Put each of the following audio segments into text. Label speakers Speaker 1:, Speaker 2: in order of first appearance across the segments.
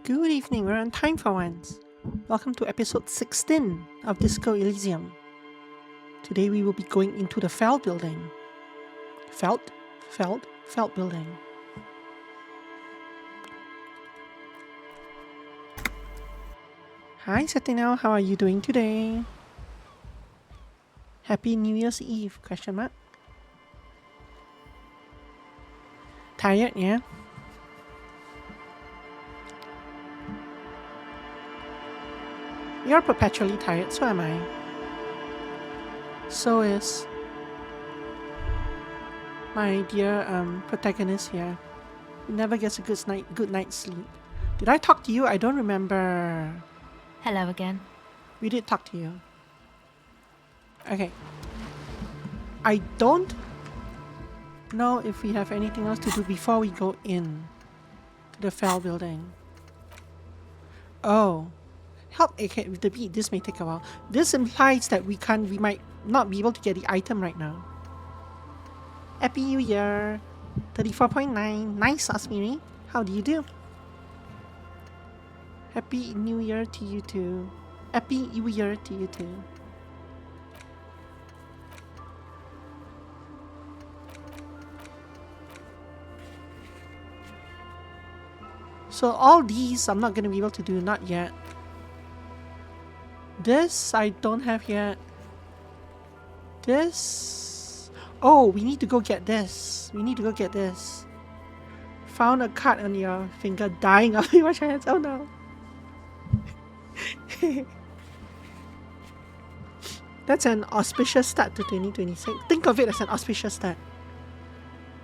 Speaker 1: Good evening, we're on time for once. Welcome to episode 16 of Disco Elysium. Today we will be going into the Felt building. Felt building. Hi Satinel, how are you doing today? Happy New Year's Eve, question mark. Tired, yeah? You're perpetually tired, so am I. So is my dear protagonist here. He never gets a good night's sleep. Did I talk to you? I don't remember.
Speaker 2: Hello again.
Speaker 1: We did talk to you. Okay. I don't know if we have anything else to do before we go in to the Fell building. Oh. Help with the beat. This may take a while. This implies that we might not be able to get the item right now. Happy New Year. 34.9. Nice, Asmiri. How do you do? Happy New Year to you too. Happy New Year to you too. So all these I'm not going to be able to do, not yet. This I don't have yet. This... Oh, we need to go get this. Found a cut on your finger, dying of wash your hands. Oh no. That's an auspicious start to 2026. Think of it as an auspicious start.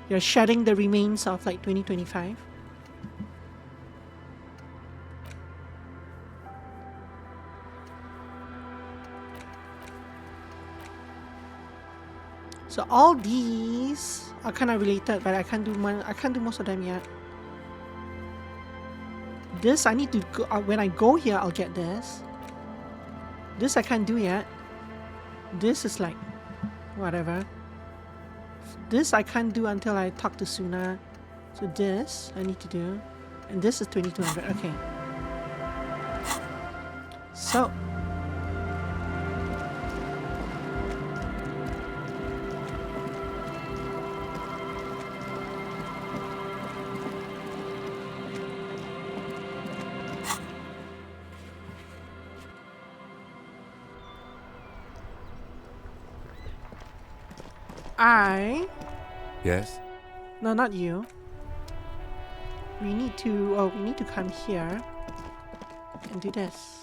Speaker 1: You're shedding the remains of like 2025. So all these are kind of related, but I can't do most of them yet. This I need to go, when I go here I'll get this. This I can't do yet. This is like whatever. This I can't do until I talk to Suna. So this I need to do. And this is 2200. Okay. So
Speaker 3: Yes?
Speaker 1: No, not you. We need to come here and do this.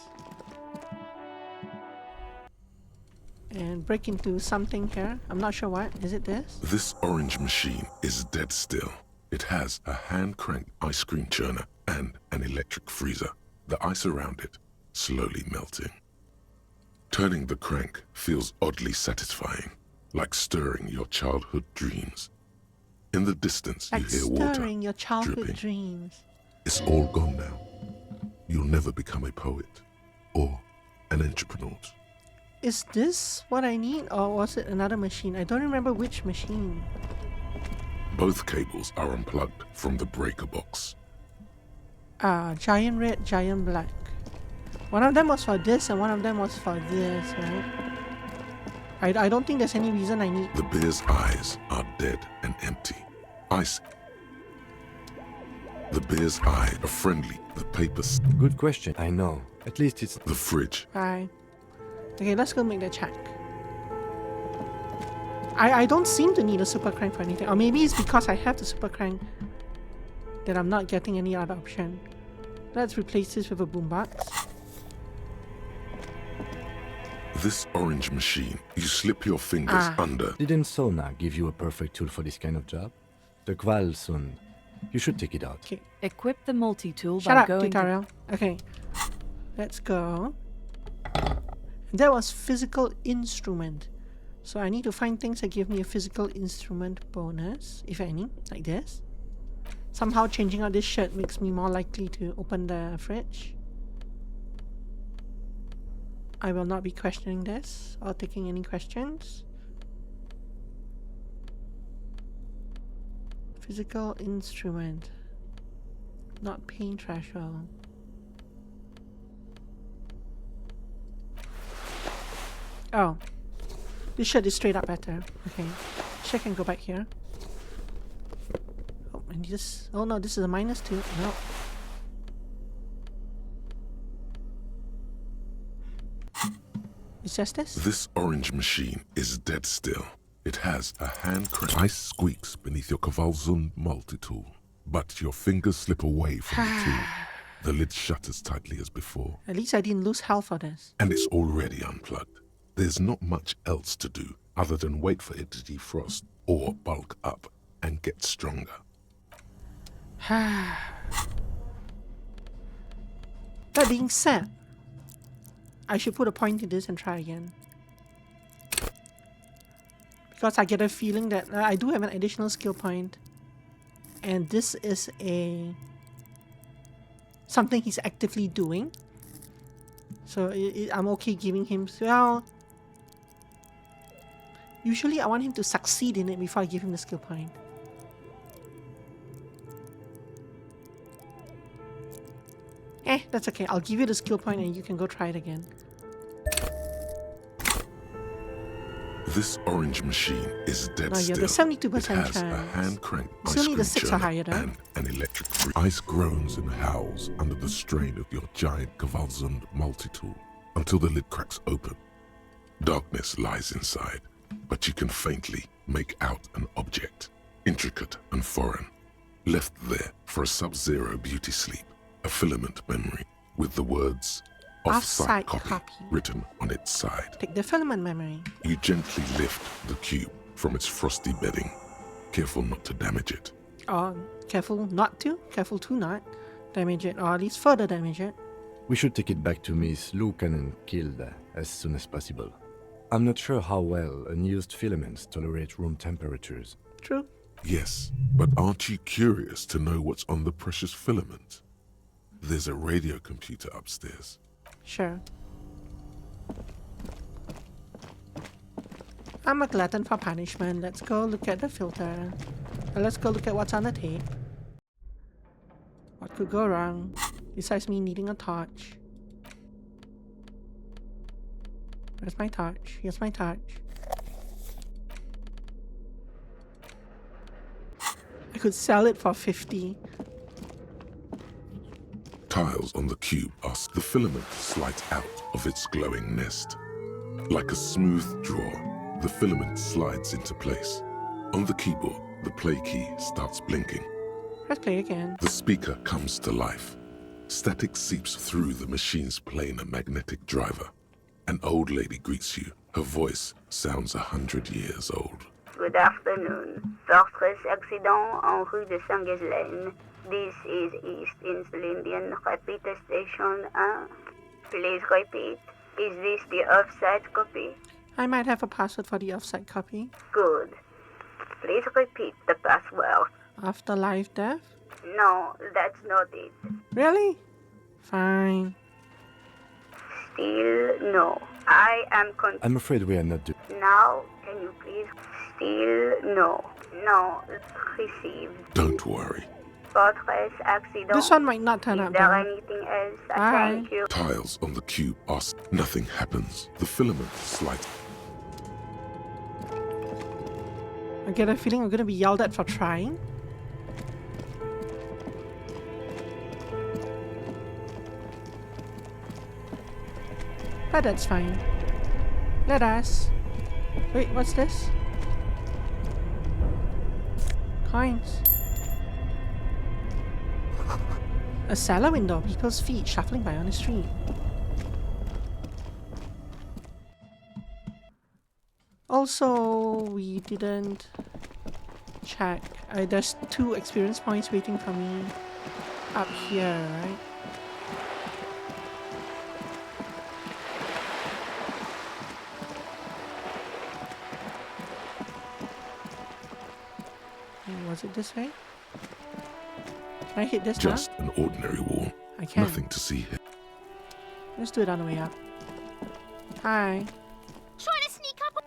Speaker 1: And break into something here. I'm not sure what. Is it this?
Speaker 4: This orange machine is dead still. It has a hand-cranked ice cream churner and an electric freezer. The ice around it slowly melting. Turning the crank feels oddly satisfying, like stirring your childhood dreams. In the distance,
Speaker 1: Like
Speaker 4: you hear water
Speaker 1: stirring your childhood
Speaker 4: dripping.
Speaker 1: dreams.
Speaker 4: It's all gone now. You'll never become a poet or an entrepreneur.
Speaker 1: Is this what I need, or was it another machine? I don't remember which machine.
Speaker 4: Both cables are unplugged from the breaker box.
Speaker 1: Giant red, giant black. One of them was for this and one of them was for this, right? I don't think there's any reason I need...
Speaker 4: The bear's eyes are dead and empty. Ice. The bear's eyes are friendly. The papers.
Speaker 3: Good question, I know. At least it's...
Speaker 4: The fridge.
Speaker 1: Bye. Okay, let's go make the check. I don't seem to need a super crank for anything. Or maybe it's because I have the super crank that I'm not getting any other option. Let's replace this with a boombox.
Speaker 4: This orange machine, you slip your fingers under.
Speaker 3: Didn't Sona give you a perfect tool for this kind of job? The Kvalsund. You should take it out.
Speaker 1: Okay.
Speaker 2: Equip the multi-tool
Speaker 1: Shut
Speaker 2: by
Speaker 1: up,
Speaker 2: going
Speaker 1: tutorial. Okay. Let's go. That was physical instrument. So I need to find things that give me a physical instrument bonus, if any, like this. Somehow changing out this shirt makes me more likely to open the fridge. I will not be questioning this or taking any questions. Physical instrument. Not pain threshold. Oh. This shirt is straight up better. Okay. Check and go back here. Oh, and this... Oh no, this is a -2. No. It's just this?
Speaker 4: This orange machine is dead still. It has a hand crank. Ice squeaks beneath your Kvalsund multi-tool, but your fingers slip away from the tool. The lid shutters tightly as before.
Speaker 1: At least I didn't lose health for this.
Speaker 4: And it's already unplugged. There's not much else to do other than wait for it to defrost or bulk up and get stronger.
Speaker 1: That being said, I should put a point to this and try again. Because I get a feeling that I do have an additional skill point. And this is something he's actively doing. So I'm okay giving him... Well, usually I want him to succeed in it before I give him the skill point. That's okay. I'll give you the skill point and you can go try it again.
Speaker 4: This orange machine is dead
Speaker 1: Oh, yeah,
Speaker 4: still.
Speaker 1: there's 72%
Speaker 4: It has
Speaker 1: chance.
Speaker 4: a hand crank ice
Speaker 1: Still need
Speaker 4: cream
Speaker 1: a 6 or
Speaker 4: churner
Speaker 1: higher, though.
Speaker 4: and an electric ice groans and howls under the strain of your giant Kvalsund multi-tool until the lid cracks open. Darkness lies inside, but you can faintly make out an object, intricate and foreign, left there for a sub-zero beauty sleep, a filament memory with the words
Speaker 1: Off-site
Speaker 4: off-site
Speaker 1: copy
Speaker 4: written on its side.
Speaker 1: Take the filament memory.
Speaker 4: You gently lift the cube from its frosty bedding, careful not to damage it.
Speaker 1: Or careful to not damage it, or at least further damage it.
Speaker 3: We should take it back to Miss Lukanen Kilda as soon as possible. I'm not sure how well unused filaments tolerate room temperatures.
Speaker 1: True.
Speaker 4: Yes, but aren't you curious to know what's on the precious filament? There's a radio computer upstairs.
Speaker 1: Sure. I'm a glutton for punishment. Let's go look at the filter. Let's go look at what's on the tape. What could go wrong? Besides me needing a torch. Where's my torch? Here's my torch. I could sell it for 50.
Speaker 4: Tiles on the cube are the filament slides out of its glowing nest. Like a smooth drawer, the filament slides into place. On the keyboard, the play key starts blinking.
Speaker 1: Let's play again.
Speaker 4: The speaker comes to life. Static seeps through the machine's planar magnetic driver. An old lady greets you. Her voice sounds 100 years old.
Speaker 5: Good afternoon. Fortress accident en rue de Saint-Ghislaine. This is East Insulindian Repeater Station 1. Please repeat. Is this the offsite copy?
Speaker 1: I might have a password for the offsite copy.
Speaker 5: Good. Please repeat the password.
Speaker 1: Afterlife death?
Speaker 5: No, that's not it.
Speaker 1: Really? Fine.
Speaker 5: Still no. I am
Speaker 3: I'm afraid we are not
Speaker 5: Now, can you please? Still no. No, received.
Speaker 4: Don't worry.
Speaker 5: Fortress accident.
Speaker 1: This one might not turn
Speaker 5: Is
Speaker 1: out
Speaker 5: there
Speaker 1: bad.
Speaker 5: anything else?
Speaker 1: Bye.
Speaker 5: Thank you.
Speaker 4: Tiles on the cube are... Nothing happens. The filament slides...
Speaker 1: I get a feeling I'm gonna be yelled at for trying. But that's fine. Let us. Wait, what's this? Coins. A cellar window, people's feet shuffling by on the street. Also, we didn't check. There's 2 experience points waiting for me up here, right? Was it this way? Can I hit this now?
Speaker 4: Just an ordinary wall.
Speaker 1: I can.
Speaker 4: Nothing to see here.
Speaker 1: Let's do it on the way up. Hi.
Speaker 6: Trying to sneak up.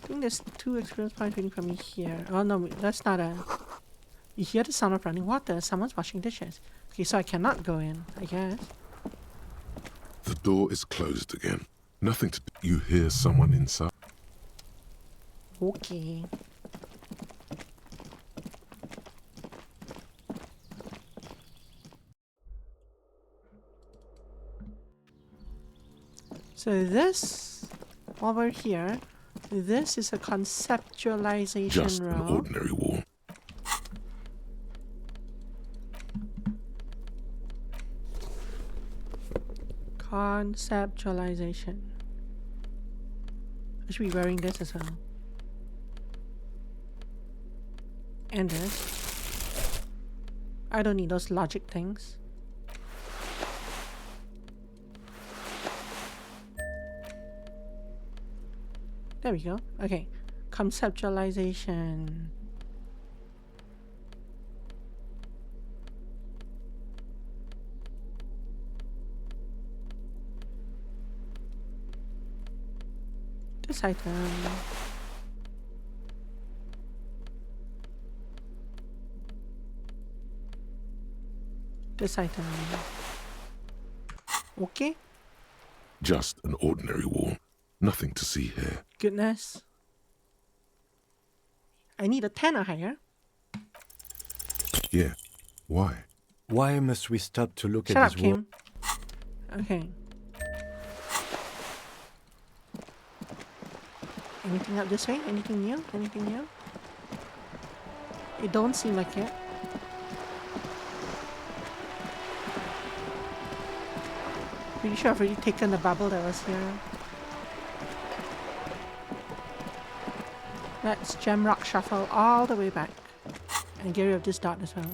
Speaker 1: I think there's 2 experience points waiting for me here. Oh no, that's not a... You hear the sound of running water. Someone's washing dishes. Okay, so I cannot go in, I guess.
Speaker 4: The door is closed again. Nothing to do. You hear someone inside.
Speaker 1: Okay. So this, while we're here, this is a conceptualization
Speaker 4: Just an
Speaker 1: row.
Speaker 4: ordinary wall.
Speaker 1: Conceptualization. I should be wearing this as well. And this. I don't need those logic things. There we go. Okay. Conceptualization. This item. This item. Okay.
Speaker 4: Just an ordinary wall. Nothing to see here.
Speaker 1: Goodness. I need a 10 or higher.
Speaker 4: Yeah. Why?
Speaker 3: Why must we stop to look
Speaker 1: Shut
Speaker 3: at
Speaker 1: up,
Speaker 3: this wall?
Speaker 1: Kim. Okay. Anything up this way? Anything new? Anything new? It don't seem like it. Pretty sure I've already taken the bubble that was here. Let's gem rock shuffle all the way back. And get rid of this dot as well.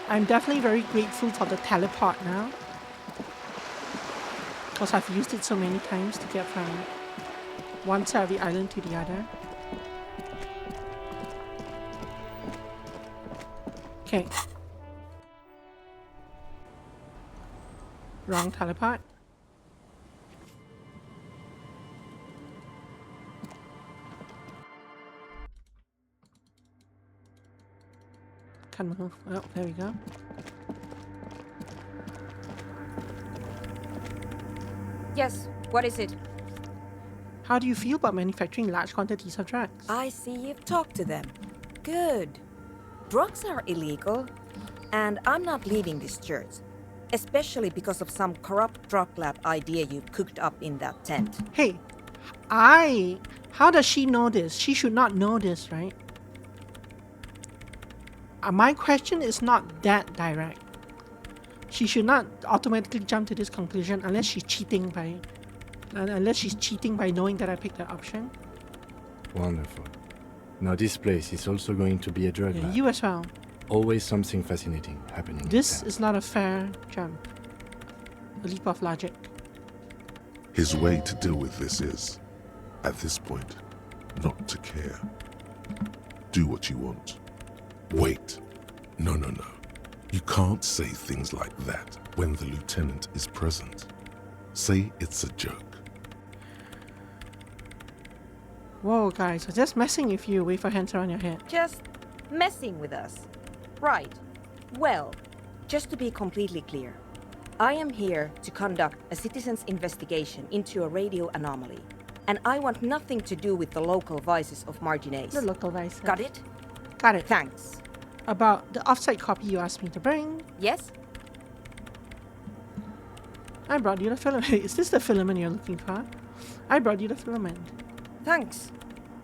Speaker 1: I'm definitely very grateful for the teleport now. Because I've used it so many times to get from one side of the island to the other. Okay. Wrong teleport. Can't move. Oh, there we go.
Speaker 7: Yes, what is it?
Speaker 1: How do you feel about manufacturing large quantities of drugs?
Speaker 7: I see you've talked to them. Good. Drugs are illegal, and I'm not leaving this church. Especially because of some corrupt drug lab idea you cooked up in that tent.
Speaker 1: Hey, how does she know this? She should not know this, right? My question is not that direct. She should not automatically jump to this conclusion unless she's cheating by knowing that I picked that option.
Speaker 3: Wonderful. Now this place is also going to be a drug
Speaker 1: Yeah,
Speaker 3: lab.
Speaker 1: you as well.
Speaker 3: Always something fascinating happening.
Speaker 1: This
Speaker 3: there.
Speaker 1: is not a fair jump. A leap of logic.
Speaker 4: His way to deal with this is, at this point, not to care. Do what you want. Wait. No. You can't say things like that when the lieutenant is present. Say it's a joke.
Speaker 1: Whoa, guys, I'm just messing with you. Wave your hands around your head.
Speaker 7: Just messing with us. Right. Well, just to be completely clear, I am here to conduct a citizen's investigation into a radio anomaly. And I want nothing to do with the local vices of Marginaise.
Speaker 1: The local vice.
Speaker 7: Got it?
Speaker 1: Got it.
Speaker 7: Thanks.
Speaker 1: About the offsite copy you asked me to bring.
Speaker 7: Yes?
Speaker 1: I brought you the filament. Is this the filament you're looking for? I brought you the filament.
Speaker 7: Thanks.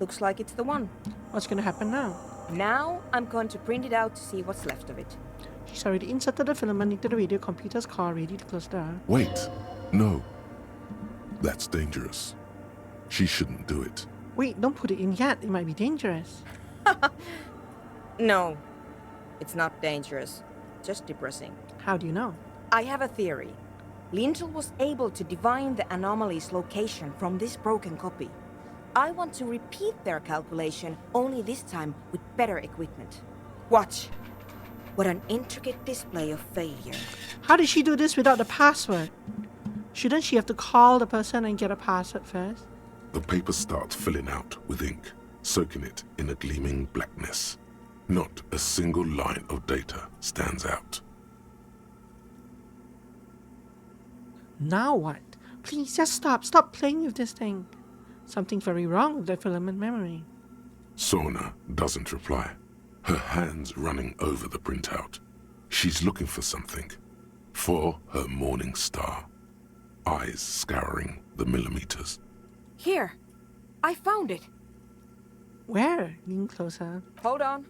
Speaker 7: Looks like it's the one.
Speaker 1: What's gonna happen now?
Speaker 7: Now I'm going to print it out to see what's left of it.
Speaker 1: She's already inserted the filament into the radio computer's core, ready to close the door.
Speaker 4: Wait. No. That's dangerous. She shouldn't do it.
Speaker 1: Wait, don't put it in yet. It might be dangerous.
Speaker 7: No, it's not dangerous. Just depressing.
Speaker 1: How do you know?
Speaker 7: I have a theory. Lintel was able to divine the anomaly's location from this broken copy. I want to repeat their calculation, only this time with better equipment. Watch. What an intricate display of failure.
Speaker 1: How did she do this without the password? Shouldn't she have to call the person and get a password first?
Speaker 4: The paper starts filling out with ink. soaking it in a gleaming blackness. Not a single line of data stands out.
Speaker 1: Now what? Please just stop. Stop playing with this thing. Something's very wrong with that filament memory.
Speaker 4: Sorna doesn't reply, her hands running over the printout. She's looking for something. For her morning star. Eyes scouring the millimeters.
Speaker 7: Here. I found it.
Speaker 1: Where? Lean closer.
Speaker 7: Hold on.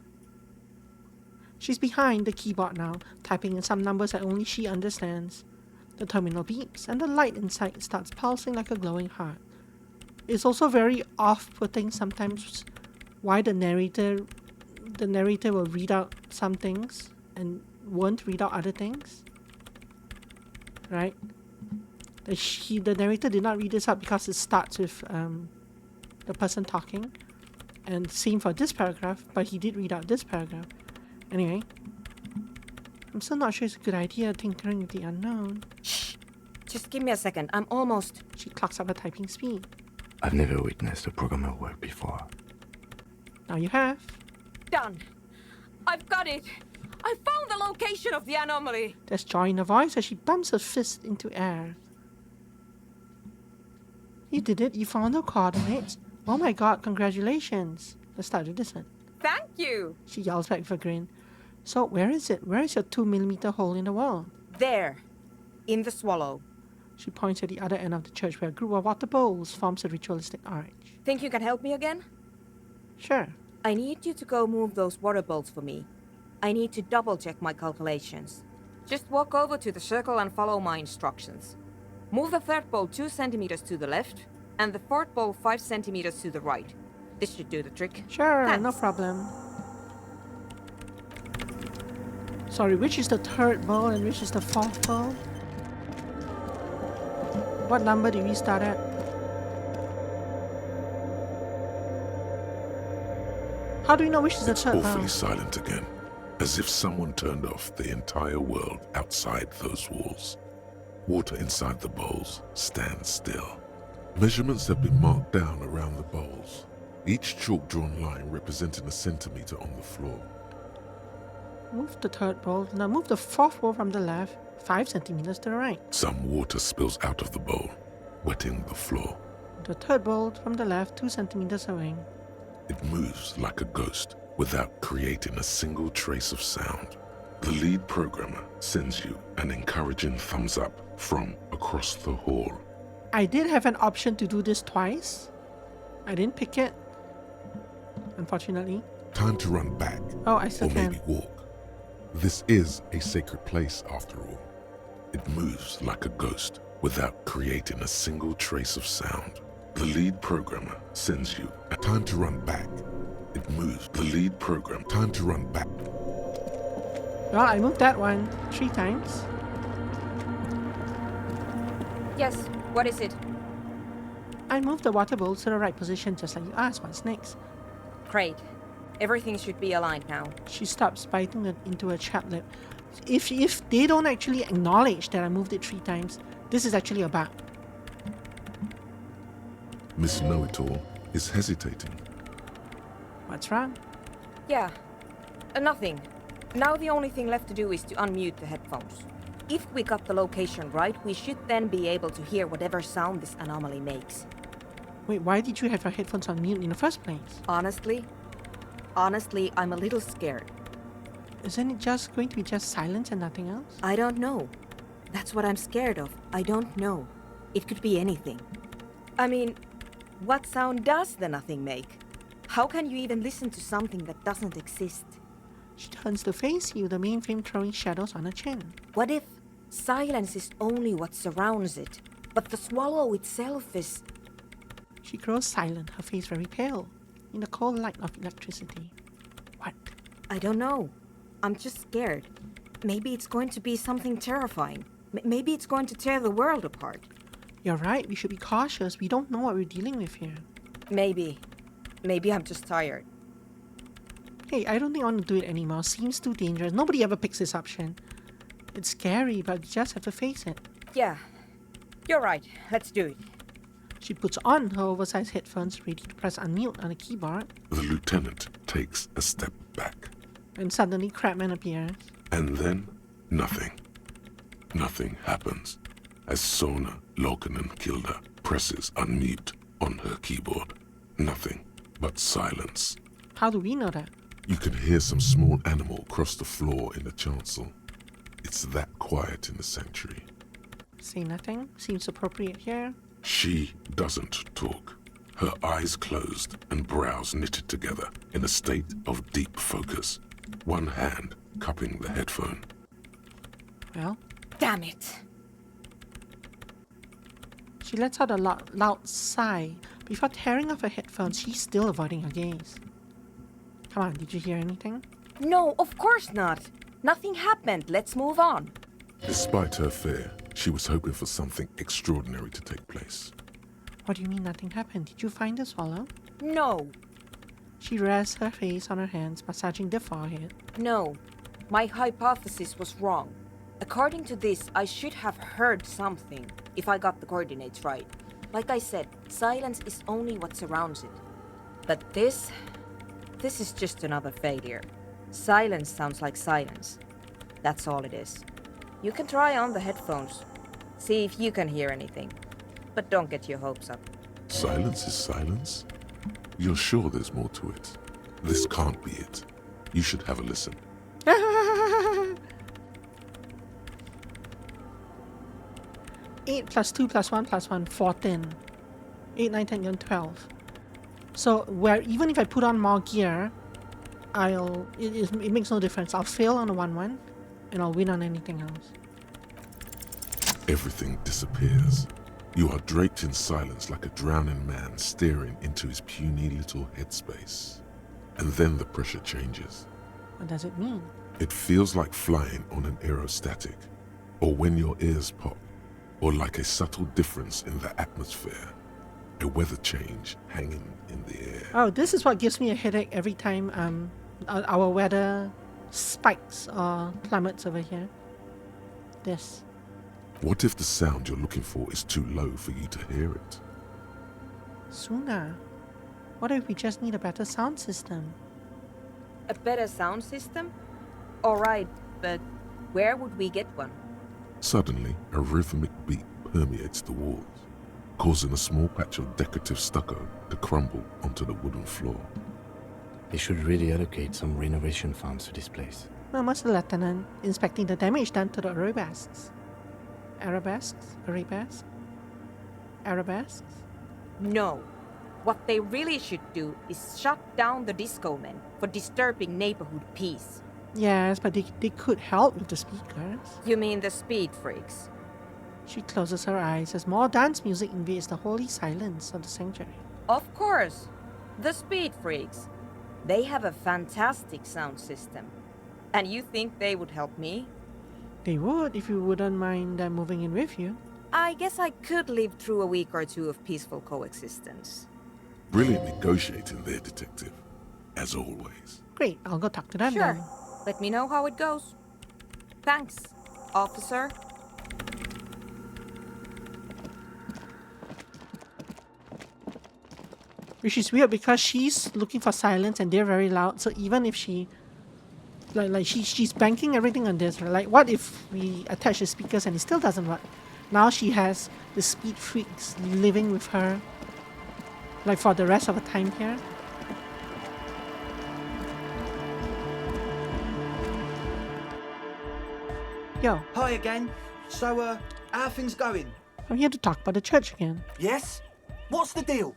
Speaker 1: She's behind the keyboard now, typing in some numbers that only she understands. The terminal beeps, and the light inside starts pulsing like a glowing heart. It's also very off-putting sometimes why the narrator will read out some things and won't read out other things. Right? The narrator did not read this out because it starts with the person talking. And same for this paragraph, but he did read out this paragraph. Anyway, I'm still not sure it's a good idea tinkering with the unknown.
Speaker 7: Shh. Just give me a second. I'm almost...
Speaker 1: She clocks up her typing speed.
Speaker 3: I've never witnessed a programmer work before.
Speaker 1: Now you have.
Speaker 7: Done. I've got it. I found the location of the anomaly.
Speaker 1: There's joy in her voice as she bumps her fist into air. You did it. You found the coordinates. Oh my god, congratulations. Let's start with this one.
Speaker 7: Thank you.
Speaker 1: She yells back with a grin. So where is it? Where is your 2mm hole in the wall?
Speaker 7: There. In the swallow.
Speaker 1: She points at the other end of the church where a group of water bowls forms a ritualistic arch.
Speaker 7: Think you can help me again?
Speaker 1: Sure.
Speaker 7: I need you to go move those water bowls for me. I need to double-check my calculations. Just walk over to the circle and follow my instructions. Move the third bowl 2 centimeters to the left, and the fourth bowl 5 centimeters to the right. This should do the trick.
Speaker 1: Sure,
Speaker 7: Thanks.
Speaker 1: no problem. Sorry, which is the third bowl and which is the fourth bowl? What number did we start at? How do we know which is the
Speaker 4: It's
Speaker 1: third bowl?
Speaker 4: awfully silent again, as if someone turned off the entire world outside those walls. Water inside the bowls stands still. Measurements have been marked down around the bowls, each chalk-drawn line representing a centimeter on the floor.
Speaker 1: Move the third bowl. Now move the fourth bowl from the left, 5 centimeters to the right.
Speaker 4: Some water spills out of the bowl, wetting the floor.
Speaker 1: The third bowl from the left, 2 centimeters away.
Speaker 4: It moves like a ghost without creating a single trace of sound. The lead programmer sends you an encouraging thumbs up from across the hall.
Speaker 1: I did have an option to do this twice. I didn't pick it, unfortunately.
Speaker 4: Time to run back,
Speaker 1: Oh, I still
Speaker 4: or
Speaker 1: can.
Speaker 4: maybe walk. This is a sacred place after all. It moves like a ghost without creating a single trace of sound. The lead programmer sends you a time to run back. It moves. The lead program. Time to run back.
Speaker 1: Well, I moved that one 3 times.
Speaker 7: Yes, what is it?
Speaker 1: I moved the water bowl to the right position just like you asked. What's next?
Speaker 7: Great. Everything should be aligned now.
Speaker 1: She stops biting into her chapped lip. If they don't actually acknowledge that I moved it 3 times, this is actually a bug.
Speaker 4: Miss Know-It-All is hesitating.
Speaker 1: What's wrong?
Speaker 7: Yeah. Nothing. Now the only thing left to do is to unmute the headphones. If we got the location right, we should then be able to hear whatever sound this anomaly makes.
Speaker 1: Wait, why did you have your headphones on mute in the first place?
Speaker 7: Honestly, I'm a little scared.
Speaker 1: Isn't it just going to be just silence and nothing else?
Speaker 7: I don't know. That's what I'm scared of. I don't know. It could be anything. I mean, what sound does the nothing make? How can you even listen to something that doesn't exist?
Speaker 1: She turns to face you, the mainframe throwing shadows on her chin.
Speaker 7: What if silence is only what surrounds it, but the swallow itself is...
Speaker 1: She grows silent, her face very pale, in the cold light of electricity. What?
Speaker 7: I don't know. I'm just scared. Maybe it's going to be something terrifying. Maybe it's going to tear the world apart.
Speaker 1: You're right, we should be cautious. We don't know what we're dealing with here.
Speaker 7: Maybe. Maybe I'm just tired.
Speaker 1: Hey, I don't think I want to do it anymore. Seems too dangerous. Nobody ever picks this option. It's scary, but you just have to face it.
Speaker 7: Yeah. You're right. Let's do it.
Speaker 1: She puts on her oversized headphones, ready to press unmute on the keyboard,
Speaker 4: The lieutenant takes a step back.
Speaker 1: and suddenly Crabman appears.
Speaker 4: And then, nothing. Nothing happens as Sona Lokanen Kilda presses unmute on her keyboard. Nothing but silence.
Speaker 1: How do we know that?
Speaker 4: You can hear some small animal cross the floor in the chancel. It's that quiet in the sanctuary.
Speaker 1: Say nothing. Seems appropriate here.
Speaker 4: She doesn't talk. Her eyes closed and brows knitted together in a state of deep focus. One hand cupping the headphone.
Speaker 1: Well,
Speaker 7: Damn it!
Speaker 1: she lets out a loud sigh. Before tearing off her headphones, she's still avoiding her gaze. Come on, did you hear anything?
Speaker 7: No, of course not. Nothing happened. Let's move on.
Speaker 4: Despite her fear, she was hoping for something extraordinary to take place.
Speaker 1: What do you mean nothing happened? Did you find the swallow?
Speaker 7: No,
Speaker 1: She rests her face on her hands, massaging the forehead.
Speaker 7: no. My hypothesis was wrong. According to this, I should have heard something if I got the coordinates right. Like I said, silence is only what surrounds it. But this is just another failure. Silence sounds like silence. That's all it is. You can try on the headphones. See if you can hear anything. But don't get your hopes up.
Speaker 4: Silence is silence? You're sure there's more to it? This can't be it. You should have a listen.
Speaker 1: 8 plus 2 plus 1 plus 1, 14. 8, 9, 10, 11, 12. So, where even if I put on more gear, it makes no difference. I'll fail on a 1-1, and I'll win on anything else.
Speaker 4: Everything disappears. You are draped in silence like a drowning man staring into his puny little headspace. And then the pressure changes.
Speaker 1: What does it mean?
Speaker 4: It feels like flying on an aerostatic, or when your ears pop, or like a subtle difference in the atmosphere, a weather change hanging in the air.
Speaker 1: Oh, this is what gives me a headache every time our weather spikes or plummets over here. This.
Speaker 4: What if the sound you're looking for is too low for you to hear it?
Speaker 1: Suna, what if we just need a better sound system?
Speaker 7: A better sound system? Alright, but where would we get one?
Speaker 4: Suddenly, a rhythmic beat permeates the walls, causing a small patch of decorative stucco to crumble onto the wooden floor.
Speaker 3: They should really allocate some renovation funds to this place.
Speaker 1: Murmurs the lieutenant, inspecting the damage done to the arabesques. Arabesques? Arabesques? Arabesques?
Speaker 7: No. What they really should do is shut down the disco men for disturbing neighborhood peace.
Speaker 1: Yes, but they could help with the speakers.
Speaker 7: You mean the speed freaks?
Speaker 1: She closes her eyes as more dance music invades the holy silence of the sanctuary.
Speaker 7: Of course. The speed freaks. They have a fantastic sound system. And you think they would help me?
Speaker 1: They would if you wouldn't mind them moving in with you.
Speaker 7: I guess I could live through a week or two of peaceful coexistence.
Speaker 4: Brilliant negotiating there, detective. As always.
Speaker 1: Great, I'll go talk to them
Speaker 7: Sure.
Speaker 1: then.
Speaker 7: Let me know how it goes. Thanks, officer.
Speaker 1: Which is weird because she's looking for silence and they're very loud. So even if she, she's banking everything on this. Right? Like, what if we attach the speakers and it still doesn't work? Now she has the speed freaks living with her, like for the rest of the time here. Yo,
Speaker 8: Hi again. So, how are things going?
Speaker 1: I'm here to talk about the church again.
Speaker 8: Yes? What's the deal?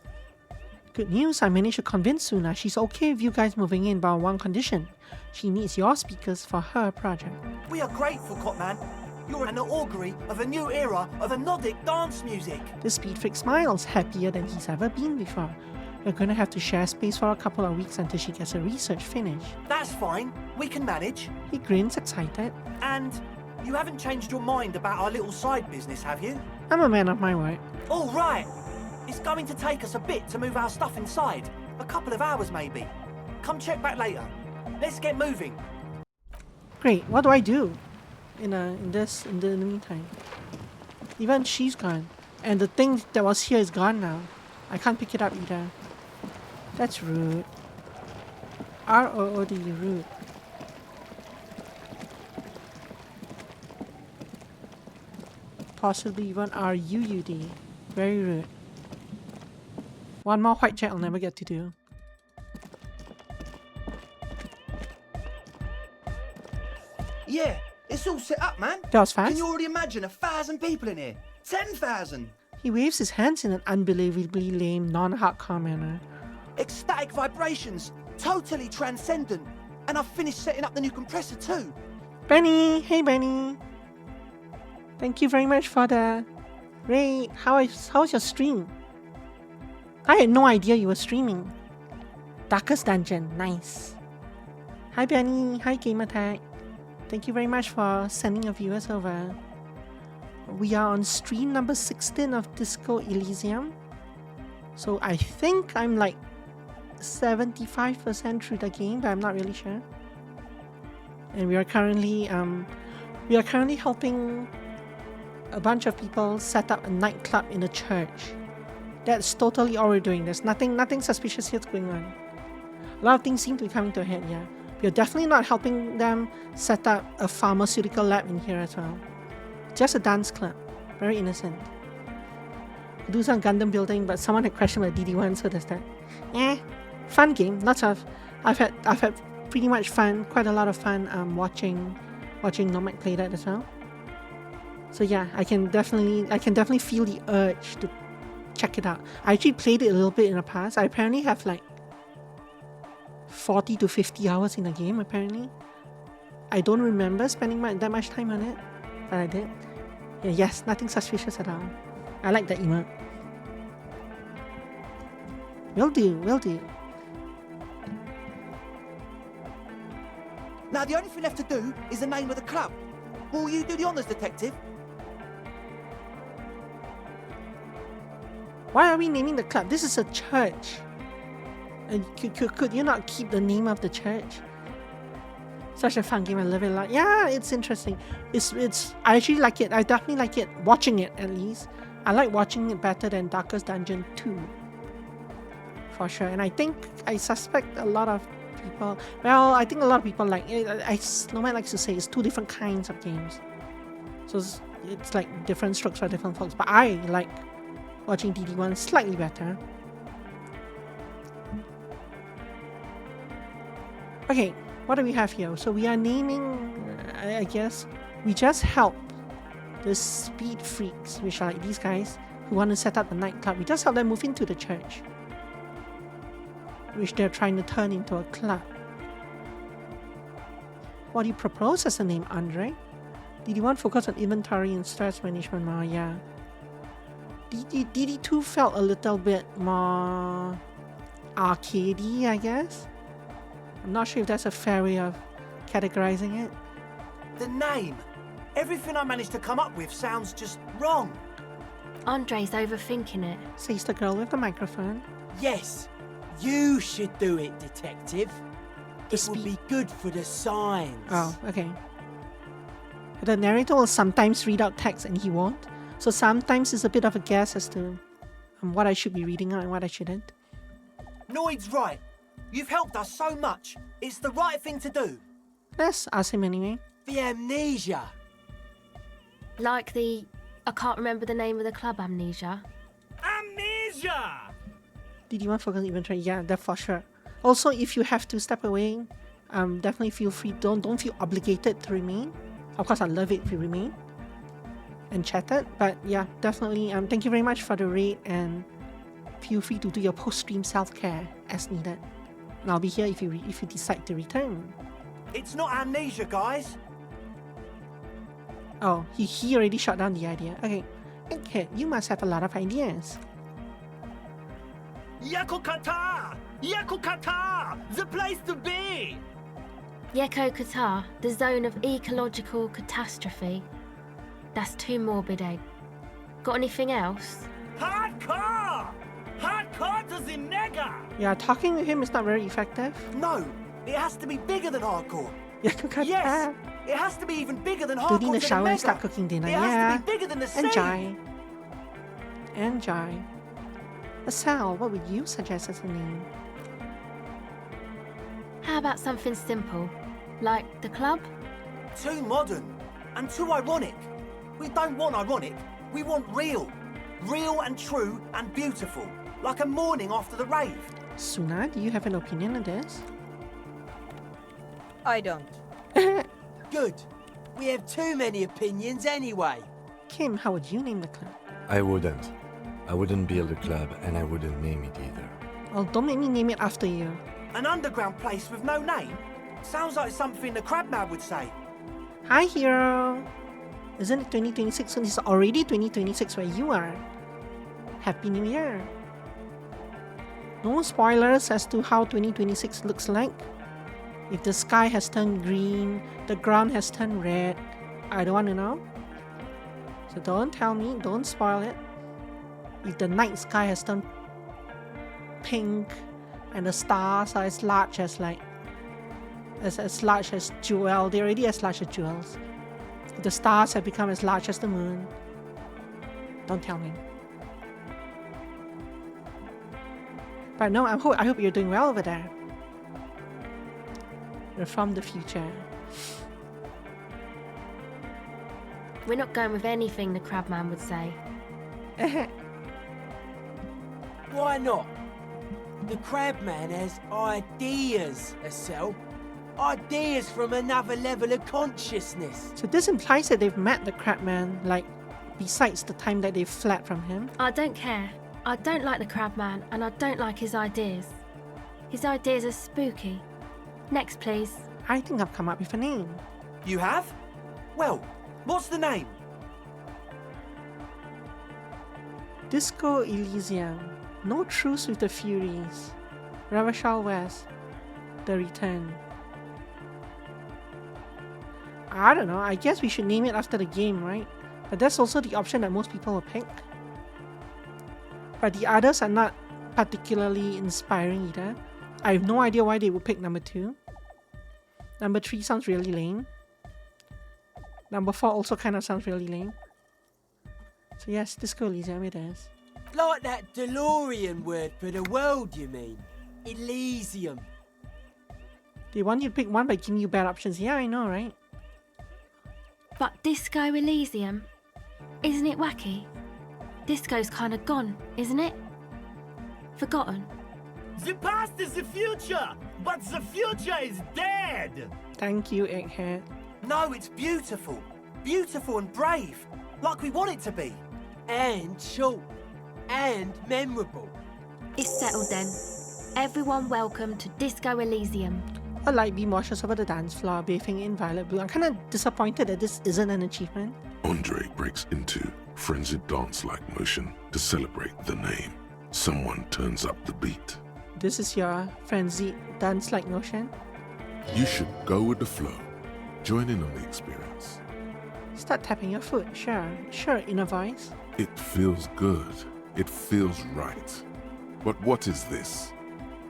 Speaker 1: Good news, I managed to convince Suna she's okay with you guys moving in, but on one condition. She needs your speakers for her project.
Speaker 8: We are grateful, Copman. You're an augury of a new era of Nordic dance music.
Speaker 1: The speed freak smiles, happier than he's ever been before. We're gonna have to share space for a couple of weeks until she gets her research finished.
Speaker 8: That's fine. We can manage.
Speaker 1: He grins, excited.
Speaker 8: And you haven't changed your mind about our little side business, have you?
Speaker 1: I'm a man of my word.
Speaker 8: All right. It's going to take us a bit to move our stuff inside. A couple of hours, maybe. Come check back later. Let's get moving.
Speaker 1: Great, what do I do in the meantime? Even she's gone. And the thing that was here is gone now. I can't pick it up either. That's rude. R-O-O-D, rude. Possibly even R-U-U-D. Very rude. One more white check I'll never get to do.
Speaker 9: Yeah, it's all set up, man.
Speaker 1: That was fast.
Speaker 9: Can you already imagine 1,000 people in here? 10,000.
Speaker 1: He waves his hands in an unbelievably lame, non-hardcore manner.
Speaker 9: Ecstatic vibrations, totally transcendent. And I've finished setting up the new compressor too.
Speaker 1: Benny! Hey, Benny! Thank you very much for the raid. How's your stream? I had no idea you were streaming. Darkest Dungeon, nice. Hi, Benny. Hi, Gamertag. Thank you very much for sending your viewers over. We are on stream number 16 of Disco Elysium. So I think I'm like 75% through the game, but I'm not really sure. And we are currently helping a bunch of people set up a nightclub in a church. That's totally all we're doing. There's nothing suspicious here going on. A lot of things seem to be coming to a head, yeah. We're definitely not helping them set up a pharmaceutical lab in here as well. Just a dance club. Very innocent. We do some Gundam building, but someone had crashed my DD1, so there's that. Yeah, fun game. I've had pretty much fun, quite a lot of fun watching Nomad play that as well. So yeah, I can definitely feel the urge to check it out. I actually played it a little bit in the past. I apparently have like 40 to 50 hours in the game apparently. I don't remember spending that much time on it, but I did. Yeah, yes, nothing suspicious at all. I like that emote. Will do.
Speaker 9: Now the only thing left to do is the name of the club. Will you do the honours, detective?
Speaker 1: Why are we naming the club? This is a church. And could you not keep the name of the church? Such a fun game. I love it a lot. Yeah, it's interesting. I actually like it. I definitely like it. Watching it, at least. I like watching it better than Darkest Dungeon 2. For sure. And I suspect a lot of people... Well, I think a lot of people like it. Nomad likes to say it's two different kinds of games. So it's like different strokes for different folks. But I like watching DD1 slightly better. Okay, what do we have here? So we are naming, I guess, we just help the speed freaks, which are like these guys who want to set up the nightclub. We just help them move into the church, which they're trying to turn into a club. What do you propose as a name, Andre? Did you want to focus on inventory and stress management more? Yeah. DD2 felt a little bit more arcadey, I guess. I'm not sure if that's a fair way of categorizing it.
Speaker 8: The name. Everything I managed to come up with sounds just wrong.
Speaker 6: Andre's overthinking it.
Speaker 1: Says the girl with the microphone.
Speaker 10: Yes, you should do it, detective. It would be good for the signs.
Speaker 1: Oh, okay. The narrator will sometimes read out text and he won't. So sometimes it's a bit of a guess as to what I should be reading out and what I shouldn't.
Speaker 8: Noid's right. You've helped us so much. It's the right thing to do.
Speaker 1: Let's ask him anyway.
Speaker 10: The amnesia.
Speaker 6: Like the... I can't remember the name of the club, Amnesia.
Speaker 10: Amnesia!
Speaker 1: Did you want to focus on inventory? Yeah, that for sure. Also, if you have to step away, definitely feel free. Don't feel obligated to remain. Of course, I'd love it if you remain and chatted. But yeah, definitely. Thank you very much for the raid, and feel free to do your post-stream self-care as needed. And I'll be here if you decide to return.
Speaker 8: It's not amnesia, guys.
Speaker 1: Oh, he already shot down the idea. Okay, Egghead, you must have a lot of ideas.
Speaker 10: Yakokata! Yakokata! The place to be!
Speaker 6: Yeko Qatar, the zone of ecological catastrophe. That's too morbid, eh? Got anything else?
Speaker 10: Hardcore! Hardcore to the nega!
Speaker 1: Yeah, talking to him is not very effective.
Speaker 8: No, it has to be bigger than hardcore.
Speaker 1: Yakokata.
Speaker 8: Yes, it has to be even bigger than hardcore.
Speaker 1: Dude in the
Speaker 8: to
Speaker 1: shower
Speaker 8: mega.
Speaker 1: and start cooking dinner.
Speaker 8: It
Speaker 1: Yeah,
Speaker 8: has to be bigger than the sea.
Speaker 1: enjoy. and Jai. Sal, what would you suggest as a name?
Speaker 6: How about something simple? Like the club?
Speaker 8: Too modern and too ironic. We don't want ironic. We want real. Real and true and beautiful. Like a morning after the rave.
Speaker 1: Suna, do you have an opinion on this?
Speaker 7: I don't.
Speaker 10: Good. We have too many opinions anyway.
Speaker 1: Kim, how would you name the club?
Speaker 3: I wouldn't. I wouldn't build a club, and I wouldn't name it either.
Speaker 1: Well, don't make me name it after you.
Speaker 8: An underground place with no name? Sounds like something the Crabman would say.
Speaker 1: Hi, hero! Isn't it 2026 when it's already 2026 where you are? Happy New Year! No spoilers as to how 2026 looks like. If the sky has turned green, the ground has turned red, I don't want to know. So don't tell me, don't spoil it. If the night sky has turned pink and the stars are as large as as large as Jewel, they're already as large as jewels. If the stars have become as large as the moon, don't tell me. But no, I hope you're doing well over there. You're from the future.
Speaker 6: We're not going with anything the Crabman would say.
Speaker 10: Why not? The Crabman has ideas, Estelle. Ideas from another level of consciousness.
Speaker 1: So this implies that they've met the Crabman, like, besides the time that they fled from him.
Speaker 6: I don't care. I don't like the Crabman, and I don't like his ideas. His ideas are spooky. Next, please.
Speaker 1: I think I've come up with a name.
Speaker 8: You have? Well, what's the name?
Speaker 1: Disco Elysium. No Truce with the Furies. Ravachol West. The Return. I don't know, I guess we should name it after the game, right? But that's also the option that most people will pick. But the others are not particularly inspiring either. I have no idea why they would pick number 2. Number 3 sounds really lame. Number 4 also kind of sounds really lame. So yes, Disco Elysium it is.
Speaker 10: Like that DeLorean word for the world, you mean? Elysium.
Speaker 1: They want you to pick one by giving you bad options. Yeah, I know, right?
Speaker 6: But Disco Elysium? Isn't it wacky? Disco's kind of gone, isn't it? Forgotten.
Speaker 11: The past is the future, but the future is dead!
Speaker 1: Thank you, Egghead.
Speaker 8: No, it's beautiful. Beautiful and brave. Like we want it to be.
Speaker 10: And short. And memorable.
Speaker 6: It's settled then. Everyone welcome to Disco Elysium.
Speaker 1: A light beam washes over the dance floor, bathing in violet blue. I'm kind of disappointed that this isn't an achievement.
Speaker 4: Andre breaks into frenzied dance-like motion to celebrate the name. Someone turns up the beat.
Speaker 1: This is your frenzied dance-like motion.
Speaker 4: You should go with the flow. Join in on the experience.
Speaker 1: Start tapping your foot. Sure, in a voice.
Speaker 4: It feels good. It feels right. But what is this?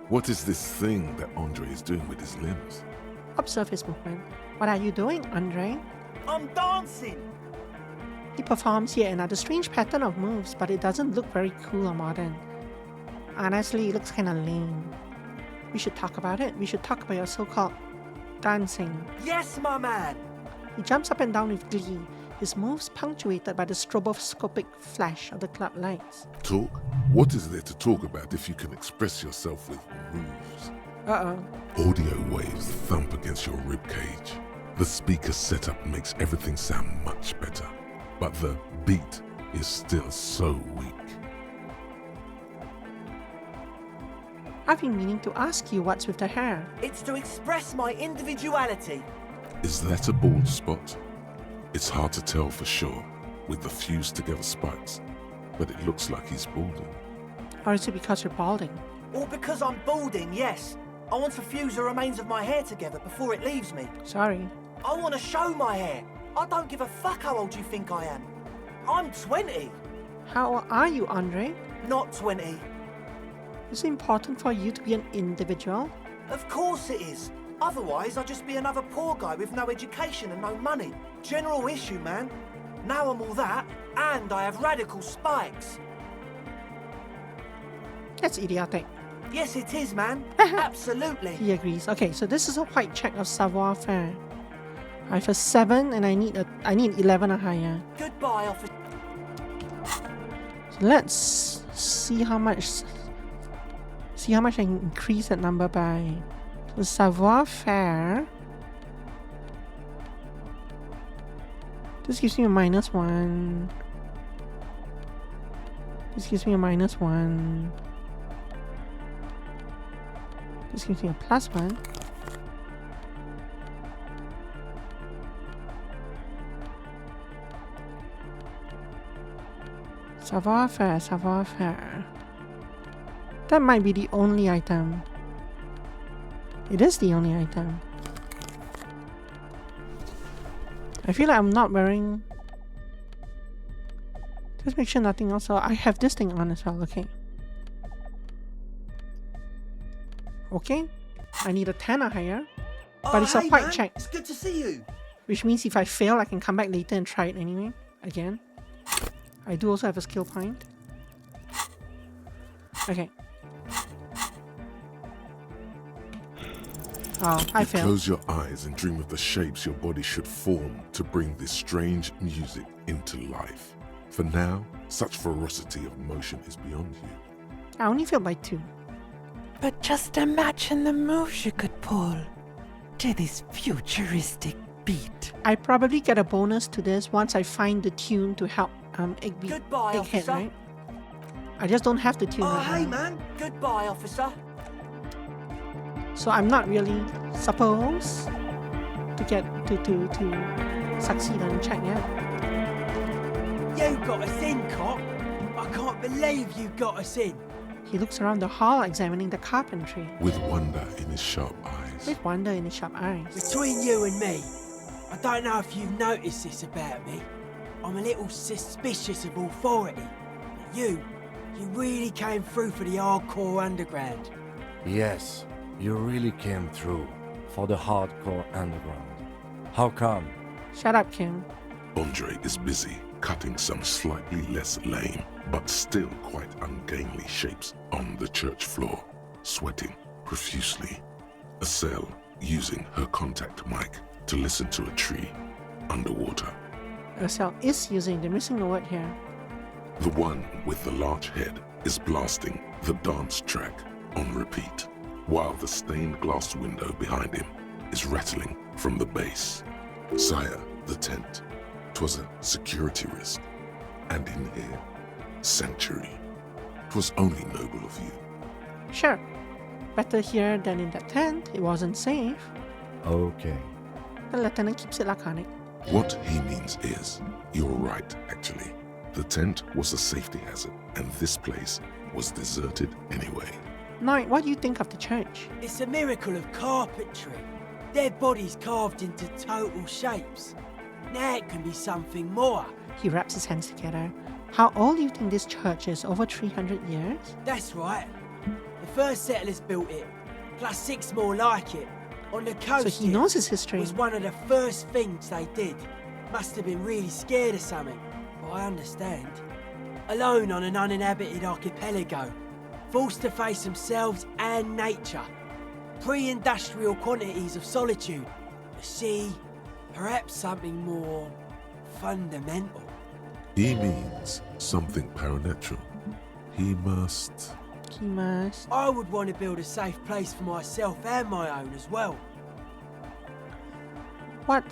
Speaker 4: What is this thing that Andre is doing with his limbs?
Speaker 1: Observe his movement. What are you doing, Andre?
Speaker 8: I'm dancing!
Speaker 1: He performs yet another strange pattern of moves, but it doesn't look very cool or modern. Honestly, it looks kinda lame. We should talk about it. We should talk about your so-called dancing.
Speaker 8: Yes, my man!
Speaker 1: He jumps up and down with glee, his moves punctuated by the stroboscopic flash of the club lights.
Speaker 4: Talk? What is there to talk about if you can express yourself with moves?
Speaker 1: Uh-oh.
Speaker 4: Audio waves thump against your ribcage. The speaker setup makes everything sound much better, but the beat is still so weak.
Speaker 1: I've been meaning to ask you what's with the hair.
Speaker 8: It's to express my individuality.
Speaker 4: Is that a bald spot? It's hard to tell for sure with the fused together spikes, but it looks like he's balding.
Speaker 1: Or is it because you're balding?
Speaker 8: Or because I'm balding, yes. I want to fuse the remains of my hair together before it leaves me.
Speaker 1: Sorry.
Speaker 8: I want to show my hair. I don't give a fuck how old you think I am. I'm 20.
Speaker 1: How old are you, Andre?
Speaker 8: Not 20.
Speaker 1: Is it important for you to be an individual?
Speaker 8: Of course it is. Otherwise, I'd just be another poor guy with no education and no money. General issue, man. Now I'm all that, and I have radical spikes.
Speaker 1: That's idiotic.
Speaker 8: Yes, it is, man. Absolutely.
Speaker 1: He agrees. Okay, so this is a white check of savoir-faire. I have a 7 and I need 11 or higher.
Speaker 8: Goodbye, officer.
Speaker 1: So let's see how much I can increase that number by. So savoir-faire. This gives me a -1. This gives me a -1. This gives me a +1. Savoir-faire, savoir-faire. That might be the only item. It is the only item. I feel like I'm not wearing... Just make sure nothing else. So I have this thing on as well. Okay. Okay. I need a 10 or higher. But it's a white
Speaker 8: man.
Speaker 1: check.
Speaker 8: It's good to see you.
Speaker 1: Which means if I fail, I can come back later and try it anyway. Again. I do also have a skill point. Okay. Oh, I failed.
Speaker 4: Close your eyes and dream of the shapes your body should form to bring this strange music into life. For now, such ferocity of motion is beyond you.
Speaker 1: I only failed by 2.
Speaker 12: But just imagine the moves you could pull to this futuristic beat.
Speaker 1: I probably get a bonus to this once I find the tune to help
Speaker 8: Goodbye,
Speaker 1: Egghead,
Speaker 8: officer.
Speaker 1: right? I just don't have the tune
Speaker 8: Oh,
Speaker 1: right
Speaker 8: hey,
Speaker 1: now.
Speaker 8: man. Goodbye, officer.
Speaker 1: So I'm not really supposed to get to succeed on the check yet.
Speaker 10: You got us in, cop. I can't believe you got us in.
Speaker 1: He looks around the hall examining the carpentry.
Speaker 4: With wonder in his sharp eyes.
Speaker 1: With wonder in his sharp eyes.
Speaker 10: Between you and me, I don't know if you've noticed this about me. I'm a little suspicious of authority. But you really came through for the hardcore underground.
Speaker 3: Yes, you really came through for the hardcore underground. How come?
Speaker 1: Shut up, Kim.
Speaker 4: Andre is busy cutting some slightly less lame, but still quite ungainly shapes on the church floor, sweating profusely. Estelle using her contact mic to listen to a tree underwater.
Speaker 1: Ursel is using, they're missing a word here.
Speaker 4: The one with the large head is blasting the dance track on repeat, while the stained glass window behind him is rattling from the bass. Sire, the tent. 'Twas a security risk, and in here, sanctuary. 'Twas only noble of you.
Speaker 1: Sure. Better here than in that tent. It wasn't safe.
Speaker 3: Okay.
Speaker 1: The lieutenant keeps it laconic.
Speaker 4: What he means is, you're right, actually. The tent was a safety hazard, and this place was deserted anyway.
Speaker 1: Knight, what do you think of the church?
Speaker 10: It's a miracle of carpentry. Dead bodies carved into total shapes. Now it can be something more.
Speaker 1: He wraps his hands together. How old do you think this church is? Over 300 years?
Speaker 10: That's right. The first settlers built it, plus 6 more like it. On the coast,
Speaker 1: So he knows his history.
Speaker 10: was one of the first things they did. Must have been really scared of something, but I understand. Alone on an uninhabited archipelago, forced to face themselves and nature. Pre-industrial quantities of solitude. The sea, perhaps something more fundamental.
Speaker 4: He means something paranatural. He must...
Speaker 1: He must.
Speaker 10: I would want to build a safe place for myself and my own as well.
Speaker 1: What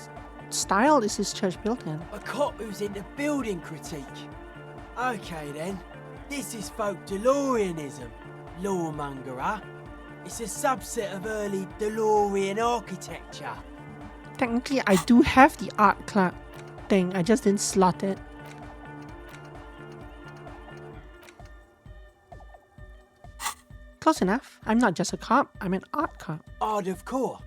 Speaker 1: style is this church built in?
Speaker 10: A cop who's into building critique. Okay then, this is folk DeLoreanism, lawmongerer. It's a subset of early DeLorean architecture.
Speaker 1: Technically, I do have the art club thing. I just didn't slot it. Close enough. I'm not just a cop. I'm an art cop.
Speaker 10: Art of core.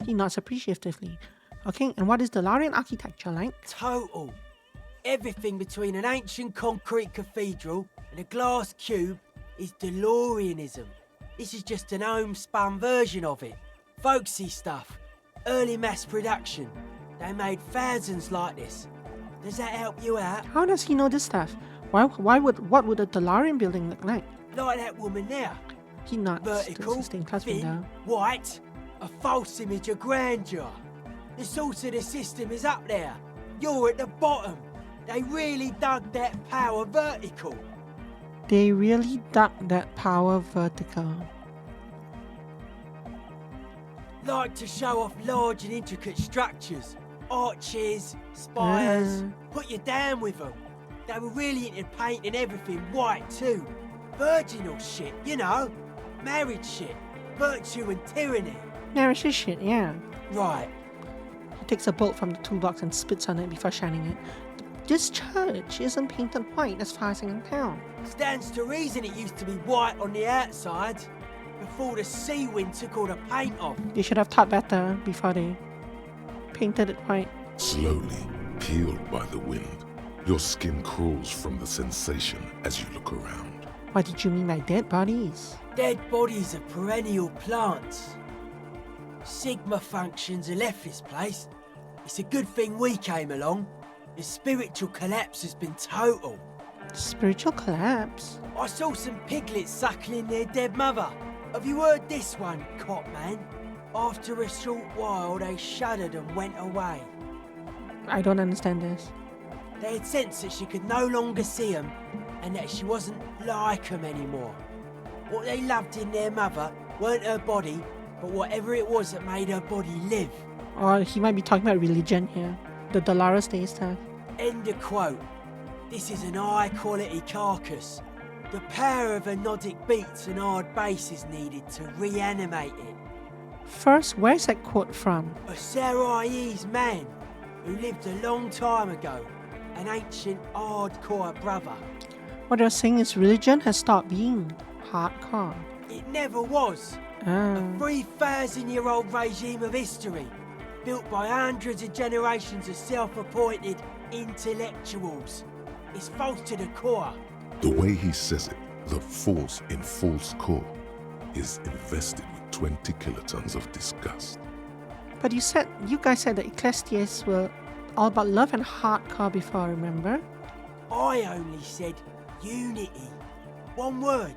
Speaker 1: He nods appreciatively. Okay, and what is DeLorean architecture like?
Speaker 10: Total. Everything between an ancient concrete cathedral and a glass cube is DeLoreanism. This is just an homespun version of it. Folksy stuff. Early mass production. They made thousands like this. Does that help you out?
Speaker 1: How does he know this stuff? What would a DeLorean building look like?
Speaker 10: Like that woman there.
Speaker 1: He nods to the
Speaker 10: Vertical,
Speaker 1: stained glass
Speaker 10: thin,
Speaker 1: window.
Speaker 10: white, a false image of grandeur. The source of the system is up there. You're at the bottom. They really dug that power vertical.
Speaker 1: They really dug that power vertical.
Speaker 10: Like to show off large and intricate structures. Arches, spires. Put you down with them. They were really into painting everything white too. Virginal shit, you know. Married shit. Virtue and tyranny.
Speaker 1: Marriage is shit, yeah.
Speaker 10: Right.
Speaker 1: He takes a bolt from the toolbox and spits on it before shining it. This church isn't painted white as far as I can tell.
Speaker 10: Stands to reason it used to be white on the outside. Before the sea wind took all the paint off.
Speaker 1: They should have thought better before they painted it white.
Speaker 4: Slowly, peeled by the wind, your skin crawls from the sensation as you look around.
Speaker 1: What did you mean by dead bodies?
Speaker 10: Dead bodies of perennial plants. Sigma functions have left this place. It's a good thing we came along. The spiritual collapse has been total.
Speaker 1: Spiritual collapse?
Speaker 10: I saw some piglets suckling their dead mother. Have you heard this one, Cop Man? After a short while, they shuddered and went away.
Speaker 1: I don't understand this.
Speaker 10: They had sensed that she could no longer see them and that she wasn't like them anymore. What they loved in their mother weren't her body, but whatever it was that made her body live.
Speaker 1: Or he might be talking about religion here. The Dolores Day stuff.
Speaker 10: End of quote. This is an high-quality carcass. The power of anodic beats and hard bass is needed to reanimate it.
Speaker 1: First, where's that quote from?
Speaker 10: A Sarais man who lived a long time ago. An ancient hardcore brother.
Speaker 1: What they're saying is religion has stopped being hardcore.
Speaker 10: It never was. A 3,000-year-old regime of history, built by hundreds of generations of self-appointed intellectuals. It's false to the core.
Speaker 4: The way he says it, the force in false core, is invested with 20 kilotons of disgust.
Speaker 1: But you guys said that Ecclesiastes were all about love and hardcore before, remember?
Speaker 10: I only said unity. One word.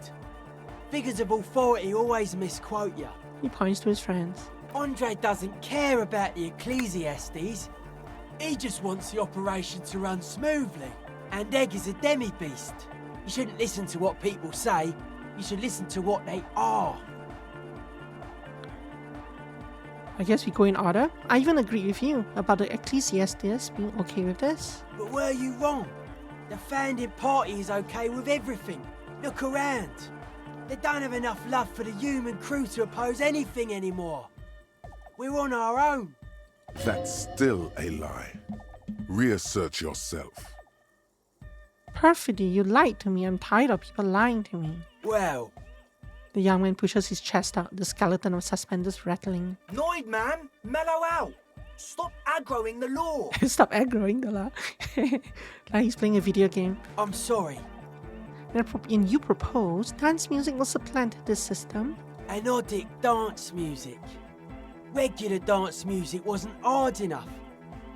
Speaker 10: Figures of authority always misquote you.
Speaker 1: He points to his friends.
Speaker 10: Andre doesn't care about the Ecclesiastes. He just wants the operation to run smoothly. And Egg is a demi-beast. You shouldn't listen to what people say. You should listen to what they are.
Speaker 1: I guess we go in order. I even agree with you about the Ecclesiastes being okay with this.
Speaker 10: But were you wrong? The founding party is okay with everything. Look around. They don't have enough love for the human crew to oppose anything anymore. We're on our own.
Speaker 4: That's still a lie. Reassert yourself.
Speaker 1: Perfidy, you lied to me. I'm tired of people lying to me.
Speaker 10: Well...
Speaker 1: The young man pushes his chest out, the skeleton of suspenders rattling.
Speaker 8: Noid, man! Mellow out! Stop aggroing the law!
Speaker 1: Stop aggroing the law. Like he's playing a video game.
Speaker 10: I'm sorry.
Speaker 1: And you propose dance music will supplant this system?
Speaker 10: Anodic dance music. Regular dance music wasn't hard enough.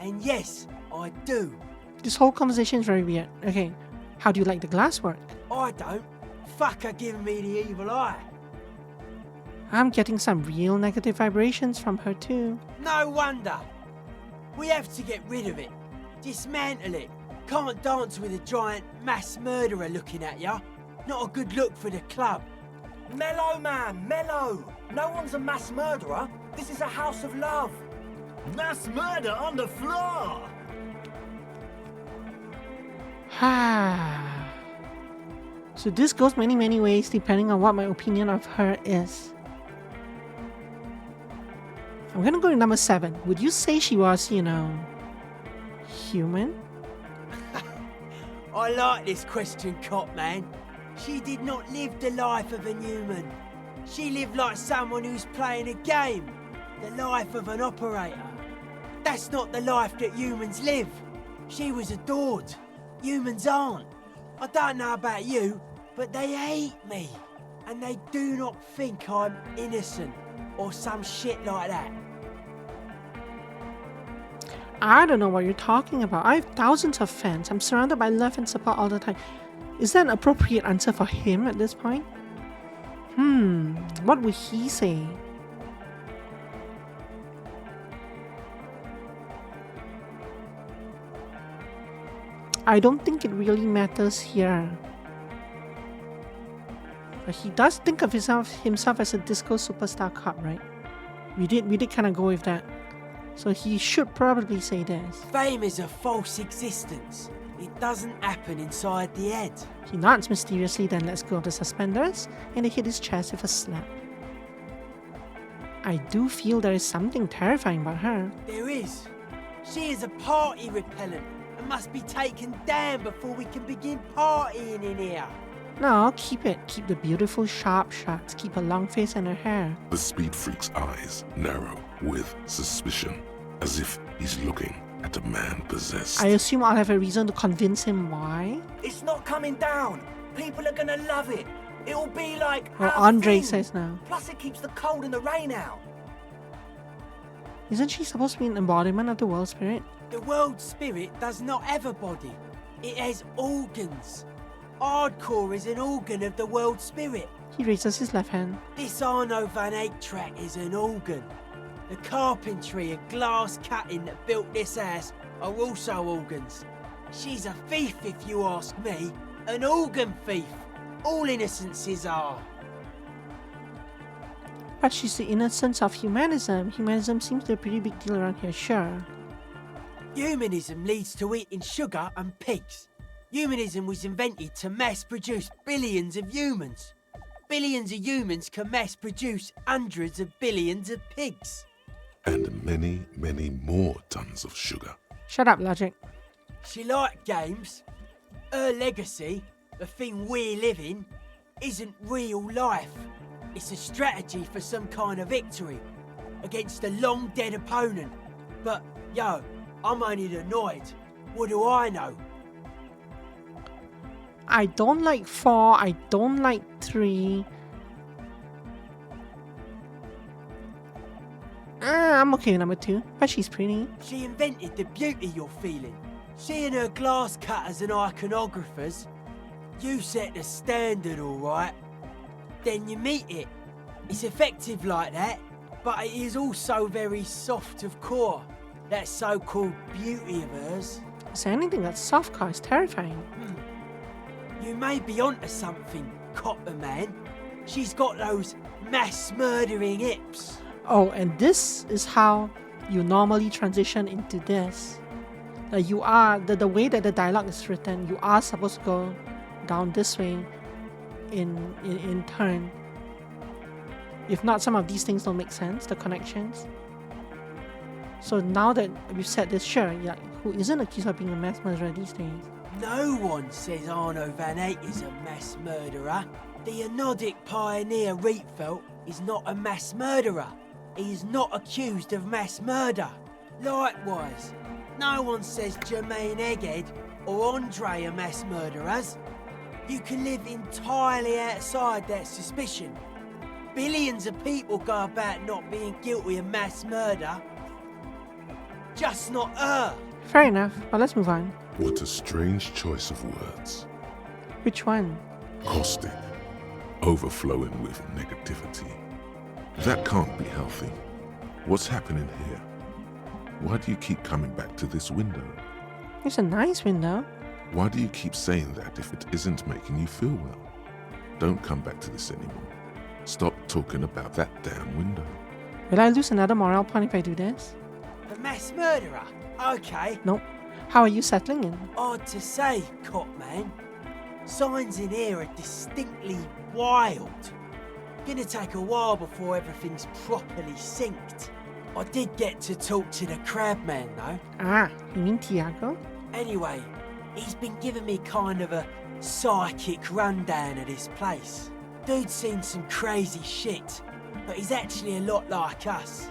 Speaker 10: And yes, I do.
Speaker 1: This whole conversation is very weird. Okay, how do you like the glasswork?
Speaker 10: I don't. Fuck her giving me the evil eye.
Speaker 1: I'm getting some real negative vibrations from her too.
Speaker 10: No wonder. We have to get rid of it. Dismantle it. Can't dance with a giant mass murderer looking at ya. Not a good look for the club.
Speaker 8: Mellow, man, mellow! No one's a mass murderer. This is a house of love.
Speaker 11: Mass murder on the floor!
Speaker 1: So this goes many ways depending on what my opinion of her is. I'm gonna go to number 7. Would you say she was, human?
Speaker 10: I like this question, Cop Man. She did not live the life of a human. She lived like someone who's playing a game. The life of an operator. That's not the life that humans live. She was adored. Humans aren't. I don't know about you, but they hate me. And they do not think I'm innocent or some shit like that.
Speaker 1: I don't know what you're talking about. I have thousands of fans. I'm surrounded by love and support all the time. Is that an appropriate answer for him at this point? What would he say? I don't think it really matters here. But he does think of himself as a disco superstar cop, right? We did kind of go with that. So he should probably say this.
Speaker 10: Fame is a false existence. It doesn't happen inside the head.
Speaker 1: He nods mysteriously, then lets go of the suspenders, and they hit his chest with a slap. I do feel there is something terrifying about her.
Speaker 10: There is. She is a party repellent and must be taken down before we can begin partying in here.
Speaker 1: No, keep it. Keep the beautiful sharp shots. Keep her long face and her hair.
Speaker 4: The speed freak's eyes narrow with suspicion, as if he's looking at a man possessed.
Speaker 1: I assume I'll have a reason to convince him why.
Speaker 8: It's not coming down. People are gonna love it. It'll be like
Speaker 1: Well,
Speaker 8: our
Speaker 1: Andre
Speaker 8: thing.
Speaker 1: says now.
Speaker 8: Plus it keeps the cold and the rain out.
Speaker 1: Isn't she supposed to be an embodiment of the world spirit?
Speaker 10: The world spirit does not have a body. It has organs. Hardcore is an organ of the world spirit.
Speaker 1: He raises his left hand.
Speaker 10: This Arno van Eyck track is an organ. The carpentry and glass cutting that built this house are also organs. She's a thief, if you ask me. An organ thief. All innocences are.
Speaker 1: But she's the innocence of humanism. Humanism seems to be a pretty big deal around here, sure.
Speaker 10: Humanism leads to eating sugar and pigs. Humanism was invented to mass-produce billions of humans. Billions of humans can mass-produce hundreds of billions of pigs.
Speaker 4: And many, many more tons of sugar.
Speaker 1: Shut up, Logic.
Speaker 10: She liked games. Her legacy, the thing we live in, isn't real life. It's a strategy for some kind of victory against a long-dead opponent. But, yo, I'm only annoyed. What do I know?
Speaker 1: I don't like 4. I don't like 3. I'm okay with number 2, but she's pretty.
Speaker 10: She invented the beauty you're feeling. She and her glass cutters and iconographers. You set the standard, alright. Then you meet it. It's effective like that, but it is also very soft of core. That so-called beauty of hers.
Speaker 1: So anything that's softcore is terrifying.
Speaker 10: You may be onto something, Copper Man. She's got those mass murdering hips.
Speaker 1: Oh, and this is how you normally transition into this. You are, the way that the dialogue is written, you are supposed to go down this way in turn. If not, some of these things don't make sense, the connections. So now that we've said this, sure, yeah, who isn't accused of being a mass murderer these days?
Speaker 10: No one says Arno van Eyck is a mass murderer. The Anodic pioneer Rietveld is not a mass murderer. He is not accused of mass murder. Likewise, no one says Jermaine Egghead or Andre are mass murderers. You can live entirely outside that suspicion. Billions of people go about not being guilty of mass murder. Just not her.
Speaker 1: Fair enough, but let's move on.
Speaker 4: What a strange choice of words.
Speaker 1: Which one?
Speaker 4: Caustic. Overflowing with negativity. That can't be healthy. What's happening here? Why do you keep coming back to this window?
Speaker 1: It's a nice window.
Speaker 4: Why do you keep saying that if it isn't making you feel well? Don't come back to this anymore. Stop talking about that damn window.
Speaker 1: Will I lose another morale point if I do this?
Speaker 10: The mass murderer? Okay.
Speaker 1: Nope. How are you settling in?
Speaker 10: Hard to say, Cop Man. Signs in here are distinctly wild. Gonna take a while before everything's properly synced. I did get to talk to the crab man though.
Speaker 1: Ah, you mean Tiago?
Speaker 10: Anyway, he's been giving me kind of a psychic rundown of this place. Dude's seen some crazy shit, but he's actually a lot like us.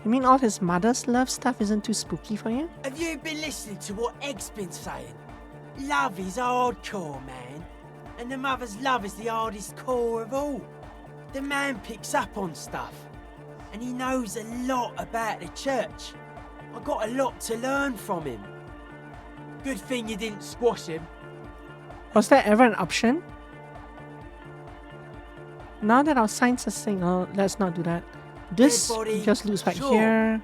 Speaker 1: You mean all his mother's love stuff isn't too spooky for you?
Speaker 10: Have you been listening to what Egg's been saying? Love is hardcore, man. And the mother's love is the hardest core of all. The man picks up on stuff. And he knows a lot about the church. I got a lot to learn from him. Good thing you didn't squash him.
Speaker 1: Was there ever an option? Now that our science is saying, oh, let's not do that. This
Speaker 10: Dead body,
Speaker 1: just looks back
Speaker 10: sure.
Speaker 1: here.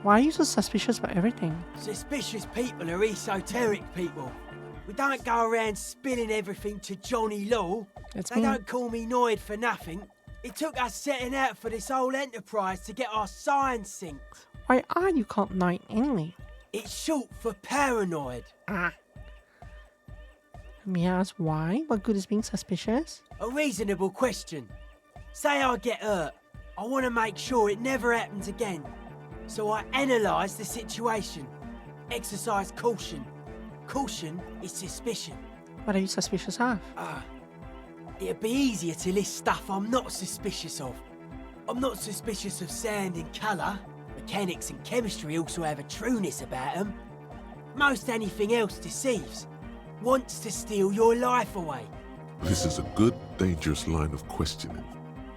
Speaker 1: Why are you so suspicious about everything?
Speaker 10: Suspicious people are esoteric people. We don't go around spilling everything to Johnny Law.
Speaker 1: That's
Speaker 10: They
Speaker 1: me.
Speaker 10: don't call me Noid for nothing. It took us setting out for this whole enterprise to get our science synced.
Speaker 1: Why are you called Knight anyway?
Speaker 10: It's short for paranoid.
Speaker 1: Ah. May I ask why? What good is being suspicious?
Speaker 10: A reasonable question. Say I get hurt. I want to make sure it never happens again. So I analyse the situation. Exercise caution. Caution is suspicion.
Speaker 1: What are you suspicious of?
Speaker 10: It'd be easier to list stuff I'm not suspicious of. I'm not suspicious of sound and colour. Mechanics and chemistry also have a trueness about them. Most anything else deceives. Wants to steal your life away.
Speaker 4: This is a good, dangerous line of questioning.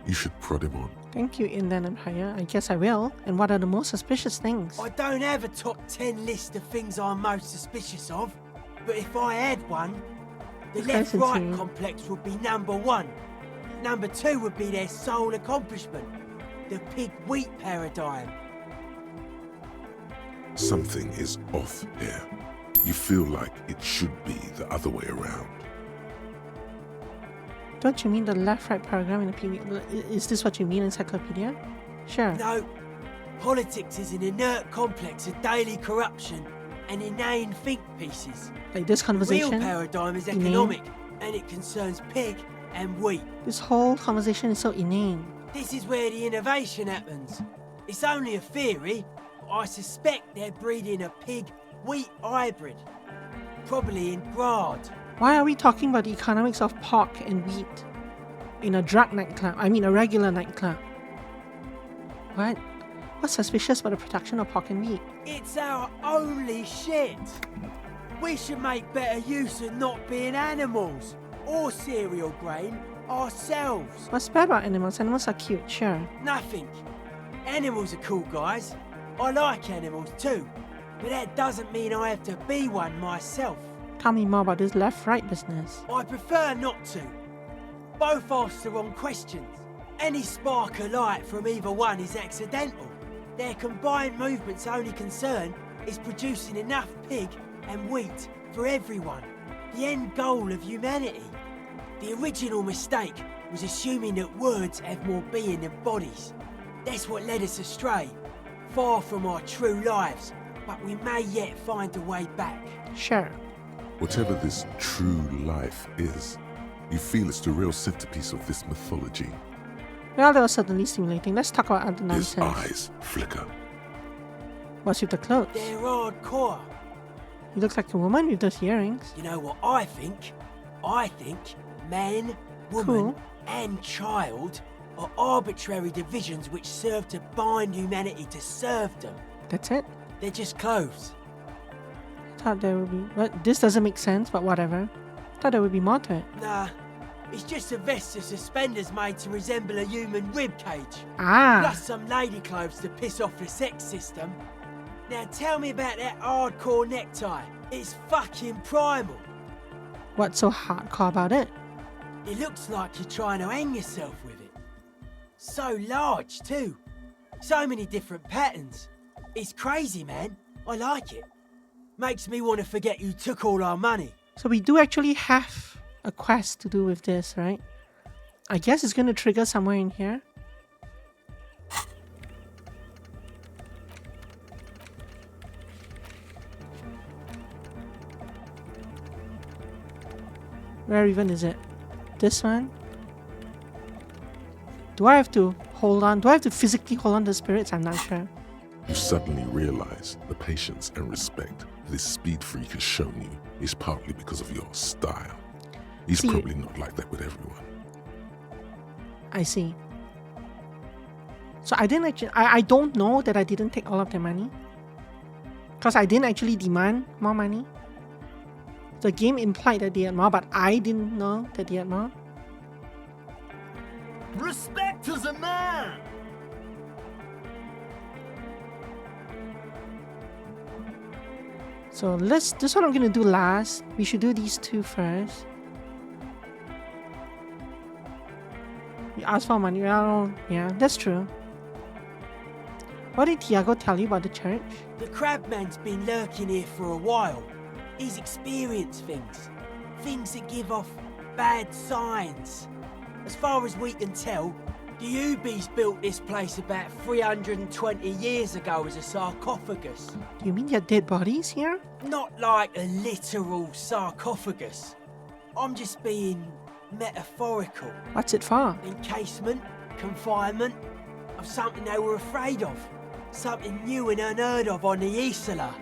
Speaker 4: You should prod him on.
Speaker 1: Thank you, Inland Empire. I guess I will. And what are the most suspicious things?
Speaker 10: I don't have a top 10 list of things I'm most suspicious of. But if I had one, the
Speaker 1: That's
Speaker 10: left-right
Speaker 1: insane.
Speaker 10: complex would be number 1. Number 2 would be their sole accomplishment. The pig-wheat paradigm.
Speaker 4: Something is off here. You feel like it should be the other way around.
Speaker 1: Don't you mean the left-right paragraph in the PV? Is this what you mean, encyclopedia? Sure.
Speaker 10: No. Politics is an inert complex of daily corruption and inane think pieces.
Speaker 1: Like this
Speaker 10: The
Speaker 1: conversation?
Speaker 10: real paradigm is
Speaker 1: inane?
Speaker 10: economic, and it concerns pig and wheat.
Speaker 1: This whole conversation is so inane.
Speaker 10: This is where the innovation happens. It's only a theory, but I suspect they're breeding a pig-wheat hybrid. Probably in Grad.
Speaker 1: Why are we talking about the economics of pork and wheat in a drug nightclub? I mean, a regular nightclub. What? What's suspicious about the production of pork and wheat?
Speaker 10: It's our only shit. We should make better use of not being animals or cereal grain ourselves.
Speaker 1: What's bad about animals? Animals are cute, sure.
Speaker 10: Nothing. Animals are cool, guys. I like animals too, but that doesn't mean I have to be one myself.
Speaker 1: Tell me more about this left-right business.
Speaker 10: I prefer not to. Both ask the wrong questions. Any spark of light from either one is accidental. Their combined movement's only concern is producing enough pig and wheat for everyone. The end goal of humanity. The original mistake was assuming that words have more being than bodies. That's what led us astray. Far from our true lives, but we may yet find a way back.
Speaker 1: Sure.
Speaker 4: Whatever this true life is, you feel it's the real centerpiece of this mythology.
Speaker 1: Well, that was certainly stimulating. Let's talk about other
Speaker 4: His
Speaker 1: nonsense.
Speaker 4: eyes flicker.
Speaker 1: What's with the clothes?
Speaker 10: They're hardcore.
Speaker 1: You look like a woman with those earrings.
Speaker 10: You know what I think? I think man, woman,
Speaker 1: Cool.
Speaker 10: and child are arbitrary divisions which serve to bind humanity to serfdom.
Speaker 1: That's it?
Speaker 10: They're just clothes.
Speaker 1: Thought there would be... What? This doesn't make sense, but whatever. Thought there would be more to it.
Speaker 10: Nah, it's just a vest of suspenders made to resemble a human rib cage.
Speaker 1: Ah!
Speaker 10: Plus some lady clothes to piss off the sex system. Now tell me about that hardcore necktie. It's fucking primal.
Speaker 1: What's so hardcore about it?
Speaker 10: It looks like you're trying to hang yourself with it. So large too. So many different patterns. It's crazy, man. I like it. Makes me want to forget you took all our money.
Speaker 1: So we do actually have a quest to do with this, right? I guess it's going to trigger somewhere in here. Where even is it? This one? Do I have to hold on? Do I have to physically hold on to the spirits? I'm not sure.
Speaker 4: You suddenly realize the patience and respect this speed freak has shown you is partly because of your style. He's
Speaker 1: See-
Speaker 4: probably not like that with everyone.
Speaker 1: I see. So I didn't actually... I don't know that I didn't take all of their money. Because I didn't actually demand more money. The game implied that they had more, but I didn't know that they had more.
Speaker 11: Respect to the man!
Speaker 1: So this one I'm gonna do last. We should do these two first. We asked for money. Well, yeah, that's true. What did Tiago tell you about the church?
Speaker 10: The Crabman's been lurking here for a while. He's experienced things. Things that give off bad signs. As far as we can tell, the Ubies built this place about 320 years ago as a sarcophagus.
Speaker 1: Do you mean there are dead bodies here?
Speaker 10: Not like a literal sarcophagus. I'm just being metaphorical.
Speaker 1: What's it for?
Speaker 10: Encasement, confinement, of something they were afraid of. Something new and unheard of on the Isla.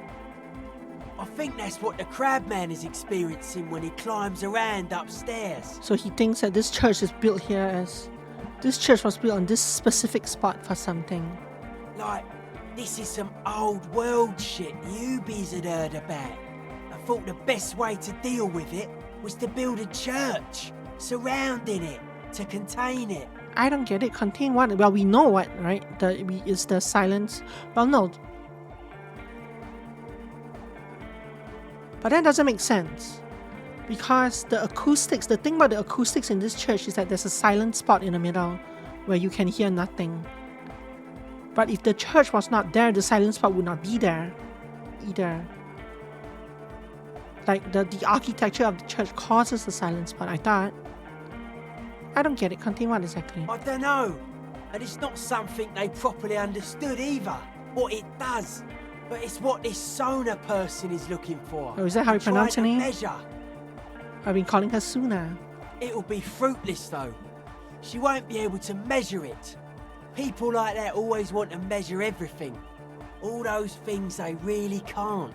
Speaker 10: I think that's what the Crabman is experiencing when he climbs around upstairs.
Speaker 1: So he thinks that this church is built here as... This church was built on this specific spot for something.
Speaker 10: Like, this is some old world shit Ubies had heard about. I thought the best way to deal with it was to build a church surrounding it to contain it.
Speaker 1: I don't get it. Contain what? Well, we know what, right? It's the silence. Well, no. But that doesn't make sense. Because the acoustics, the thing about the acoustics in this church is that there's a silent spot in the middle where you can hear nothing. But if the church was not there, the silent spot would not be there either. Like the architecture of the church causes the silent spot, I thought. I don't get it. Contain what exactly?
Speaker 10: I don't know. And it's not something they properly understood either. What it does. But it's what this Sona person is looking for.
Speaker 1: Oh, is that how you pronounce her name?
Speaker 10: Measure.
Speaker 1: I've been calling her Suna.
Speaker 10: It'll be fruitless though. She won't be able to measure it. People like that always want to measure everything. All those things they really can't.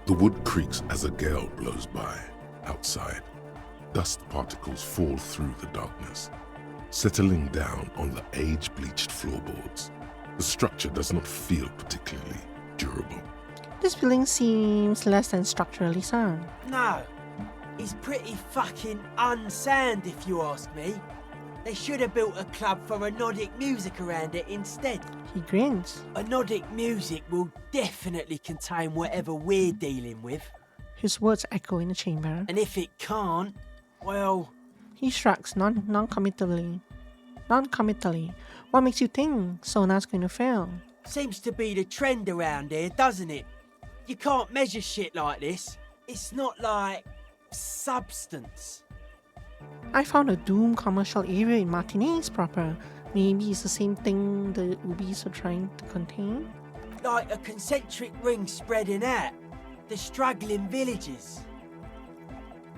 Speaker 4: The wood creaks as a gale blows by. Outside, dust particles fall through the darkness, settling down on the age-bleached floorboards. The structure does not feel particularly durable.
Speaker 1: This building seems less than structurally sound.
Speaker 10: No, it's pretty fucking unsound if you ask me. They should have built a club for Anodic music around it instead.
Speaker 1: He grins.
Speaker 10: Anodic music will definitely contain whatever we're dealing with.
Speaker 1: His words echo in the chamber.
Speaker 10: And if it can't, well...
Speaker 1: He shrugs non-committally. Non-committally. What makes you think Sona's going to fail?
Speaker 10: Seems to be the trend around here, doesn't it? You can't measure shit like this. It's not like... substance.
Speaker 1: I found a Doom commercial area in Martinez proper. Maybe it's the same thing the Ubis are trying to contain?
Speaker 10: Like a concentric ring spreading out. The struggling villages.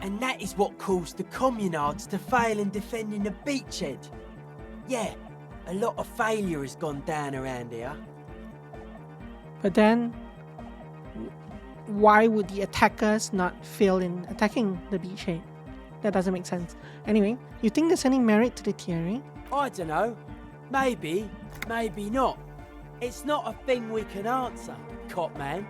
Speaker 10: And that is what caused the communards to fail in defending the beachhead. Yeah, a lot of failure has gone down around here.
Speaker 1: But then, why would the attackers not fail in attacking the beachhead? That doesn't make sense. Anyway, you think there's any merit to the theory?
Speaker 10: I don't know. Maybe, maybe not. It's not a thing we can answer, Copman.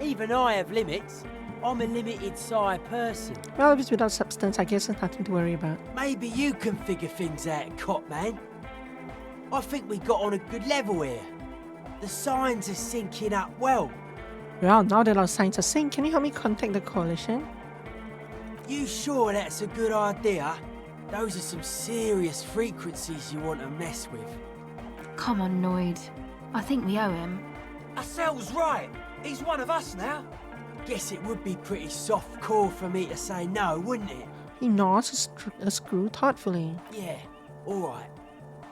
Speaker 10: Even I have limits. I'm a limited-size person.
Speaker 1: Well, if it's without substance, I guess there's nothing to worry about.
Speaker 10: Maybe you can figure things out, Copman. I think we got on a good level here. The signs are syncing up well.
Speaker 1: Well, now that our signs are synced, can you help me contact the coalition?
Speaker 10: You sure that's a good idea? Those are some serious frequencies you want to mess with.
Speaker 2: Come on, Noid. I think we owe him.
Speaker 9: Asel's right. He's one of us now.
Speaker 10: Guess it would be pretty soft core for me to say no, wouldn't it?
Speaker 1: He nods a screw thoughtfully.
Speaker 10: Yeah, alright.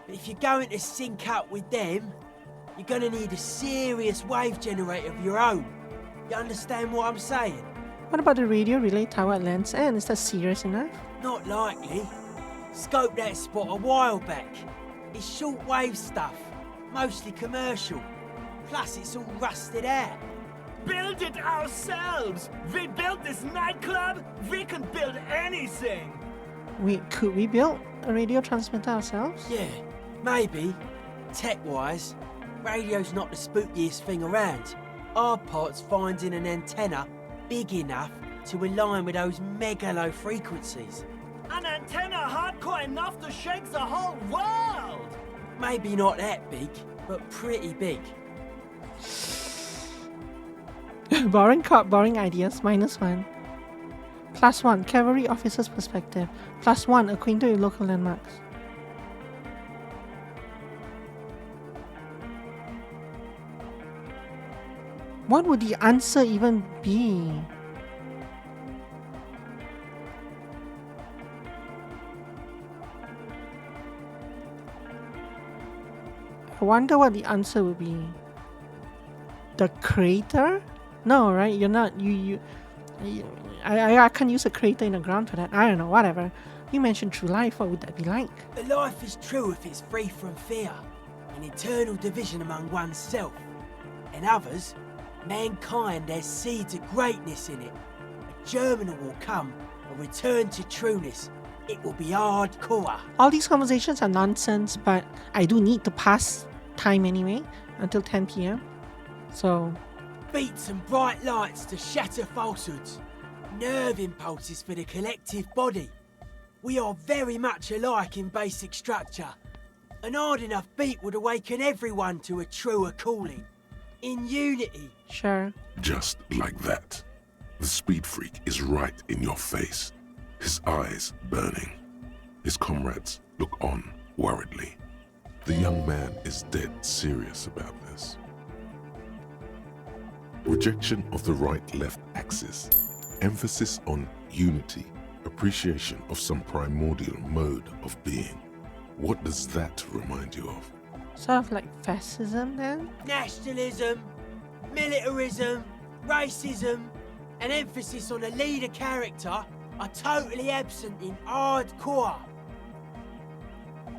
Speaker 10: But if you're going to sync up with them, you're going to need a serious wave generator of your own. You understand what I'm saying?
Speaker 1: What about the radio relay tower at Land's End? Is that serious enough?
Speaker 10: Not likely. Scoped that spot a while back. It's short-wave stuff, mostly commercial. Plus it's all rusted out.
Speaker 11: Build it ourselves! We built this nightclub, we can build anything!
Speaker 1: Could we build a radio transmitter ourselves?
Speaker 10: Yeah, maybe. Tech-wise, radio's not the spookiest thing around. Our part's finding an antenna big enough to align with those mega low frequencies.
Speaker 11: An antenna hardcore enough to shake the whole world!
Speaker 10: Maybe not that big, but pretty big.
Speaker 1: Boring cop, boring ideas. -1. +1, cavalry officer's perspective. +1, acquainted with local landmarks. What would the answer even be? I wonder what the answer would be. The crater? No, right? You're not. I can't use a crater in the ground for that. I don't know. Whatever. You mentioned true life. What would that be like?
Speaker 10: A life is true if it's free from fear, an eternal division among oneself and others. Mankind has seeds of greatness in it. A germinal will come, a return to trueness. It will be hardcore.
Speaker 1: All these conversations are nonsense, but I do need to pass time anyway until 10 p.m. So,
Speaker 10: beats and bright lights to shatter falsehoods. Nerve impulses for the collective body. We are very much alike in basic structure. An hard enough beat would awaken everyone to a truer calling. In unity.
Speaker 1: Sure.
Speaker 4: Just like that. The speed freak is right in your face. His eyes burning. His comrades look on worriedly. The young man is dead serious about this. Rejection of the right-left axis. Emphasis on unity. Appreciation of some primordial mode of being. What does that remind you of?
Speaker 1: Sort of like fascism then?
Speaker 10: Nationalism, militarism, racism, an emphasis on a leader character are totally absent in hardcore.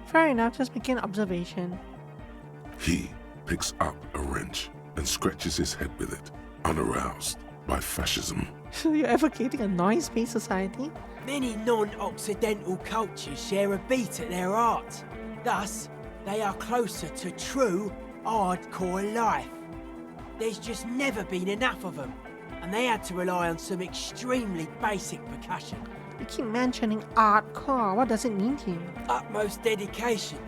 Speaker 1: Fair enough, just making an observation.
Speaker 4: He picks up a wrench and scratches his head with it, unaroused by fascism.
Speaker 1: So you're advocating a noise-based society?
Speaker 10: Many non-Occidental cultures share a beat at their art. Thus, they are closer to true, hardcore life. There's just never been enough of them, and they had to rely on some extremely basic percussion.
Speaker 1: You keep mentioning hardcore. What does it mean to you?
Speaker 10: Utmost dedication.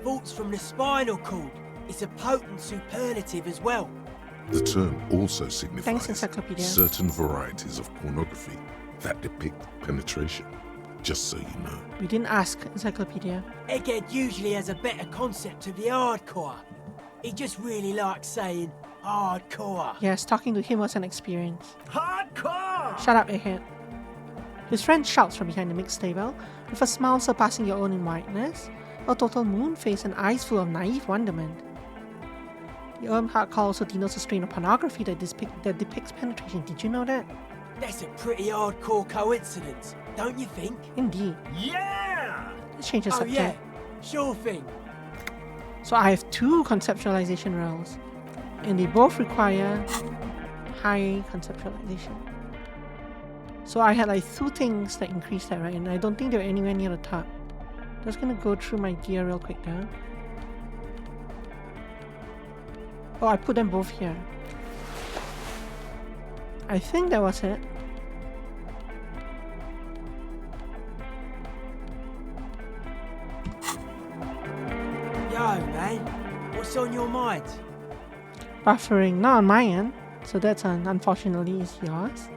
Speaker 10: Thoughts from the spinal cord. It's a potent superlative as well.
Speaker 4: The term also signifies
Speaker 1: Thanks, Encyclopedia.
Speaker 4: certain varieties of pornography that depict penetration, just so you know.
Speaker 1: We didn't ask, Encyclopedia.
Speaker 10: Egghead usually has a better concept of the hardcore. He just really likes saying hardcore.
Speaker 1: Yes, talking to him was an experience.
Speaker 11: Hardcore!
Speaker 1: Shut up, Egghead. His friend shouts from behind the mixed table, with a smile surpassing your own in whiteness, a total moon face and eyes full of naive wonderment. The hardcore also denotes a strain of pornography that depicts penetration. Did you know that?
Speaker 10: That's a pretty hardcore coincidence, don't you think?
Speaker 1: Indeed.
Speaker 11: Yeah!
Speaker 1: Let's change the
Speaker 10: Oh
Speaker 1: subject.
Speaker 10: yeah, sure thing.
Speaker 1: So I have 2 conceptualization rolls, and they both require high conceptualization. So I had like 2 things that increase that, right? And I don't think they're anywhere near the top. Just gonna go through my gear real quick now. Oh, I put them both here. I think that was it.
Speaker 10: Yo, man, what's on your mind?
Speaker 1: Buffering, not on my end. So that's unfortunately is yours.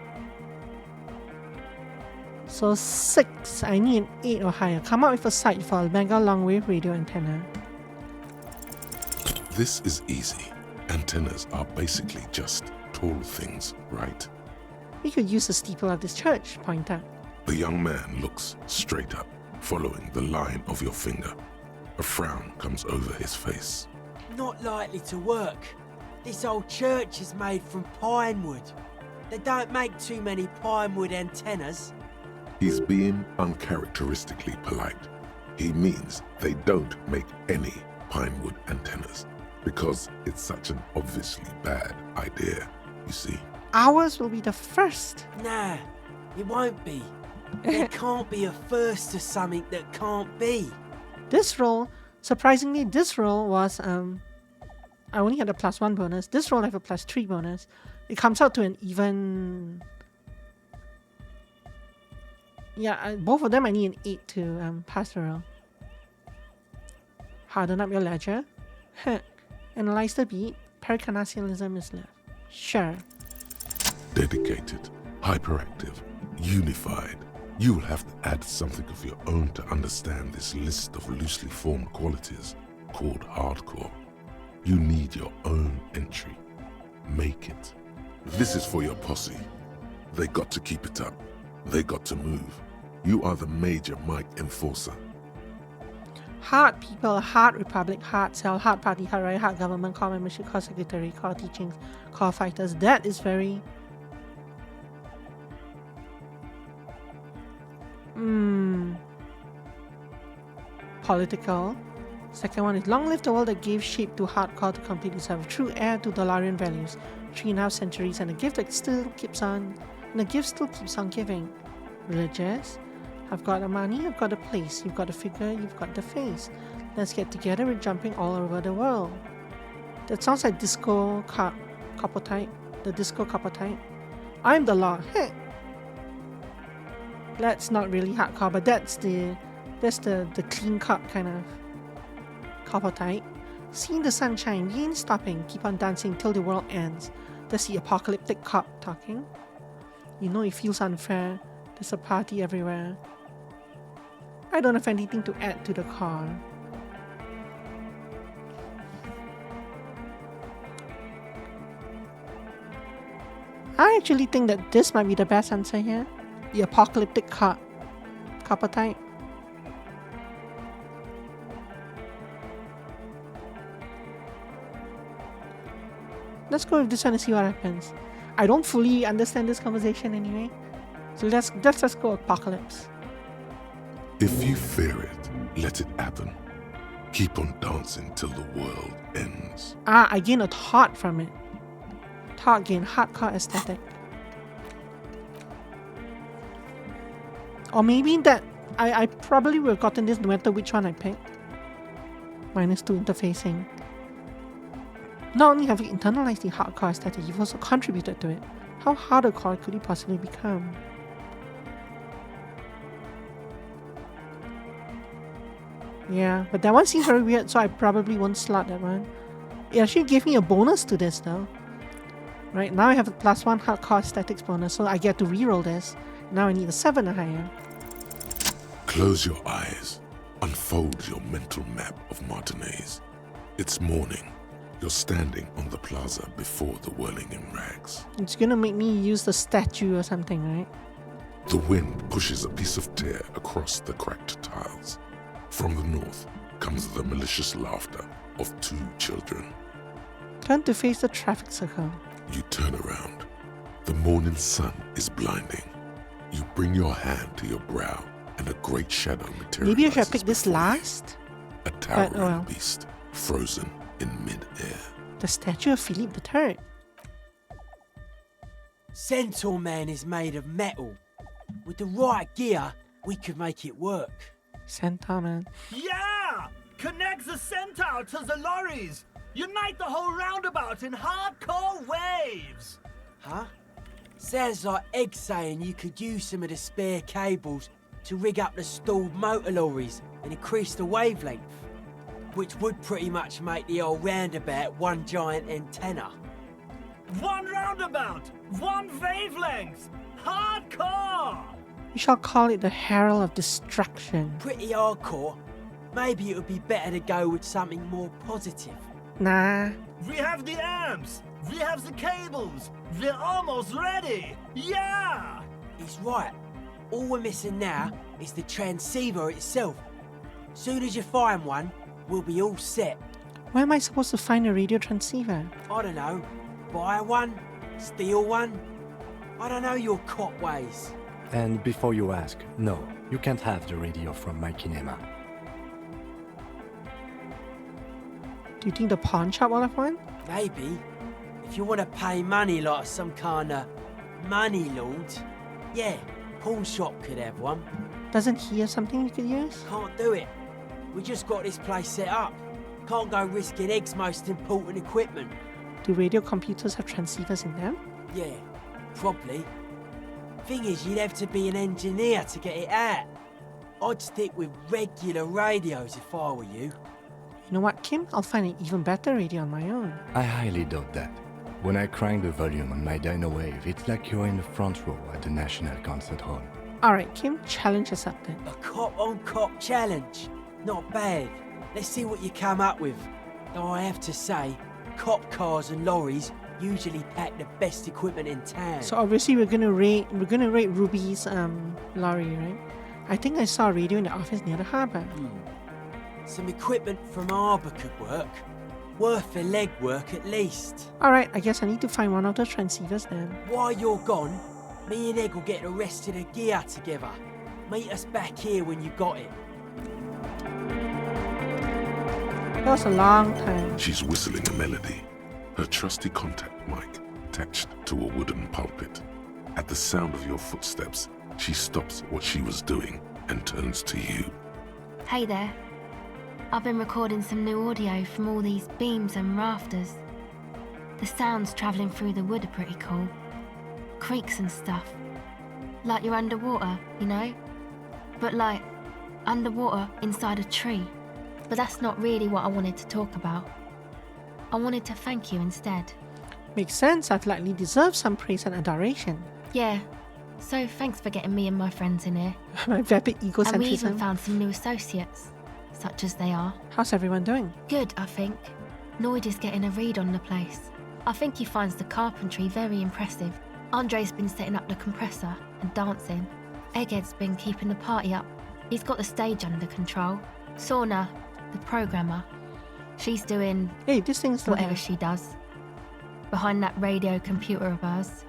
Speaker 1: So 6, I need an 8 or higher. Come up with a site for a mega long wave radio antenna.
Speaker 4: This is easy. Antennas are basically just tall things, right?
Speaker 1: We could use the steeple of this church, point out.
Speaker 4: The young man looks straight up, following the line of your finger. A frown comes over his face.
Speaker 10: Not likely to work. This old church is made from pine wood. They don't make too many pine wood antennas.
Speaker 4: He's being uncharacteristically polite. He means they don't make any pine wood antennas because it's such an obviously bad idea, you see.
Speaker 1: Ours will be the first.
Speaker 10: Nah, it won't be. There can't be a first to something that can't be.
Speaker 1: This roll, surprisingly, this roll was, I only had a +1 bonus. This roll I have a +3 bonus. It comes out to an even... Yeah, both of them I need an 8 to pass the roll. Harden up your ledger. Analyze the beat. Pericarnassialism is left. Sure.
Speaker 4: Dedicated, hyperactive, unified. You'll have to add something of your own to understand this list of loosely formed qualities called hardcore. You need your own entry. Make it. This is for your posse. They got to keep it up. They got to move. You are the major mic enforcer.
Speaker 1: Hard people, hard republic, hard cell, hard party, hard right, hard government, core membership, core secretary, core teachings, core fighters. That is very... political. Second one is long live the world that gave shape to hardcore to complete itself, true heir to Dolarian values, 3.5 centuries, and a gift that still keeps on, and the gift still keeps on giving. Religious. I've got the money, I've got the place, you've got the figure, you've got the face. Let's get together, we're jumping all over the world. That sounds like disco couple type. The disco couple type. I'm the law. Hey. That's not really hardcore, but that's the clean cut kind of couple type. Seeing the sunshine, we ain't stopping, keep on dancing till the world ends. That's the apocalyptic cop talking. You know it feels unfair. There's a party everywhere. I don't have anything to add to the car. I actually think that this might be the best answer here. The apocalyptic couple type. Let's go with this one and see what happens. I don't fully understand this conversation anyway. So let's just go apocalypse.
Speaker 4: If you fear it, let it happen. Keep on dancing till the world ends.
Speaker 1: I gain a thought from it. Thought gain, hardcore aesthetic. Or maybe that I probably would have gotten this no matter which one I picked. -2 interfacing. Not only have you internalized the hardcore aesthetic, you've also contributed to it. How hardcore could you possibly become? Yeah, but that one seems very weird, so I probably won't slot that one. It actually gave me a bonus to this though. Right, now I have a +1 hardcore aesthetics bonus, so I get to reroll this. Now I need a 7 or higher.
Speaker 4: Close your eyes. Unfold your mental map of Martinez. It's morning. You're standing on the plaza before the whirling in rags.
Speaker 1: It's gonna make me use the statue or something, right?
Speaker 4: The wind pushes a piece of tear across the cracked tiles. From the north comes the malicious laughter of 2 children.
Speaker 1: Turn to face the traffic circle.
Speaker 4: You turn around. The morning sun is blinding. You bring your hand to your brow and a great shadow materializes.
Speaker 1: Maybe I should have picked this last?
Speaker 4: A towering beast, frozen in mid-air.
Speaker 1: The statue of Philippe III.
Speaker 10: Centaur Man is made of metal. With the right gear, we could make it work.
Speaker 1: Centaur Man.
Speaker 11: Yeah! Connect the centaur to the lorries! Unite the whole roundabout in hardcore waves!
Speaker 10: Huh? Sounds like Egg saying you could use some of the spare cables to rig up the stalled motor lorries and increase the wavelength, which would pretty much make the old roundabout one giant antenna.
Speaker 11: One roundabout! One wavelength! Hardcore!
Speaker 1: We shall call it the Herald of Destruction.
Speaker 10: Pretty hardcore. Maybe it would be better to go with something more positive.
Speaker 1: Nah.
Speaker 11: We have the amps! We have the cables! We're almost ready! Yeah!
Speaker 10: He's right. All we're missing now is the transceiver itself. Soon as you find one, we'll be all set.
Speaker 1: Where am I supposed to find a radio transceiver?
Speaker 10: I don't know. Buy one? Steal one? I don't know your cop ways.
Speaker 3: And before you ask, no, you can't have the radio from my kinema.
Speaker 1: Do you think the pawn shop will have one?
Speaker 10: Maybe. If you want to pay money like some kind of money lord, yeah, pawn shop could have one.
Speaker 1: Doesn't he have something we could use?
Speaker 10: Can't do it. We just got this place set up. Can't go risking Egg's most important equipment.
Speaker 1: Do radio computers have transceivers in them?
Speaker 10: Yeah, probably. Thing is, you'd have to be an engineer to get it out. I'd stick with regular radios if I were you.
Speaker 1: You know what, Kim? I'll find an even better radio on my own.
Speaker 3: I highly doubt that. When I crank the volume on my dyno wave, it's like you're in the front row at the National Concert Hall.
Speaker 1: Alright, Kim, challenge us up then.
Speaker 10: A cop-on-cop challenge. Not bad. Let's see what you come up with. Though I have to say, cop cars and lorries usually pack the best equipment in town.
Speaker 1: So obviously we're gonna rate Ruby's lorry, right? I think I saw a radio in the office near the harbour.
Speaker 10: Some equipment from harbour could work. Worth the legwork at least.
Speaker 1: Alright, I guess I need to find one of the transceivers then.
Speaker 10: While you're gone, me and Egg will get the rest of the gear together. Meet us back here when you got it.
Speaker 1: That was a long time.
Speaker 4: She's whistling a melody, her trusty contact mic attached to a wooden pulpit. At the sound of your footsteps, she stops what she was doing and turns to you.
Speaker 6: Hey there. I've been recording some new audio from all these beams and rafters. The sounds travelling through the wood are pretty cool. Creaks and stuff. Like you're underwater, you know? But like, underwater inside a tree. But that's not really what I wanted to talk about. I wanted to thank you instead.
Speaker 1: Makes sense, I've likely deserved some praise and adoration.
Speaker 6: Yeah, so thanks for getting me and my friends in here.
Speaker 1: My vapid
Speaker 6: And we even
Speaker 1: egocentrism.
Speaker 6: found some new associates, such as they are.
Speaker 1: How's everyone doing?
Speaker 6: Good, I think. Noid is getting a read on the place. I think he finds the carpentry very impressive. Andre's been setting up the compressor and dancing. Egghead's been keeping the party up. He's got the stage under control. Sauna, the programmer, she's doing
Speaker 1: Hey, this thing's still
Speaker 6: whatever
Speaker 1: there.
Speaker 6: she does. Behind that radio computer of hers.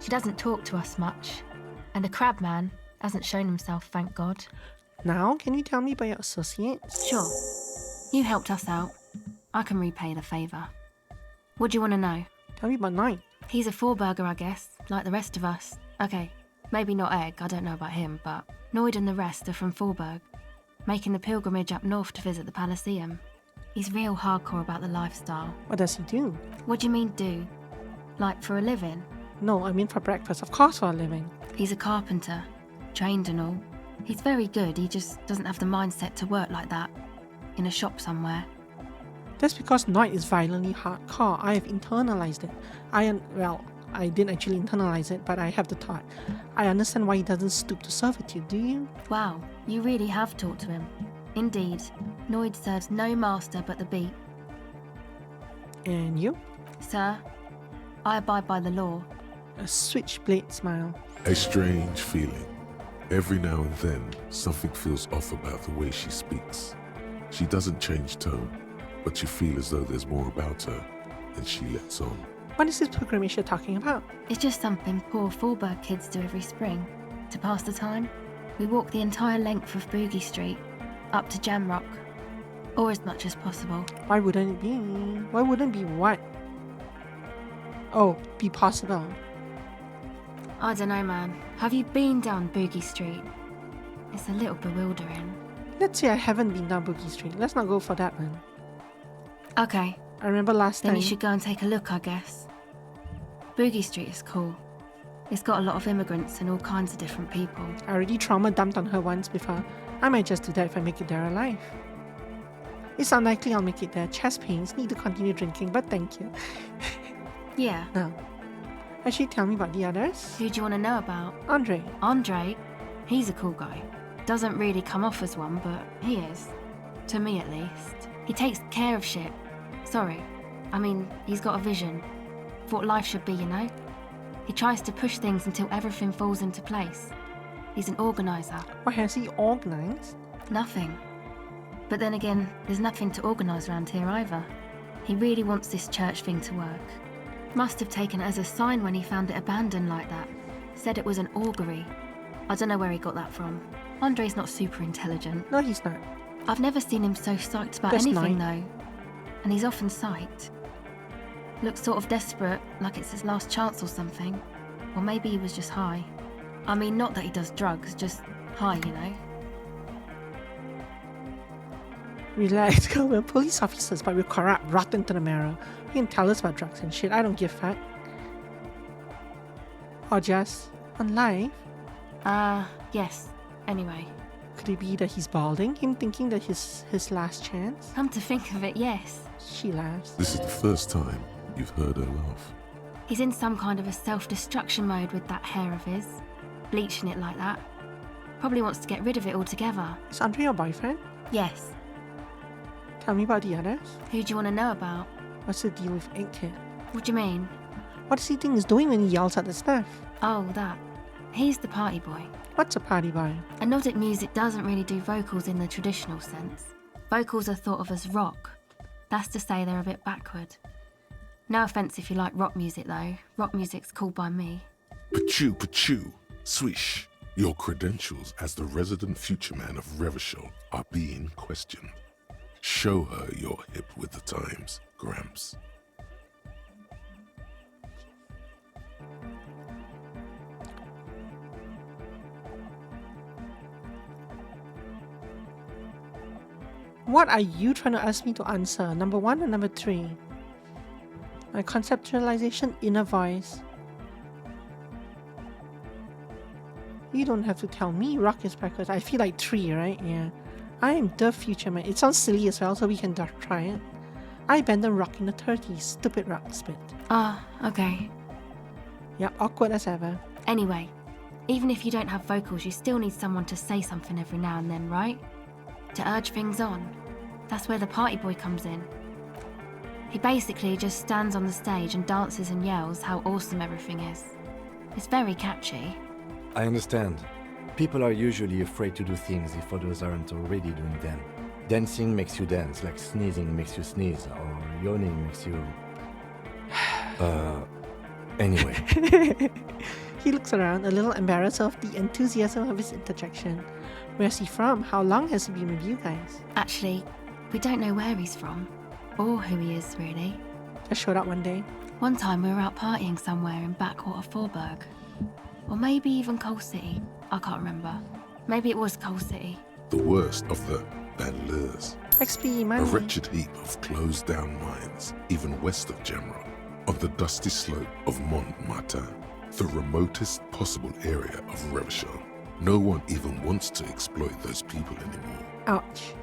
Speaker 6: She doesn't talk to us much. And the crab man hasn't shown himself, thank God.
Speaker 1: Now, can you tell me about your associates?
Speaker 6: Sure. You helped us out. I can repay the favour. What do you want to know?
Speaker 1: Tell me about Knight.
Speaker 6: He's a four-burger, I guess, like the rest of us. Okay, maybe not Egg, I don't know about him, but Noid and the rest are from Forburg, making the pilgrimage up north to visit the Elysium. He's real hardcore about the lifestyle.
Speaker 1: What does he do?
Speaker 6: What do you mean do? Like for a living?
Speaker 1: No, I mean for breakfast. Of course for a living.
Speaker 6: He's a carpenter, trained and all. He's very good, he just doesn't have the mindset to work like that. In a shop somewhere.
Speaker 1: That's because Knight is violently hardcore. I have internalized it. I didn't actually internalize it, but I have the thought. I understand why he doesn't stoop to servitude, do you?
Speaker 6: Wow, you really have talked to him. Indeed, Noid serves no master but the beat.
Speaker 1: And you?
Speaker 6: Sir, I abide by the law.
Speaker 1: A switchblade smile.
Speaker 4: A strange feeling. Every now and then, something feels off about the way she speaks. She doesn't change tone, but you feel as though there's more about her, and she lets on.
Speaker 1: What is this pilgrimage you're talking about?
Speaker 6: It's just something poor Forburg kids do every spring. To pass the time, we walk the entire length of Boogie Street, up to Jamrock, or as much as possible.
Speaker 1: Why wouldn't it be? Why wouldn't it be what? Oh, be possible.
Speaker 6: I don't know, man. Have you been down Boogie Street? It's a little bewildering.
Speaker 1: Let's say I haven't been down Boogie Street. Let's not go for that one.
Speaker 6: Okay,
Speaker 1: I remember last
Speaker 6: then
Speaker 1: time.
Speaker 6: you should go and take a look, I guess. Boogie Street is cool. It's got a lot of immigrants and all kinds of different people.
Speaker 1: I already trauma dumped on her once before. I might just do that if I make it there alive. It's unlikely I'll make it there. Chest pains, need to continue drinking, but thank you.
Speaker 6: Yeah.
Speaker 1: Now, actually tell me about the others.
Speaker 6: Who do you want to know about?
Speaker 1: Andre.
Speaker 6: Andre? He's a cool guy. Doesn't really come off as one, but he is. To me, at least. He takes care of shit. Sorry. I mean, he's got a vision. For what life should be, you know? He tries to push things until everything falls into place. He's an organiser.
Speaker 1: What has he organized?
Speaker 6: Nothing. But then again, there's nothing to organise around here either. He really wants this church thing to work. Must have taken it as a sign when he found it abandoned like that. Said it was an augury. I don't know where he got that from. Andre's not super intelligent.
Speaker 1: No, he's not.
Speaker 6: I've never seen him so psyched about
Speaker 1: That's
Speaker 6: anything
Speaker 1: nice.
Speaker 6: though. And he's often psyched. Looks sort of desperate, like it's his last chance or something. Or maybe he was just high. I mean, not that he does drugs, just high, you know?
Speaker 1: Relax, we're police officers, but we're corrupt, rotten to the marrow. You can tell us about drugs and shit, I don't give a fuck. Or just, on life,
Speaker 6: Yes. Anyway.
Speaker 1: could it be that he's balding? Him thinking that his last chance?
Speaker 6: Come to think of it, yes.
Speaker 1: She laughs.
Speaker 4: This is the first time You've heard her laugh.
Speaker 6: He's in some kind of a self-destruction mode with that hair of his. Bleaching it like that. Probably wants to get rid of it altogether.
Speaker 1: Is Andre your boyfriend?
Speaker 6: Yes.
Speaker 1: Tell me about the others.
Speaker 6: Who do you want to know about?
Speaker 1: What's the deal with Eggkit?
Speaker 6: What do you mean?
Speaker 1: What does he think he's doing when he yells at the staff?
Speaker 6: Oh, that. He's the party boy.
Speaker 1: What's a party boy?
Speaker 6: And Nordic music doesn't really do vocals in the traditional sense. Vocals are thought of as rock. That's to say they're a bit backward. No offence if you like rock music though. Rock music's cool by me.
Speaker 4: Pachoo, pachoo, swish. Your credentials as the resident future man of Revachol are being questioned. Show her you're hip with the times, Gramps.
Speaker 1: What are you trying to ask me to answer? Number 1 or number 3? My conceptualization inner voice. You don't have to tell me rock is backwards. I feel like 3, right? Yeah. I am the future man. It sounds silly as well, so we can try it. I abandoned rock in the 30s. Stupid rock spit.
Speaker 6: Okay.
Speaker 1: Yep, awkward as ever.
Speaker 6: Anyway, even if you don't have vocals, you still need someone to say something every now and then, right? To urge things on. That's where the party boy comes in. He basically just stands on the stage and dances and yells how awesome everything is. It's very catchy.
Speaker 3: I understand. People are usually afraid to do things if others aren't already doing them. Dancing makes you dance, like sneezing makes you sneeze, or yawning makes you... Anyway.
Speaker 1: He looks around, a little embarrassed of the enthusiasm of his interjection. Where's he from? How long has he been with you guys?
Speaker 6: Actually, we don't know where he's from. Or who he is, really.
Speaker 1: Just showed up one day.
Speaker 6: One time we were out partying somewhere in backwater Forburg. Or maybe even Coal City. I can't remember. Maybe it was Coal City.
Speaker 4: The worst of the banlieues.
Speaker 1: XP money.
Speaker 4: A wretched heap of closed-down mines, even west of Jamrock, on the dusty slope of Montmartin, the remotest possible area of Revachol. No one even wants to exploit those people anymore.
Speaker 1: Ouch.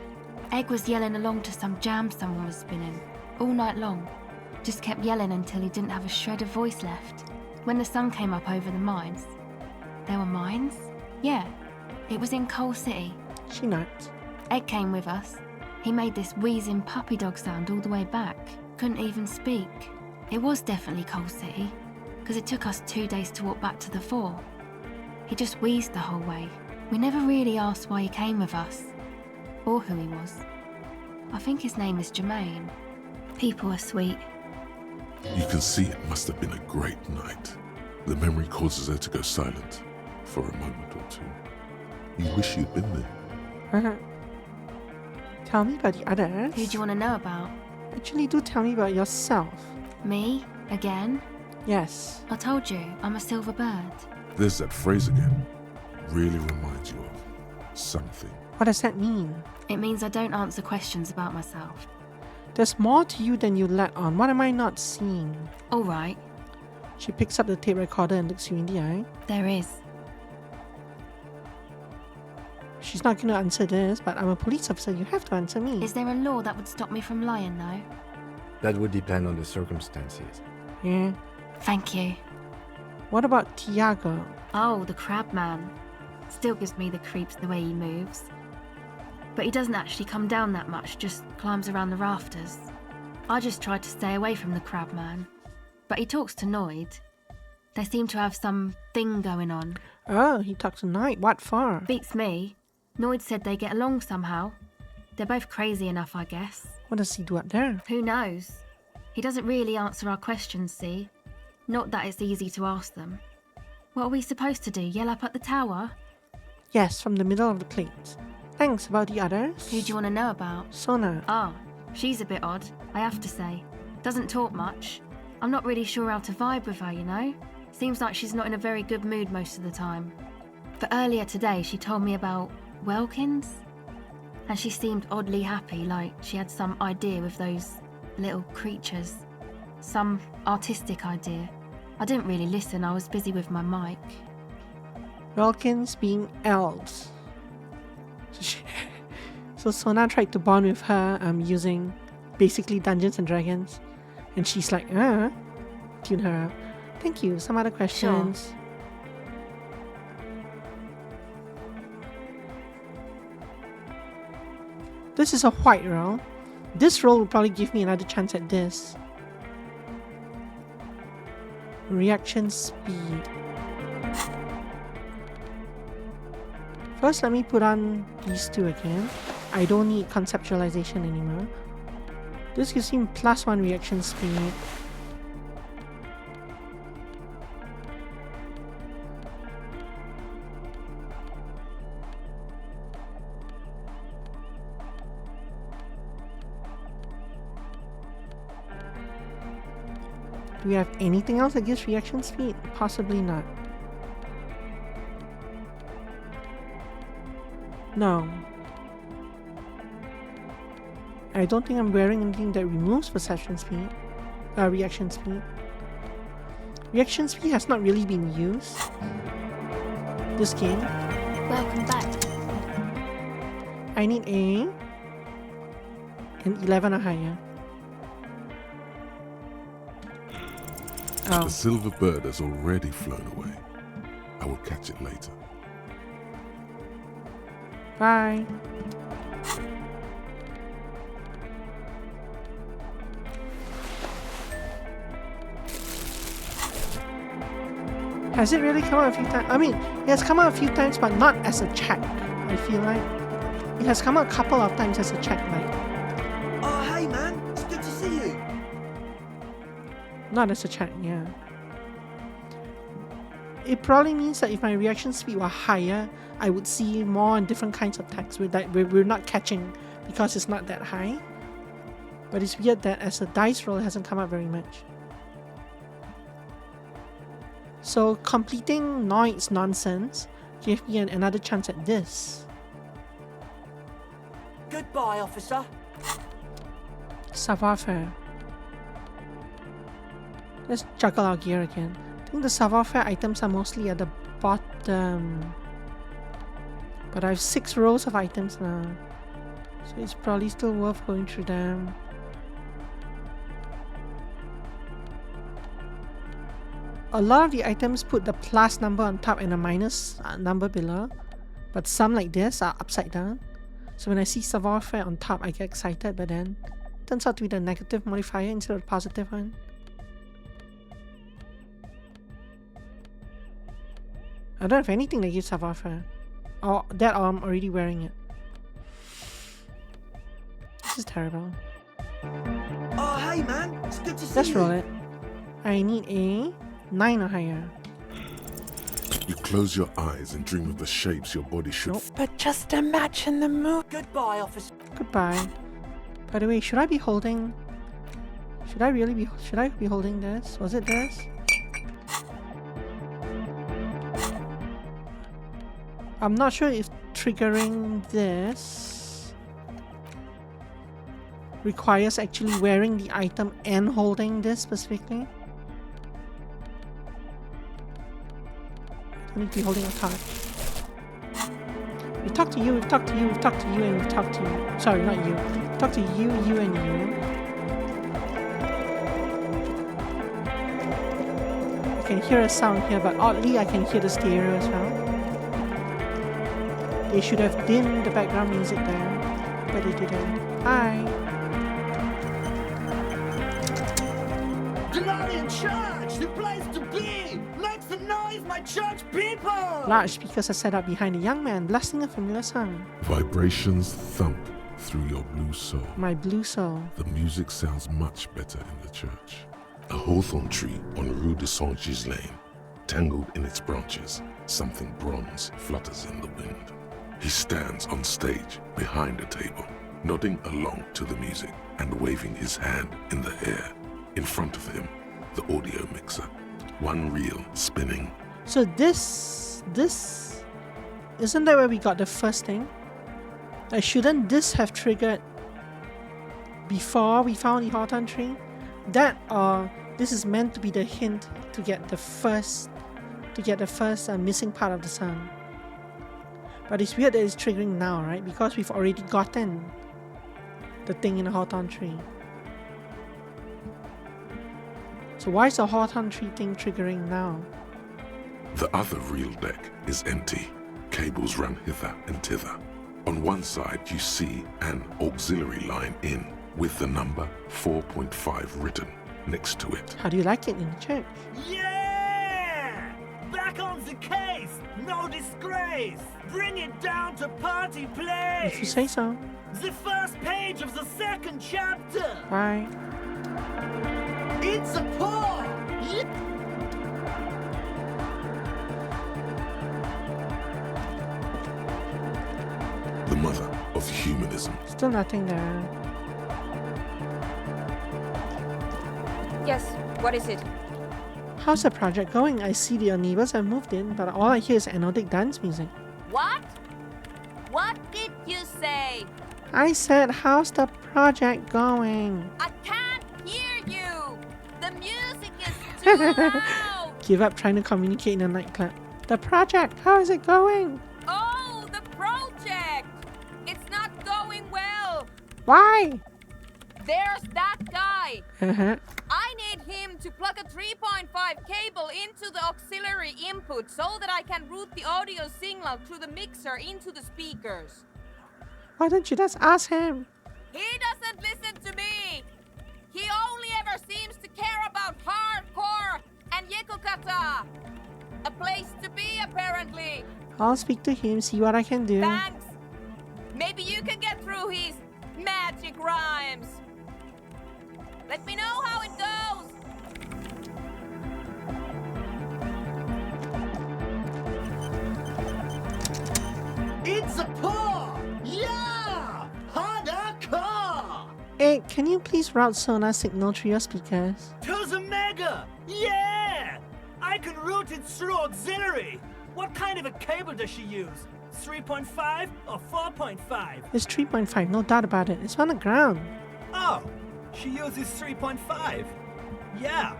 Speaker 6: Egg was yelling along to some jam someone was spinning, all night long. Just kept yelling until he didn't have a shred of voice left. When the sun came up over the mines. There were mines? Yeah, it was in Coal City.
Speaker 1: She knows.
Speaker 6: Egg came with us. He made this wheezing puppy dog sound all the way back. Couldn't even speak. It was definitely Coal City, because it took us 2 days to walk back to the fort. He just wheezed the whole way. We never really asked why he came with us, or who he was. I think his name is Jermaine. People are sweet.
Speaker 4: You can see it must have been a great night. The memory causes her to go silent for a moment or two. You wish you'd been there.
Speaker 1: Tell me about the others.
Speaker 6: Who do you want to know about?
Speaker 1: Actually, do tell me about yourself.
Speaker 6: Me? Again?
Speaker 1: Yes.
Speaker 6: I told you, I'm a silver bird.
Speaker 4: There's that phrase again. Really reminds you of something.
Speaker 1: What does that mean?
Speaker 6: It means I don't answer questions about myself.
Speaker 1: There's more to you than you let on. What am I not seeing?
Speaker 6: All right.
Speaker 1: She picks up the tape recorder and looks you in the eye.
Speaker 6: There is.
Speaker 1: She's not going to answer this, but I'm a police officer. You have to answer me.
Speaker 6: Is there a law that would stop me from lying, though?
Speaker 3: That would depend on the circumstances.
Speaker 1: Yeah.
Speaker 6: Thank you.
Speaker 1: What about Tiago?
Speaker 6: Oh, the crab man. Still gives me the creeps the way he moves. But he doesn't actually come down that much, just climbs around the rafters. I just tried to stay away from the crab man. But he talks to Noid. They seem to have some thing going on.
Speaker 1: Oh, he talks tonight. What for?
Speaker 6: Beats me. Noid said they get along somehow. They're both crazy enough, I guess.
Speaker 1: What does he do up there?
Speaker 6: Who knows? He doesn't really answer our questions, see? Not that it's easy to ask them. What are we supposed to do, yell up at the tower?
Speaker 1: Yes, from the middle of the plate. Thanks. About the others?
Speaker 6: Who do you want to know about?
Speaker 1: Sona.
Speaker 6: Ah, she's a bit odd, I have to say. Doesn't talk much. I'm not really sure how to vibe with her, you know? Seems like she's not in a very good mood most of the time. But earlier today she told me about Welkins? And she seemed oddly happy, like she had some idea with those little creatures. Some artistic idea. I didn't really listen, I was busy with my mic.
Speaker 1: Welkins being elves. So Sona tried to bond with her using basically Dungeons and Dragons. And she's like, tune her up. Thank you. Some other questions? This is a white roll. This roll will probably give me another chance at this. Reaction speed. First, let me put on these two again. I don't need conceptualization anymore. This gives him +1 reaction speed. Do we have anything else that gives reaction speed? Possibly not. No. I don't think I'm wearing anything that removes perception speed. Reaction speed. Reaction speed has not really been used this game.
Speaker 6: Welcome back.
Speaker 1: I need a an 11 or higher.
Speaker 4: The silver bird has already flown away. I will catch it later.
Speaker 1: Bye. Has it really come out a few times? I mean, it has come out a few times, but not as a check, I feel like. It has come out a couple of times as a check, like.
Speaker 9: Oh, hey man, it's good to see you.
Speaker 1: Not as a check, yeah. It probably means that if my reaction speed were higher, I would see more and different kinds of text that we're not catching because it's not that high. But it's weird that as a dice roll, it hasn't come out very much. So completing Noid's nonsense gave me another chance at this.
Speaker 9: Goodbye, officer.
Speaker 1: Savoir-faire. Let's juggle our gear again. I think the savoir-faire items are mostly at the bottom. But I have 6 rows of items now. So it's probably still worth going through them. A lot of the items put the plus number on top and a minus number below. But some like this are upside down. So when I see savoir-faire on top, I get excited, but then it turns out to be the negative modifier instead of the positive one. I don't have anything that gives savoir-faire. Or that, or I'm already wearing it. This is terrible.
Speaker 9: Oh, hey man, it's good to see you.
Speaker 1: Let's roll it. I need a 9 or higher.
Speaker 4: You close your eyes and dream of the shapes your body should...
Speaker 1: Nope.
Speaker 12: But just imagine the mood.
Speaker 9: Goodbye, officer.
Speaker 1: Goodbye. By the way, should I be holding... Should I be holding this? Was it this? I'm not sure if triggering this requires actually wearing the item and holding this specifically. I need to be holding a card. We've talked to you, we've talked to you, we've talked to you, and we've talked to you. Sorry, not you. We've talked to you, you, and you. I can hear a sound here, but oddly I can hear the stereo as well. They should have dimmed the background music there, but they didn't. Hi!
Speaker 11: Glorian Church, the place to be! Make some noise, my church people!
Speaker 1: Large speakers are set up behind a young man blasting a familiar song.
Speaker 4: Vibrations thump through your blue soul.
Speaker 1: My blue soul.
Speaker 4: The music sounds much better in the church. A hawthorn tree on Rue de Saint-Gislain, tangled in its branches, something bronze flutters in the wind. He stands on stage behind a table, nodding along to the music and waving his hand in the air. In front of him, the audio mixer, one reel spinning.
Speaker 1: So this isn't that where we got the first thing? Like, shouldn't this have triggered before we found the hawthorn tree? That or this is meant to be the hint to get the first missing part of the song. But it's weird that it's triggering now, right? Because we've already gotten the thing in the hawthorn tree. So why is the Hawthorn tree thing triggering now?
Speaker 4: The other real deck is empty. Cables run hither and thither. On one side you see an auxiliary line in with the number 4.5 written next to it.
Speaker 1: How do you like it in the church?
Speaker 11: Yeah! Back on the case! No disgrace! Bring it down to party place!
Speaker 1: If you say so.
Speaker 11: The first page of the second chapter!
Speaker 1: Right.
Speaker 11: It's a paw!
Speaker 4: The mother of humanism.
Speaker 1: Still nothing there.
Speaker 7: Yes, what is it?
Speaker 1: How's the project going? I see your neighbors have moved in, but all I hear is anodic dance music.
Speaker 13: What? What did you say?
Speaker 1: I said, how's the project going?
Speaker 13: I can't hear you! The music is too loud!
Speaker 1: Give up trying to communicate in a nightclub. The project, how is it going?
Speaker 13: Oh, the project! It's not going well!
Speaker 1: Why?
Speaker 13: There's that guy!
Speaker 1: Uh-huh.
Speaker 13: I need him to plug a 3.5 cable into the auxiliary input so that I can route the audio signal through the mixer into the speakers.
Speaker 1: Why don't you just ask him?
Speaker 13: He doesn't listen to me! He only ever seems to care about hardcore and Yekukata! A place to be, apparently!
Speaker 1: I'll speak to him, see what I can do.
Speaker 13: Thanks! Maybe you can get through his magic rhymes! Let me know how it goes!
Speaker 11: It's a paw! Yeah! Hardcore!
Speaker 1: Hey, can you please route sonar signal through your speakers?
Speaker 11: To the mega! Yeah! I can route it through auxiliary! What kind of a cable does she use? 3.5 or 4.5?
Speaker 1: It's 3.5, no doubt about it. It's on the ground.
Speaker 11: Oh, she uses 3.5. Yeah.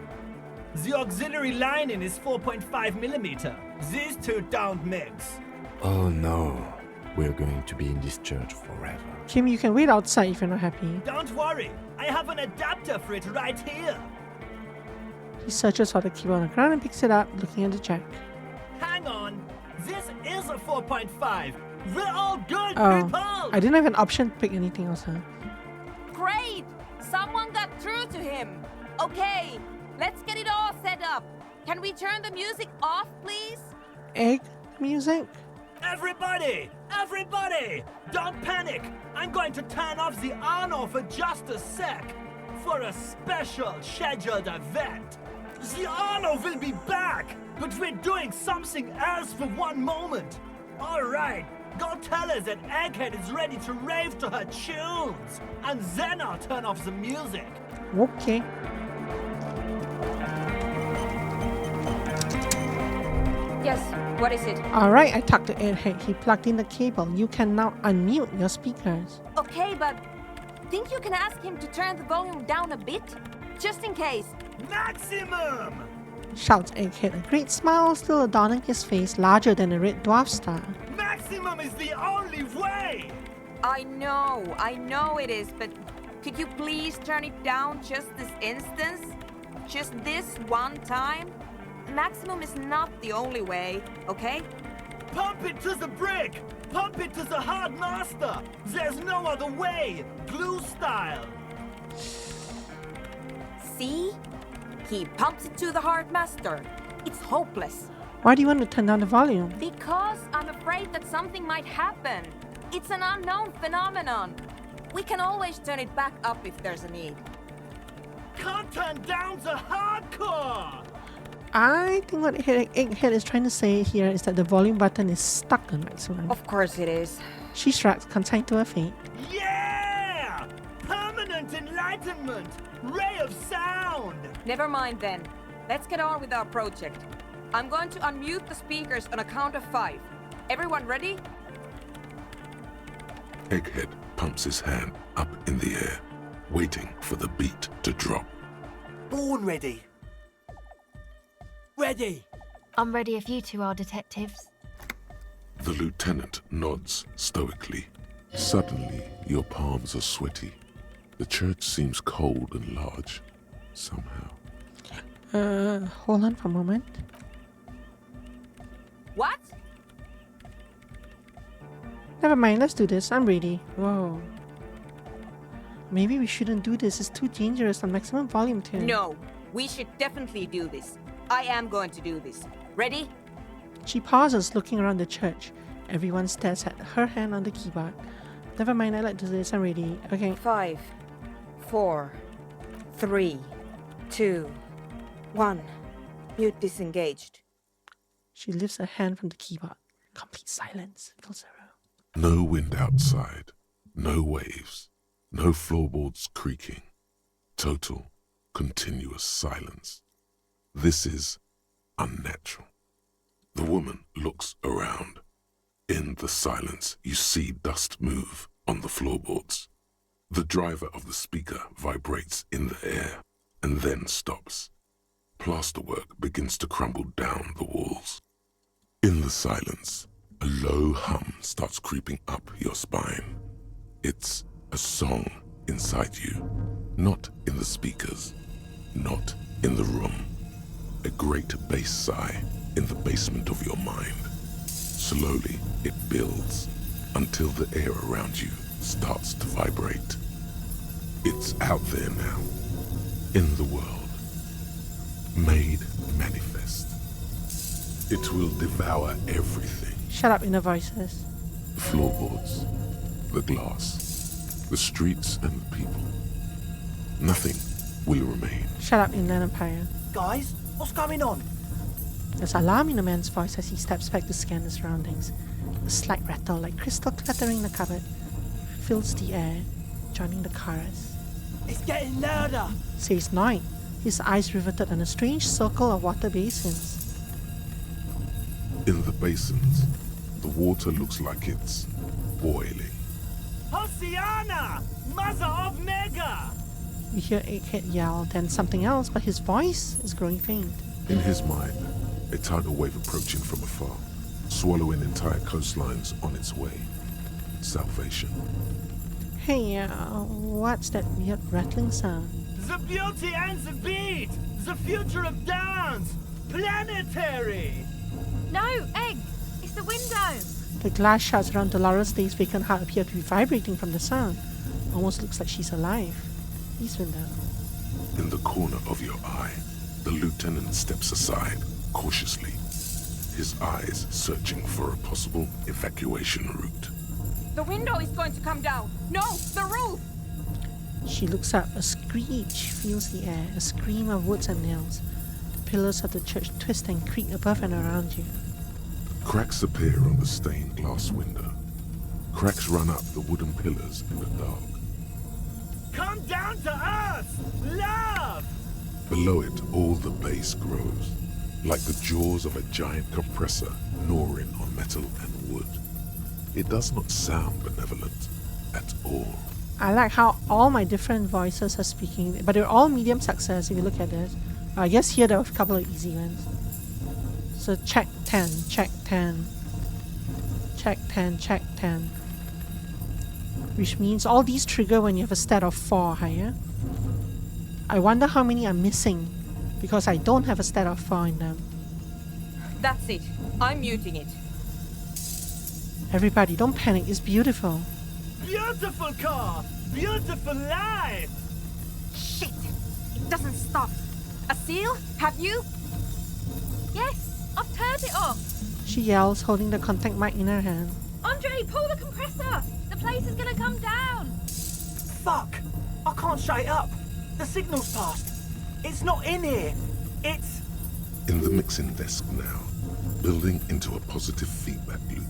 Speaker 11: The auxiliary lining is 4.5 millimeter. These two don't mix.
Speaker 3: Oh no, we're going to be in this church forever.
Speaker 1: Kim, you can wait outside if you're not happy.
Speaker 11: Don't worry, I have an adapter for it right here.
Speaker 1: He searches for the keyboard on the ground and picks it up, looking at the jack.
Speaker 11: Hang on, this is a 4.5. We're all good,
Speaker 1: Oh,
Speaker 11: people!
Speaker 1: I didn't have an option to pick anything else, huh?
Speaker 13: Great! Someone got through to him! Okay, let's get it all set up. Can we turn the music off, please?
Speaker 1: Egg music?
Speaker 11: Everybody! Everybody! Don't panic! I'm going to turn off the on for just a sec for a special scheduled event. The Arno will be back, but we're doing something else for one moment. All right, go tell her that Egghead is ready to rave to her tunes, and then I'll turn off the music.
Speaker 1: Okay.
Speaker 7: Yes, what is it?
Speaker 1: Alright, I talked to Egghead. He plugged in the cable. You can now unmute your speakers.
Speaker 13: Okay, but think you can ask him to turn the volume down a bit? Just in case.
Speaker 11: Maximum!
Speaker 1: Shouts Egghead, a great smile still adorning his face, larger than a red dwarf star.
Speaker 11: Maximum is the only way!
Speaker 7: I know it is, but could you please turn it down just this instance? Just this one time? Maximum is not the only way, okay?
Speaker 11: Pump it to the brick! Pump it to the hard master! There's no other way! Glue style!
Speaker 7: See? He pumps it to the hard master. It's hopeless.
Speaker 1: Why do you want to turn down the volume?
Speaker 13: Because I'm afraid that something might happen. It's an unknown phenomenon. We can always turn it back up if there's a need.
Speaker 11: Can't turn down the hardcore!
Speaker 1: I think what Egghead is trying to say here is that the volume button is stuck on maximum.
Speaker 7: Of course it is.
Speaker 1: She shrugs, consigned to her fate.
Speaker 11: Yeah! Permanent enlightenment! Ray of sound!
Speaker 7: Never mind then. Let's get on with our project. I'm going to unmute the speakers on a count of 5. Everyone ready?
Speaker 4: Egghead pumps his hand up in the air, waiting for the beat to drop.
Speaker 8: Born ready.
Speaker 10: Ready!
Speaker 6: I'm ready if you two are detectives.
Speaker 4: The lieutenant nods stoically. Suddenly, your palms are sweaty. The church seems cold and large, somehow.
Speaker 1: Hold on for a moment.
Speaker 13: What?
Speaker 1: Never mind, let's do this. I'm ready. Whoa. Maybe we shouldn't do this. It's too dangerous on maximum volume turn.
Speaker 7: No, we should definitely do this. I am going to do this. Ready?
Speaker 1: She pauses, looking around the church. Everyone stares at her hand on the keyboard. Never mind, I like to do this. I'm ready. Okay.
Speaker 7: 5, 4, 3, 2, 1. Mute disengaged.
Speaker 1: She lifts her hand from the keyboard. Complete silence fills the room.
Speaker 4: No wind outside, no waves, no floorboards creaking. Total, continuous silence. This is unnatural. The woman looks around. In the silence, you see dust move on the floorboards. The driver of the speaker vibrates in the air and then stops. Plasterwork begins to crumble down the walls. In the silence, a low hum starts creeping up your spine. It's a song inside you, not in the speakers, not in the room. A great bass sigh in the basement of your mind. Slowly, it builds until the air around you starts to vibrate. It's out there now, in the world, made manifest. It will devour everything.
Speaker 1: Shut up, inner voices.
Speaker 4: The floorboards, the glass, the streets and the people. Nothing will remain.
Speaker 1: Shut up, Inland Empire.
Speaker 8: Guys, what's going on?
Speaker 1: There's alarm in the man's voice as he steps back to scan the surroundings. A slight rattle, like crystal clattering in the cupboard, fills the air, joining the chorus.
Speaker 10: It's getting louder,
Speaker 1: Says Noid, his eyes riveted on a strange circle of water basins.
Speaker 4: In the basins, the water looks like it's boiling.
Speaker 11: Hosiana! Mother of Mega!
Speaker 1: You hear Egghead yell, then something else, but his voice is growing faint.
Speaker 4: In his mind, a tidal wave approaching from afar, swallowing entire coastlines on its way. Salvation.
Speaker 1: Hey, what's that weird rattling sound?
Speaker 11: The beauty and the beat! The future of dance! Planetary!
Speaker 6: No, Egg! It's the window!
Speaker 1: The glass shards around Dolores Day's vacant heart appear to be vibrating from the sound. Almost looks like she's alive. East window.
Speaker 4: In the corner of your eye, the lieutenant steps aside, cautiously, his eyes searching for a possible evacuation route.
Speaker 13: The window is going to come down. No, the roof!
Speaker 1: She looks up. A screech fills the air, a scream of woods and nails. The pillars of the church twist and creak above and around you.
Speaker 4: Cracks appear on the stained glass window. Cracks run up the wooden pillars in the dark.
Speaker 11: Come down to earth! Love!
Speaker 4: Below it, all the bass grows, like the jaws of a giant compressor gnawing on metal and wood. It does not sound benevolent at all.
Speaker 1: I like how all my different voices are speaking, but they're all medium success if you look at this. I guess here there are a couple of easy ones. So check 10, check 10, check 10, check 10. Which means all these trigger when you have a stat of 4 or higher. I wonder how many I'm missing because I don't have a stat of 4 in them.
Speaker 7: That's it. I'm muting it.
Speaker 1: Everybody, don't panic, it's beautiful.
Speaker 11: Beautiful car! Beautiful life!
Speaker 6: Shit! It doesn't stop. A seal? Have you? Yes, I've turned it off.
Speaker 1: She yells, holding the contact mic in her hand.
Speaker 6: Andre, pull the compressor! The place is gonna come down!
Speaker 8: Fuck! I can't shut it up. The signal's passed. It's not in here. It's...
Speaker 4: In the mixing desk now, building into a positive feedback loop.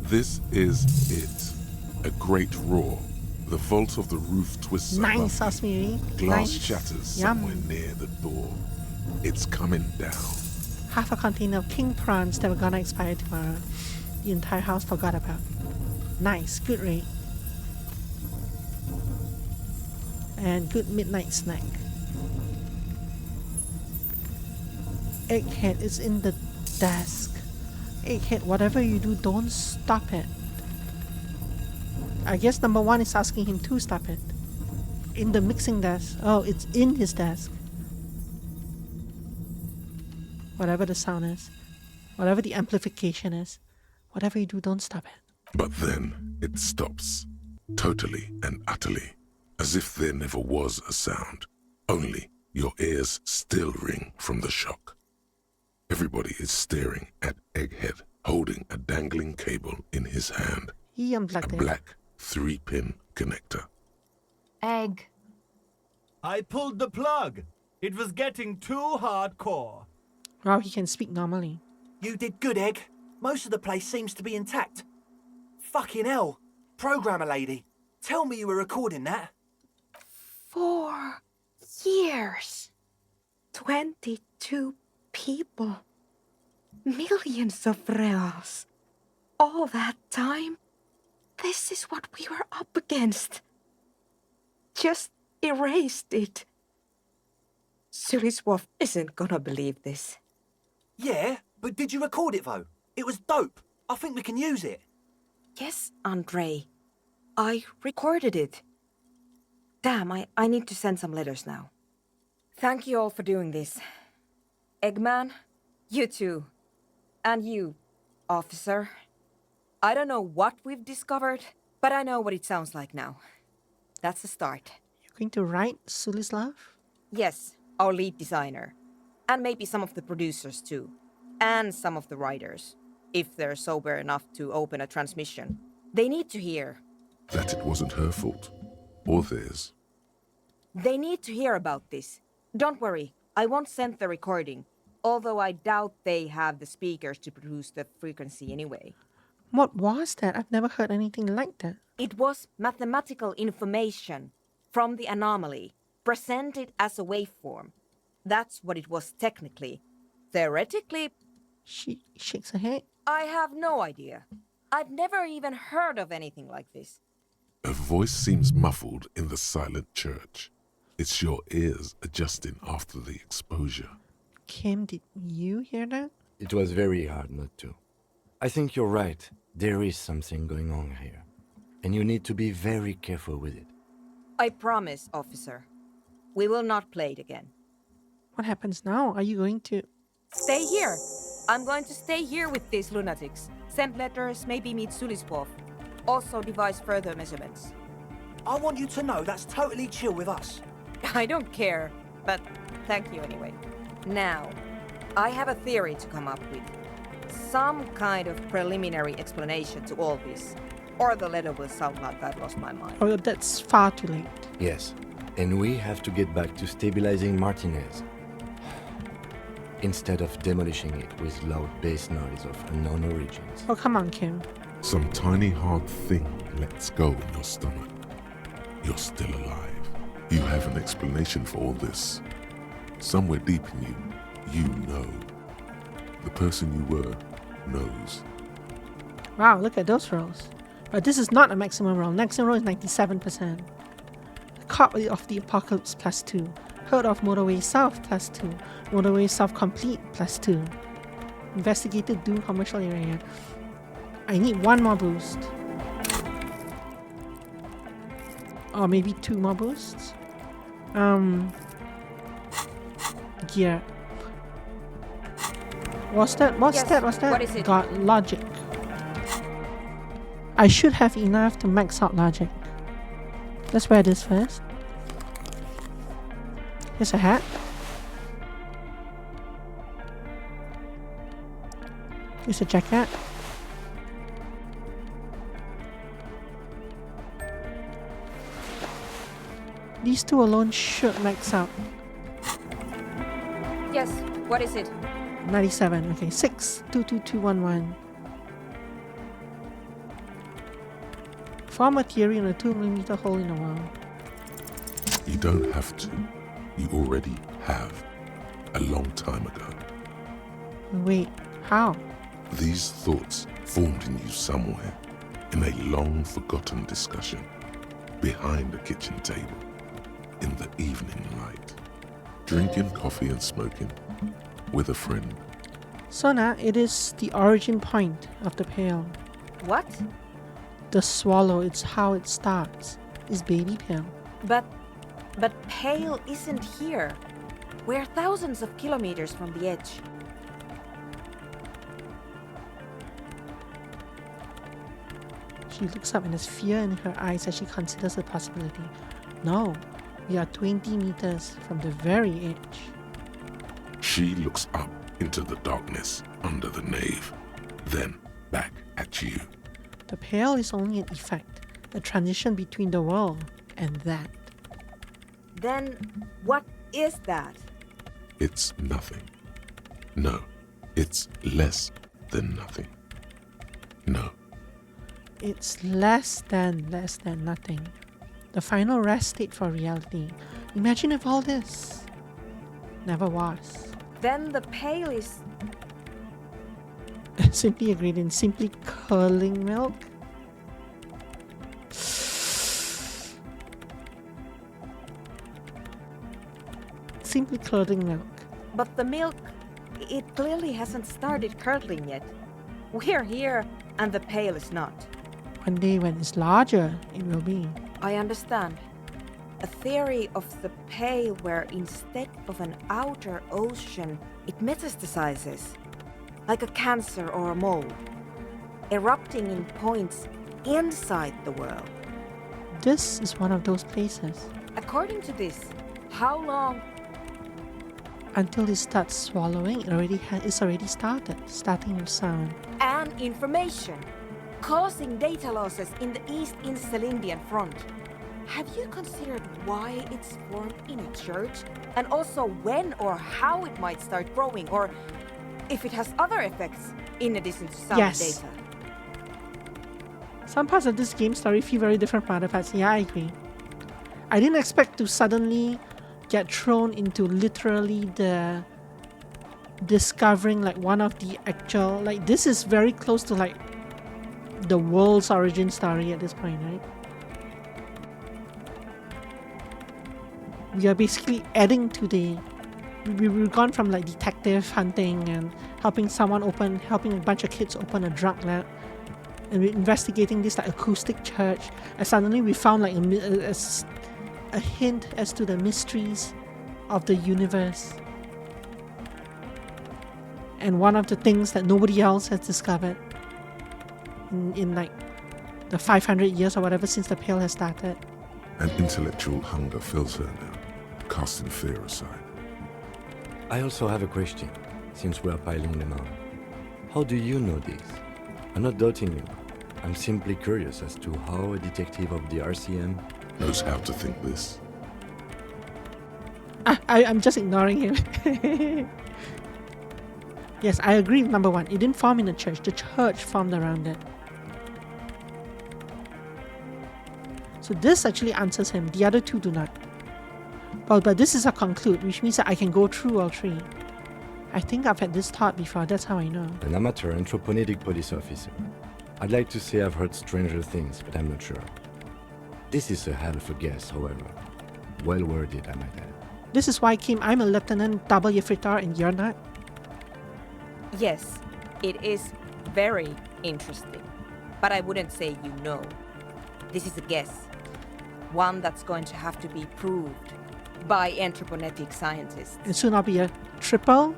Speaker 4: This is it. A great roar. The vault of the roof twists
Speaker 1: Nice,
Speaker 4: above
Speaker 1: sauce
Speaker 4: you.
Speaker 1: Miri.
Speaker 4: Glass
Speaker 1: Nice.
Speaker 4: shatters
Speaker 1: Yum.
Speaker 4: somewhere near the door. It's coming down.
Speaker 1: Half a container of king prawns that were gonna expire tomorrow. The entire house forgot about. Nice, good rate. And good midnight snack. Egghead is in the desk. Egghead, whatever you do, don't stop it. I guess number 1 is asking him to stop it. In the mixing desk. Oh, it's in his desk. Whatever the sound is. Whatever the amplification is. Whatever you do, don't stop it.
Speaker 4: But then it stops. Totally and utterly. As if there never was a sound. Only your ears still ring from the shock. Everybody is staring at Egghead, holding a dangling cable in his hand.
Speaker 1: He unplugged
Speaker 4: A
Speaker 1: it.
Speaker 4: black 3-pin connector.
Speaker 6: Egg.
Speaker 11: I pulled the plug. It was getting too hardcore.
Speaker 1: Wow, he can speak normally.
Speaker 8: You did good, Egg. Most of the place seems to be intact. Fucking hell. Programmer lady, tell me you were recording that.
Speaker 7: 4 years. 22 people. Millions of reals. All that time? This is what we were up against. Just erased it. Suliswolf isn't gonna believe this.
Speaker 8: Yeah, but did you record it though? It was dope. I think we can use it.
Speaker 7: Yes, Andre. I recorded it. Damn, I need to send some letters now. Thank you all for doing this. Eggman, you too. And you, officer. I don't know what we've discovered, but I know what it sounds like now. That's a start.
Speaker 1: You're going to write Sulislav?
Speaker 7: Yes, our lead designer. And maybe some of the producers too. And some of the writers. If they're sober enough to open a transmission. They need to hear.
Speaker 4: That it wasn't her fault. Or theirs.
Speaker 7: They need to hear about this. Don't worry, I won't send the recording. Although I doubt they have the speakers to produce the frequency anyway.
Speaker 1: What was that? I've never heard anything like that.
Speaker 7: It was mathematical information from the anomaly, presented as a waveform. That's what it was technically. Theoretically,
Speaker 1: She shakes her head.
Speaker 7: I have no idea. I've never even heard of anything like this.
Speaker 4: A voice seems muffled in the silent church. It's your ears adjusting after the exposure.
Speaker 1: Kim, did you hear that?
Speaker 3: It was very hard not to. I think you're right. There is something going on here. And you need to be very careful with it.
Speaker 7: I promise, officer. We will not play it again.
Speaker 1: What happens now? Are you going to...
Speaker 7: Stay here. I'm going to stay here with these lunatics. Send letters, maybe meet Suliswolf. Also devise further measurements.
Speaker 8: I want you to know that's totally chill with us.
Speaker 7: I don't care, but thank you anyway. Now, I have a theory to come up with. Some kind of preliminary explanation to all this. Or the letter will sound like I've lost my mind.
Speaker 1: Oh, that's far too late.
Speaker 3: Yes. And we have to get back to stabilizing Martinez. Instead of demolishing it with loud bass noise of unknown origins.
Speaker 1: Oh, come on, Kim.
Speaker 4: Some tiny hard thing lets go in your stomach. You're still alive. You have an explanation for all this. Somewhere deep in you know. The person you were knows.
Speaker 1: Wow, look at those rolls. But this is not a maximum roll. Maximum roll is 97%. Cop of the Apocalypse +2. Heard of Motorway South +2. Motorway South Complete +2. Investigated Doom Commercial Area. I need one more boost. Or maybe 2 more boosts. Gear. What's that? What's
Speaker 7: Yes,
Speaker 1: that? What's that?
Speaker 7: what is it?
Speaker 1: Got logic. I should have enough to max out logic. Let's wear this first. Here's a hat. Here's a jacket. These two alone should max out.
Speaker 7: Yes, what is it?
Speaker 1: 97. Okay, 622211. Form a theory on a 2mm hole in the wall.
Speaker 4: You don't have to. You already have. A long time ago.
Speaker 1: Wait, how?
Speaker 4: These thoughts formed in you somewhere. In a long forgotten discussion. Behind a kitchen table. In the evening light. Drinking coffee and smoking. With a friend.
Speaker 1: Sona, it is the origin point of the Pale.
Speaker 7: What?
Speaker 1: The swallow, it's how it starts. Is Baby Pale.
Speaker 7: But Pale isn't here. We're thousands of kilometers from the edge.
Speaker 1: She looks up and there's fear in her eyes as she considers the possibility. No, we are 20 meters from the very edge.
Speaker 4: She looks up into the darkness under the nave, then back at you.
Speaker 1: The pale is only an effect, a transition between the world and that.
Speaker 7: Then, what is that?
Speaker 4: It's nothing. No, it's less than nothing. No.
Speaker 1: It's less than nothing. The final rest state for reality. Imagine if all this never was.
Speaker 7: Then the pale is...
Speaker 1: Simply ingredient, simply curling milk. Simply curdling milk.
Speaker 7: But the milk, it clearly hasn't started curdling yet. We're here, and the pail is not.
Speaker 1: One day when it's larger, it will be.
Speaker 7: I understand. A theory of the pail where instead of an outer ocean, it metastasizes. Like a cancer or a mold. Erupting in points inside the world.
Speaker 1: This is one of those places.
Speaker 7: According to this, how long?
Speaker 1: Until it starts swallowing, it's already started, starting with sound.
Speaker 7: And information, causing data losses in the East Insulindian front. Have you considered why it's formed in a church? And also when or how it might start growing, or if it has other effects in addition to sound data?
Speaker 1: Some parts of this game story feel very different from other parts. Yeah, I agree. I didn't expect to suddenly get thrown into literally the discovering like one of the actual, like this is very close to like the world's origin story at this point, right? We are basically adding to the, we've gone from like detective hunting and helping a bunch of kids open a drug lab, and we're investigating this like acoustic church, and suddenly we found like a hint as to the mysteries of the universe. And one of the things that nobody else has discovered in like the 500 years or whatever since the Pale has started.
Speaker 4: An intellectual hunger fills her now, casting fear aside.
Speaker 3: I also have a question, since we are piling them on. How do you know this? I'm not doubting you. I'm simply curious as to how a detective of the RCM
Speaker 4: knows how to think this.
Speaker 1: I'm just ignoring him. Yes, I agree with number one. It didn't form in the church. The church formed around it. So this actually answers him. The other two do not. But this is a conclude, which means that I can go through all three. I think I've had this thought before. That's how I know.
Speaker 3: An amateur anthropomedic police officer. I'd like to say I've heard stranger things, but I'm not sure. This is a hell of a guess, however. Well worded, I might add.
Speaker 1: This is why, Kim, I'm a Lieutenant Double Yefritar and you're not.
Speaker 7: Yes, it is very interesting. But I wouldn't say you know. This is a guess. One that's going to have to be proved by anthropometric scientists.
Speaker 1: And soon I'll be a triple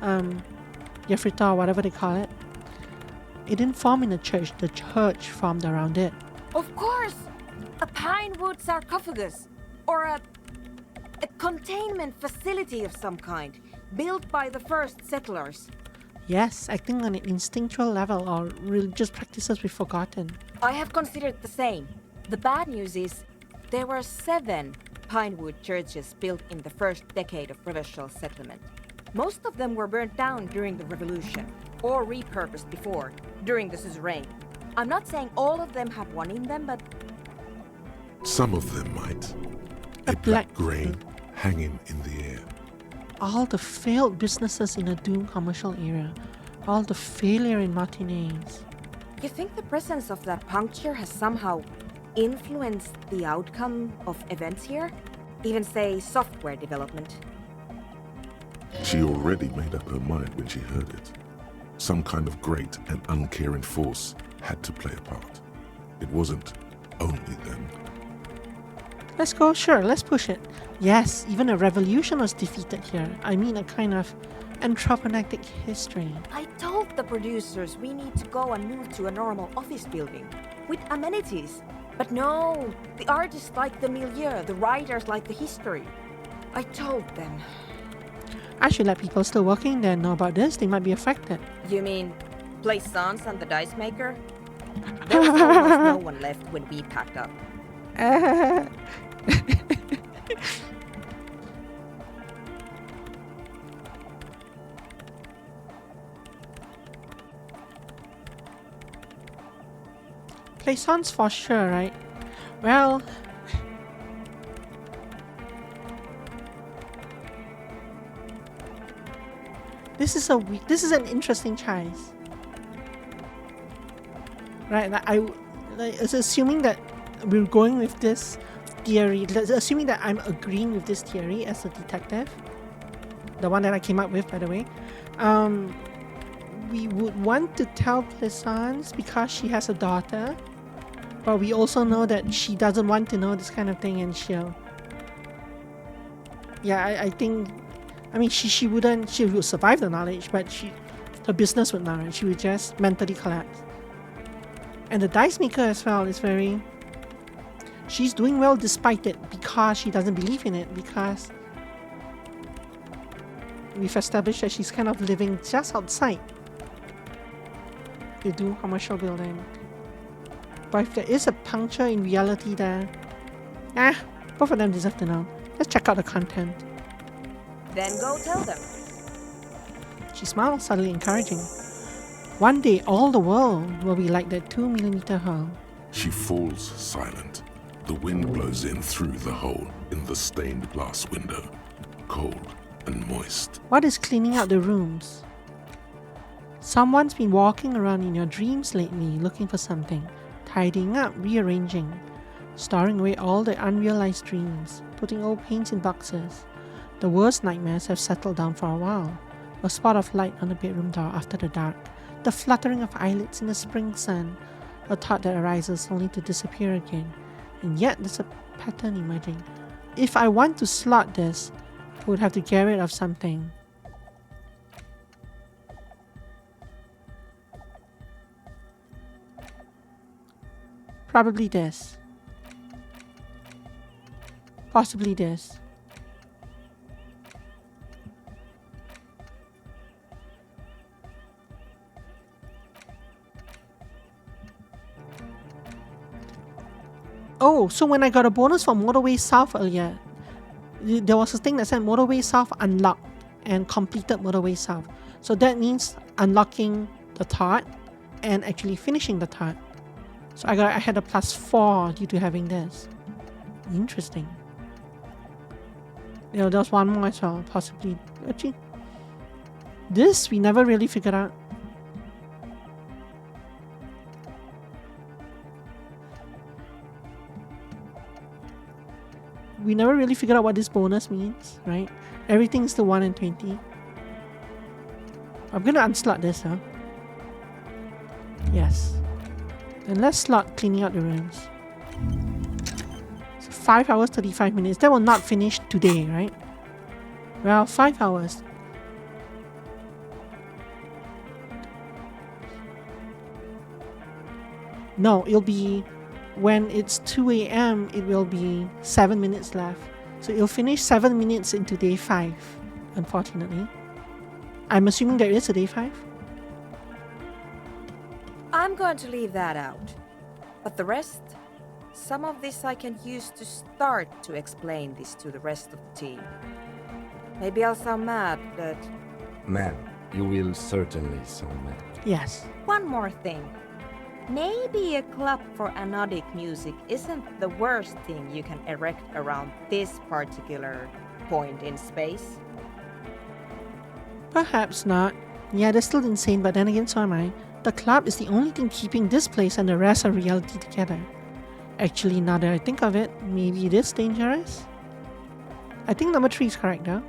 Speaker 1: Yefritar, whatever they call it. It didn't form in the church formed around it.
Speaker 7: Of course! A pine wood sarcophagus, or a containment facility of some kind, built by the first settlers.
Speaker 1: Yes, acting on an instinctual level or religious practices we've forgotten.
Speaker 7: I have considered the same. The bad news is there were 7 pinewood churches built in the first decade of provincial settlement. Most of them were burnt down during the revolution, or repurposed before, during the suzerain. I'm not saying all of them have one in them, but...
Speaker 4: Some of them might. A black grain hanging in the air.
Speaker 1: All the failed businesses in a doomed commercial era. All the failure in matinees.
Speaker 7: You think the presence of that puncture has somehow influenced the outcome of events here? Even say software development?
Speaker 4: She already made up her mind when she heard it. Some kind of great and uncaring force had to play a part. It wasn't only them.
Speaker 1: Let's go, sure, let's push it. Yes, even a revolution was defeated here. I mean a kind of anthropomorphic history.
Speaker 7: I told the producers we need to go and move to a normal office building. with amenities. But no, the artists like the milieu, the writers like the history. I told them.
Speaker 1: I should let people still working there know about this. They might be affected.
Speaker 7: You mean Plaisance and the dice maker? There was almost no one left when we packed up.
Speaker 1: Plaisance for sure, right? Well, this is an interesting choice, right? Assuming that we're going with this theory, assuming that I'm agreeing with this theory as a detective, the one that I came up with, by the way. We would want to tell Plaisance because she has a daughter, but we also know that she doesn't want to know this kind of thing, and she'll. Yeah, I think. I mean, she wouldn't. She would survive the knowledge, but her business would not. Right? She would just mentally collapse. And the dice maker as well is very. She's doing well despite it because she doesn't believe in it, because we've established that she's kind of living just outside. You do commercial building. But if there is a puncture in reality there, both of them deserve to know. Let's check out the content.
Speaker 7: Then go tell them.
Speaker 1: She smiles, subtly encouraging. One day all the world will be like that 2mm hole.
Speaker 4: She falls silent. The wind blows in through the hole in the stained glass window, cold and moist.
Speaker 1: What is cleaning out the rooms? Someone's been walking around in your dreams lately looking for something, tidying up, rearranging, storing away all the unrealized dreams, putting old paints in boxes. The worst nightmares have settled down for a while. A spot of light on the bedroom door after the dark, the fluttering of eyelids in the spring sun, a thought that arises only to disappear again. And yet there's a pattern emerging. If I want to slot this, I would have to get rid of something. Probably this. Possibly this. Oh, so when I got a bonus for Motorway South earlier, there was a thing that said Motorway South unlocked and completed Motorway South. So that means unlocking the thought and actually finishing the thought. So I had a +4 due to having this. Interesting. There was one more as well, possibly. Actually, this we never really figured out. We never really figured out what this bonus means, right? Everything's the 1 in 20. I'm gonna unslot this, huh? Yes. Then let's slot cleaning out the rooms. So 5 hours, 35 minutes. That will not finish today, right? Well, 5 hours. No, it'll be... When it's 2 a.m., it will be 7 minutes left. So it'll finish 7 minutes into day 5, unfortunately. I'm assuming there is a day 5.
Speaker 7: I'm going to leave that out. But the rest, some of this I can use to start to explain this to the rest of the team. Maybe I'll sound mad, but...
Speaker 3: Ma'am, you will certainly sound mad.
Speaker 1: Yes.
Speaker 7: One more thing. Maybe a club for anodic music isn't the worst thing you can erect around this particular point in space.
Speaker 1: Perhaps not. Yeah, they're still insane, but then again, so am I. The club is the only thing keeping this place and the rest of reality together. Actually, now that I think of it, maybe it is dangerous? I think number 3 is correct though.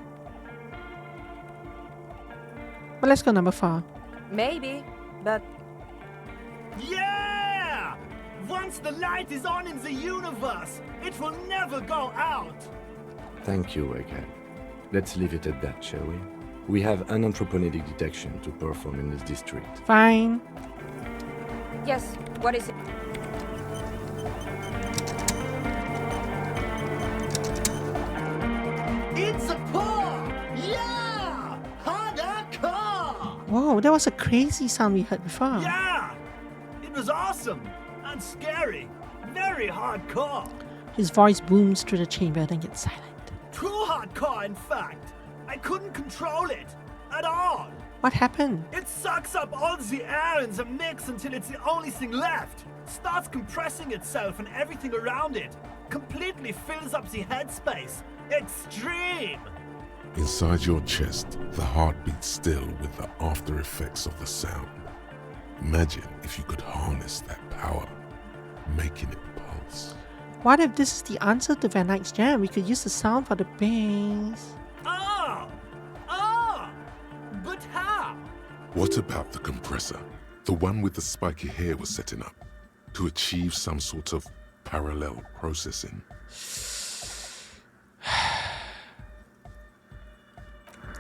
Speaker 1: But let's go number 4.
Speaker 7: Maybe, but...
Speaker 11: Yeah! Once the light is on in the universe, it will never go out!
Speaker 3: Thank you, Egghead. Let's leave it at that, shall we? We have an anthropogenic detection to perform in this district.
Speaker 1: Fine.
Speaker 7: Yes, what is it?
Speaker 1: Wow, that was a crazy sound we heard before.
Speaker 11: Yeah! It was awesome and scary. Very hardcore.
Speaker 1: His voice booms through the chamber, then gets silent.
Speaker 11: Too hardcore, in fact. I couldn't control it at all.
Speaker 1: What happened?
Speaker 11: It sucks up all the air in the mix until it's the only thing left. Starts compressing itself and everything around it. Completely fills up the headspace. Extreme!
Speaker 4: Inside your chest, the heart beats still with the after effects of the sound. Imagine if you could harness that power, making it pulse.
Speaker 1: What if this is the answer to Van Eyck's jam? We could use the sound for the bass.
Speaker 11: But how?
Speaker 4: What about the compressor? The one with the spiky hair was setting up to achieve some sort of parallel processing.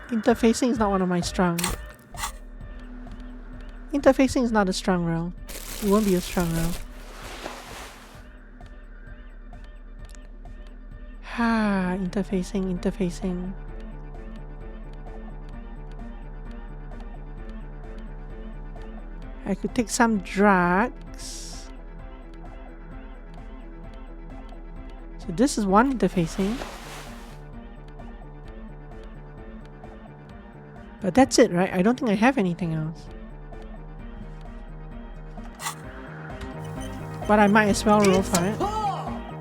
Speaker 1: Interfacing is not one of my strong. Interfacing is not a strong role. It won't be a strong role. Interfacing. I could take some drugs. So this is one interfacing. But that's it, right? I don't think I have anything else. But I might as well roll for it.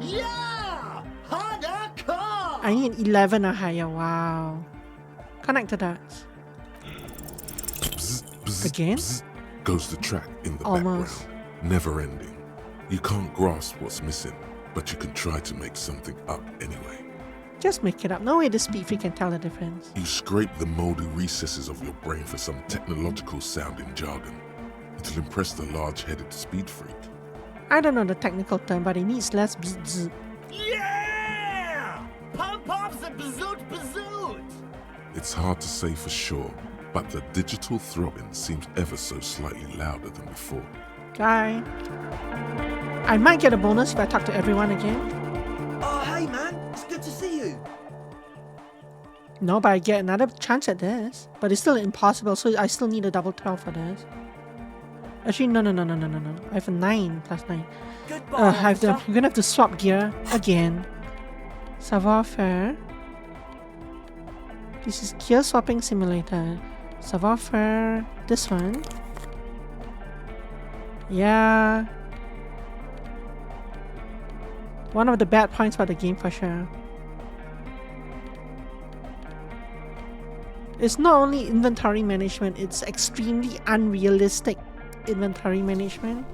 Speaker 11: Yeah! Hardcore!
Speaker 1: I need 11 or higher. Wow. Connect the dots. Again?
Speaker 4: Goes the track in the
Speaker 1: Almost.
Speaker 4: background, never ending. You can't grasp what's missing, but you can try to make something up anyway.
Speaker 1: Just make it up. No way to speak we can tell the difference.
Speaker 4: You scrape the moldy recesses of your brain for some technological sounding jargon. It'll impress the large-headed speed freak.
Speaker 1: I don't know the technical term, but it needs less bzz.
Speaker 11: Yeah! Pump up the bazoot!
Speaker 4: It's hard to say for sure, but the digital throbbing seems ever so slightly louder than before.
Speaker 1: Guy. I might get a bonus if I talk to everyone again.
Speaker 9: Oh, hey man, it's good to see you.
Speaker 1: No, but I get another chance at this. But it's still impossible, so I still need a double 12 for this. Actually, no. I have a 9 plus 9.
Speaker 9: Goodbye,
Speaker 1: I'm gonna have to swap gear again. Savoir-faire. This is gear swapping simulator. Savoir-faire. This one. Yeah. One of the bad points about the game for sure. It's not only inventory management, it's extremely unrealistic inventory management.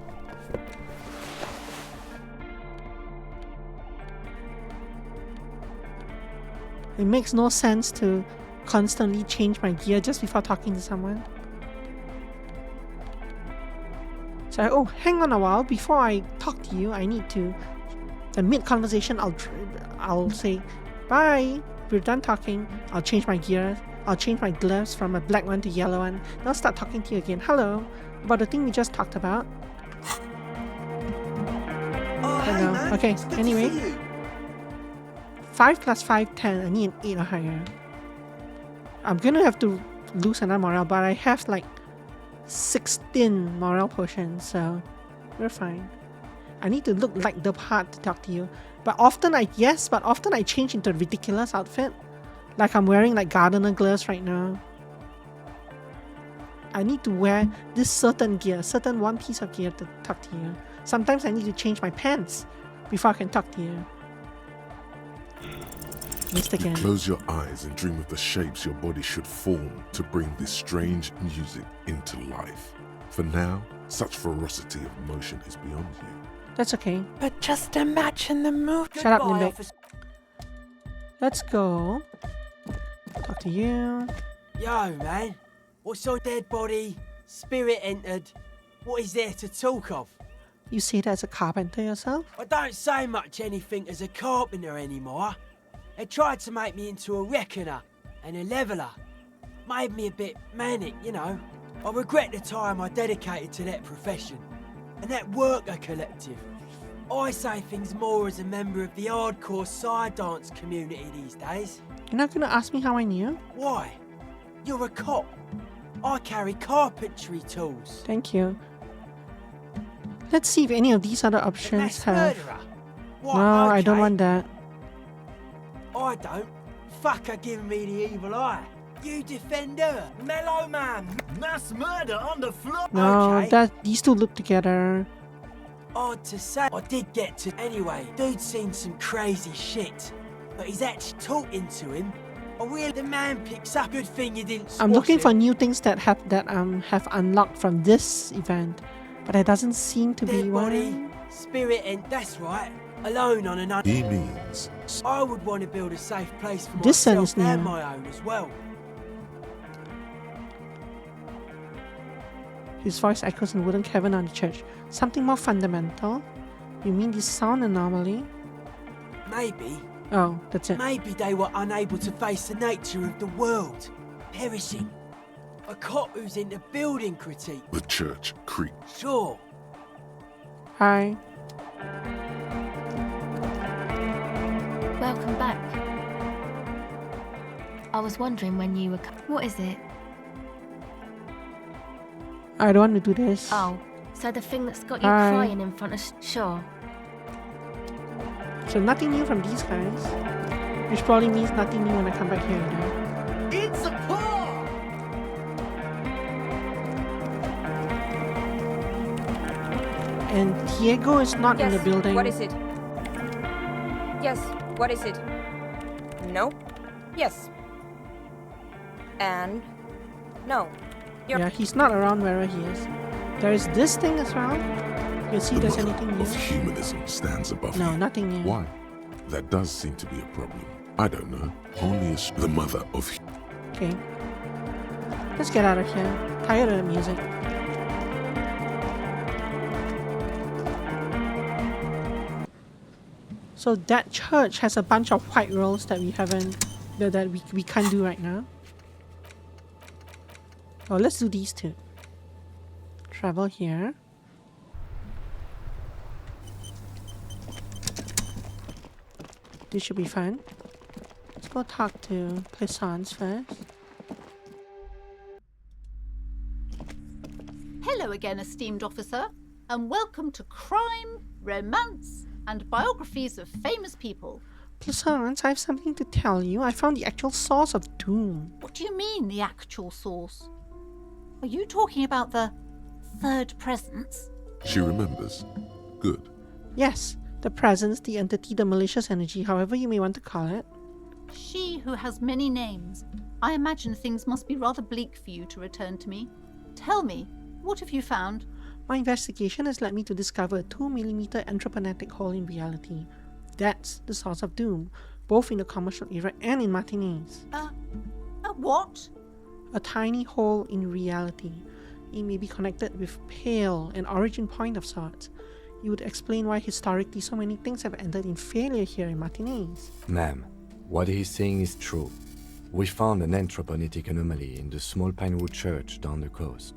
Speaker 1: It makes no sense to constantly change my gear just before talking to someone. So, hang on a while, before I talk to you, I need to, the mid-conversation, I'll say, bye, we're done talking, I'll change my gear, I'll change my gloves from a black one to yellow one, then I'll start talking to you again, hello, about the thing we just talked about.
Speaker 9: Oh, hey man,
Speaker 1: okay,
Speaker 9: it's good
Speaker 1: anyway,
Speaker 9: to see you.
Speaker 1: 5 plus 5, 10, I need an 8 or higher. I'm gonna have to lose another morale, but I have like 16 morale potions, so we're fine. I need to look like the part to talk to you. But often I change into a ridiculous outfit. Like I'm wearing like gardener gloves right now. I need to wear this certain one piece of gear to talk to you. Sometimes I need to change my pants before I can talk to you. Missed again.
Speaker 4: You close your eyes and dream of the shapes your body should form to bring this strange music into life. For now, such ferocity of motion is beyond you.
Speaker 1: That's okay.
Speaker 12: But just imagine the move.
Speaker 1: Shut up, Limbic. Let's go. Talk to you.
Speaker 10: Yo, man. What's your dead body? Spirit entered. What is there to talk of?
Speaker 1: You see that as a carpenter yourself?
Speaker 10: I don't say much anything as a carpenter anymore. They tried to make me into a reckoner and a leveller. Made me a bit manic, you know. I regret the time I dedicated to that profession and that worker collective. I say things more as a member of the hardcore side dance community these days.
Speaker 1: You're not gonna ask me how I knew?
Speaker 10: Why? You're a cop. I carry carpentry tools.
Speaker 1: Thank you. Let's see if any of these other
Speaker 10: The
Speaker 1: options
Speaker 10: mass
Speaker 1: have...
Speaker 10: murderer. What,
Speaker 1: No, I don't
Speaker 10: okay.
Speaker 1: want that.
Speaker 10: I don't. Fucker giving me the evil eye. You defend her.
Speaker 11: Mellow man! Mass murder on the floor!
Speaker 1: No,
Speaker 10: Okay.
Speaker 1: these two look together.
Speaker 10: Odd to say, I did get to. Anyway, dude's seen some crazy shit. But he's actually talking to him. I really, the man picks up. Good thing you didn't
Speaker 1: I'm
Speaker 10: squash
Speaker 1: looking for
Speaker 10: him.
Speaker 1: new things that have unlocked from this event, but there doesn't seem to be
Speaker 10: Dead body,
Speaker 1: one.
Speaker 10: spirit, and that's right. Alone on an
Speaker 4: He means
Speaker 10: I would want to build a safe place for
Speaker 1: This one
Speaker 10: myself
Speaker 1: is new.
Speaker 10: and my own as well.
Speaker 1: His voice echoes in the wooden cavern on the church. Something more fundamental? You mean this sound anomaly?
Speaker 10: Maybe,
Speaker 1: Oh, that's it.
Speaker 10: maybe they were unable to face the nature of the world, perishing. A cop who's into building critique.
Speaker 4: the church creaked.
Speaker 10: Sure.
Speaker 1: Hi.
Speaker 6: Welcome back. I was wondering when you were. What is it?
Speaker 1: I don't want to do this.
Speaker 6: Oh, so the thing that's got you
Speaker 1: Hi.
Speaker 6: crying in front of. Sure.
Speaker 1: So nothing new from these guys. Which probably means nothing new when I come back here, you know?
Speaker 11: It's a paw!
Speaker 1: And Diego is not in the building.
Speaker 7: What is it? Yes, what is it? No. Yes. And no.
Speaker 1: Yeah, he's not around wherever he is. There is this thing as well. You see,
Speaker 4: The
Speaker 1: there's
Speaker 4: mother
Speaker 1: anything new?
Speaker 4: of humanism stands above
Speaker 1: No,
Speaker 4: you.
Speaker 1: nothing new.
Speaker 4: Why? That does seem to be a problem. I don't know. Only as the mother of
Speaker 1: Okay. Let's get out of here. Tired of the music. So that church has a bunch of white rolls that we haven't, that we can't do right now. Oh, let's do these two. Travel here. This should be fun. Let's go talk to Plaisance first.
Speaker 14: Hello again, esteemed officer, and welcome to Crime, Romance, and Biographies of Famous People.
Speaker 1: Plaisance, I have something to tell you. I found the actual source of doom.
Speaker 14: What do you mean, the actual source? Are you talking about the third presence?
Speaker 4: She remembers. Good.
Speaker 1: Yes, the presence, the entity, the malicious energy, however you may want to call it.
Speaker 14: She who has many names. I imagine things must be rather bleak for you to return to me. Tell me, what have you found?
Speaker 1: My investigation has led me to discover a 2mm anthroponetic hole in reality. That's the source of doom, both in the commercial era and in Martinez.
Speaker 14: A what?
Speaker 1: A tiny hole in reality. It may be connected with Pale, an origin point of sorts. It would explain why historically so many things have ended in failure here in Martinez.
Speaker 3: Ma'am, what he's saying is true. We found an anthroponetic anomaly in the small Pinewood church down the coast.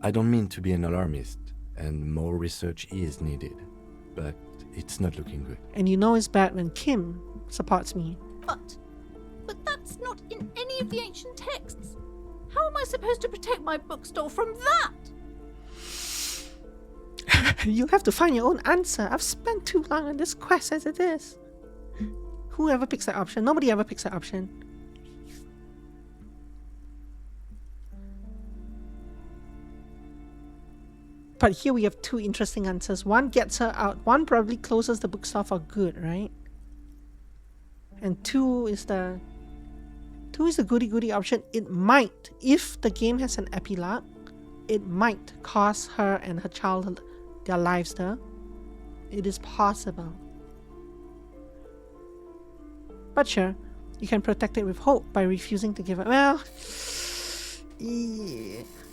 Speaker 3: I don't mean to be an alarmist, and more research is needed, but it's not looking good.
Speaker 1: And you know it's bad when Kim supports me.
Speaker 14: But that's not in any of the ancient texts. How am I supposed to protect my bookstore from that?
Speaker 1: You'll have to find your own answer. I've spent too long on this quest as it is. Whoever picks that option? Nobody ever picks that option. But here we have two interesting answers. One gets her out. One probably closes the bookstore for good, right? And two is the goody-goody option. It might, if the game has an epilogue, it might cost her and her child their lives there. It is possible. But sure, you can protect it with hope by refusing to give up. Well,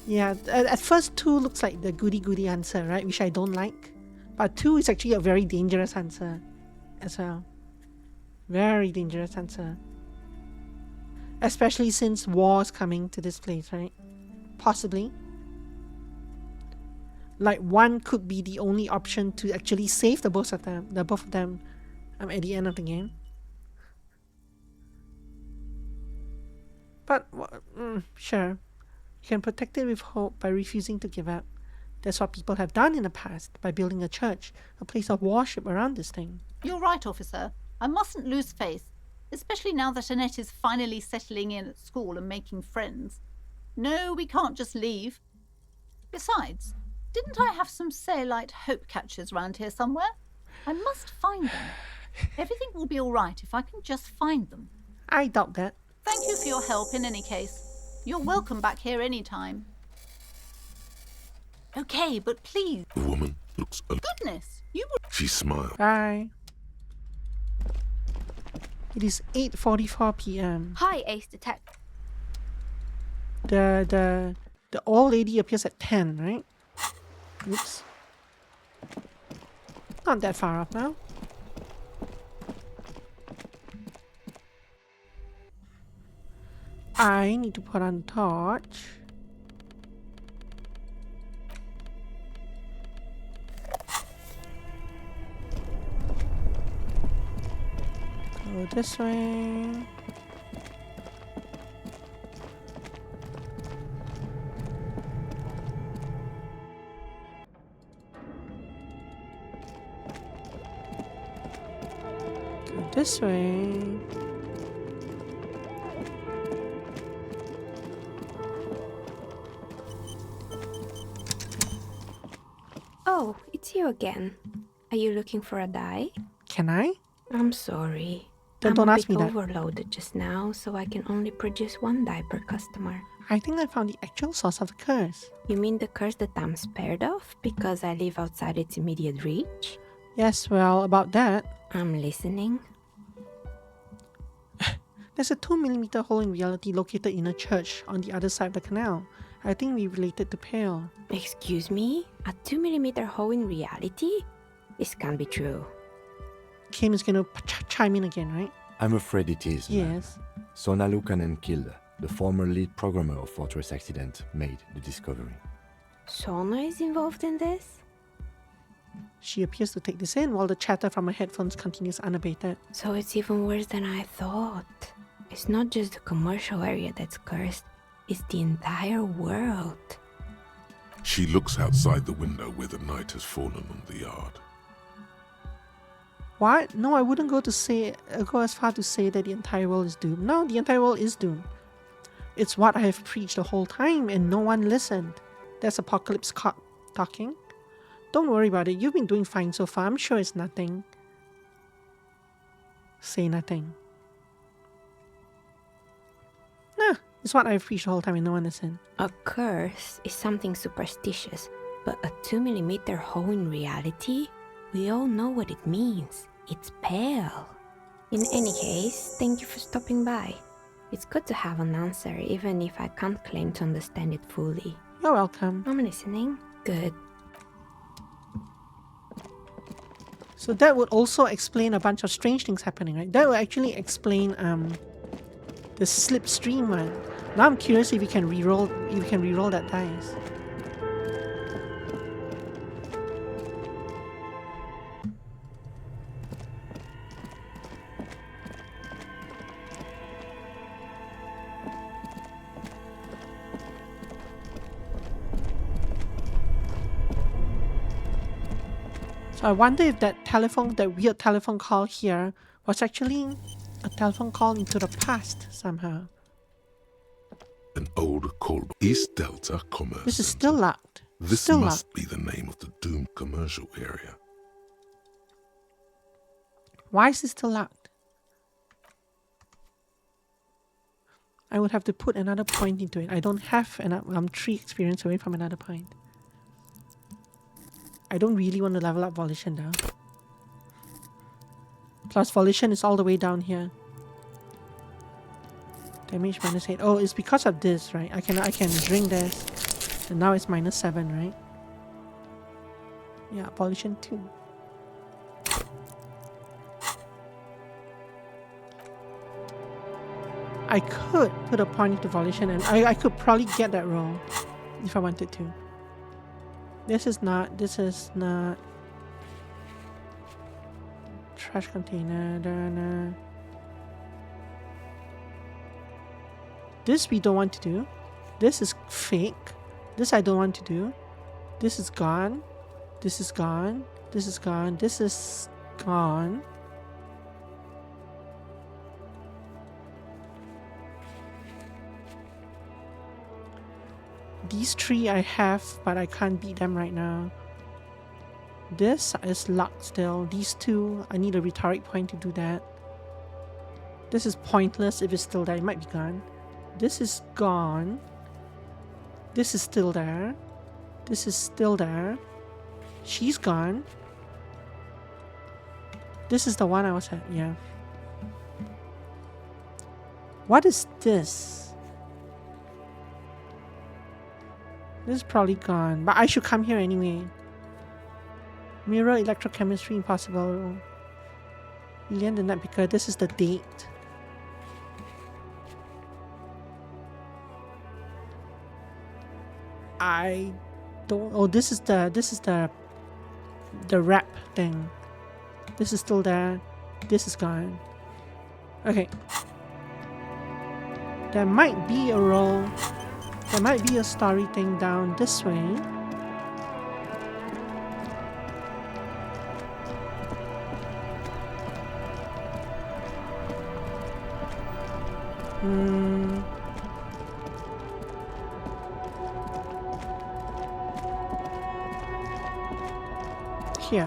Speaker 1: yeah, at first 2 looks like the goody-goody answer, right? Which I don't like. But 2 is actually a very dangerous answer as well. Very dangerous answer. Especially since war is coming to this place, right? Possibly. Like 1 could be the only option to actually save the both of them at the end of the game. But sure. You can protect it with hope by refusing to give up. That's what people have done in the past by building a church, a place of worship around this thing.
Speaker 14: You're right, officer. I mustn't lose faith, especially now that Annette is finally settling in at school and making friends. No, we can't just leave. Besides, didn't I have some Sailite hope catchers round here somewhere? I must find them. Everything will be all right if I can just find them.
Speaker 1: I doubt that.
Speaker 14: Thank you for your help in any case. You're welcome back here any time. Okay, but please.
Speaker 4: The woman looks
Speaker 14: Goodness, you would.
Speaker 4: She smiled.
Speaker 1: Bye. It is 8:44 p.m.
Speaker 6: Hi, Ace Detective.
Speaker 1: The old lady appears at 10, right? Oops. Not that far off now. I need to put on the torch. Go this way. Go this way.
Speaker 15: Oh, it's you again. Are you looking for a die?
Speaker 1: Can I?
Speaker 15: I'm sorry.
Speaker 1: Then
Speaker 15: I'm
Speaker 1: don't
Speaker 15: a
Speaker 1: ask
Speaker 15: bit
Speaker 1: me that.
Speaker 15: overloaded just now, so I can only produce one die per customer.
Speaker 1: I think I found the actual source of the curse.
Speaker 15: You mean the curse that I'm spared of because I live outside its immediate reach?
Speaker 1: Yes, well, about that.
Speaker 15: I'm listening.
Speaker 1: There's a 2mm hole in reality located in a church on the other side of the canal. I think we related to Pale.
Speaker 15: Excuse me? A 2mm hole in reality? This can't be true.
Speaker 1: Kim is gonna chime in again, right?
Speaker 3: I'm afraid it is. ma'am.
Speaker 1: Yes.
Speaker 3: Sona Lukanen killed the former lead programmer of Fortress Accident, made the discovery.
Speaker 15: Sona is involved in this?
Speaker 1: She appears to take this in while the chatter from her headphones continues unabated.
Speaker 15: So it's even worse than I thought. It's not just the commercial area that's cursed, it's the entire world.
Speaker 4: She looks outside the window where the night has fallen on the yard.
Speaker 1: What? No, I wouldn't go as far to say that the entire world is doomed. No, the entire world is doomed. It's what I have preached the whole time and no one listened. That's Apocalypse talking. Don't worry about it. You've been doing fine so far. I'm sure it's nothing. Say nothing. Nah, it's what I've preached the whole time and no one listened.
Speaker 15: A curse is something superstitious, but a 2mm hole in reality? We all know what it means. It's Pale. In any case, thank you for stopping by. It's good to have an answer, even if I can't claim to understand it fully.
Speaker 1: You're welcome.
Speaker 15: I'm listening. Good.
Speaker 1: So that would also explain a bunch of strange things happening, right? That would actually explain the slipstream one. Now I'm curious if you can reroll that dice. So I wonder if that weird telephone call here was actually a telephone call into the past somehow.
Speaker 4: An old call. East Delta Commerce.
Speaker 1: This is still locked.
Speaker 4: This
Speaker 1: still
Speaker 4: must
Speaker 1: locked.
Speaker 4: be the name of the doomed commercial area.
Speaker 1: Why is it still locked? I would have to put another point into it. I don't have I'm 3 experience away from another point. I don't really want to level up Volition though. Plus Volition is all the way down here. Damage -8. Oh, it's because of this, right? I can drink this. And now it's -7, right? Yeah, Volition 2. I could put a point into Volition and I could probably get that roll if I wanted to. This is not trash container. This we don't want to do. This is fake. This I don't want to do. This is gone. This is gone. This is gone. This is gone. These three I have, but I can't beat them right now. This is locked still. These two, I need a rhetoric point to do that. This is pointless if it's still there. It might be gone. This is gone. This is still there. This is still there. She's gone. This is the one I was at, yeah. What is this? This is probably gone, but I should come here anyway. Mirror electrochemistry impossible. Lilian the Nutpicker, this is the date. I don't. Oh, this is the wrap thing. This is still there. This is gone. Okay. There might be a role. There might be a story thing down this way. Here.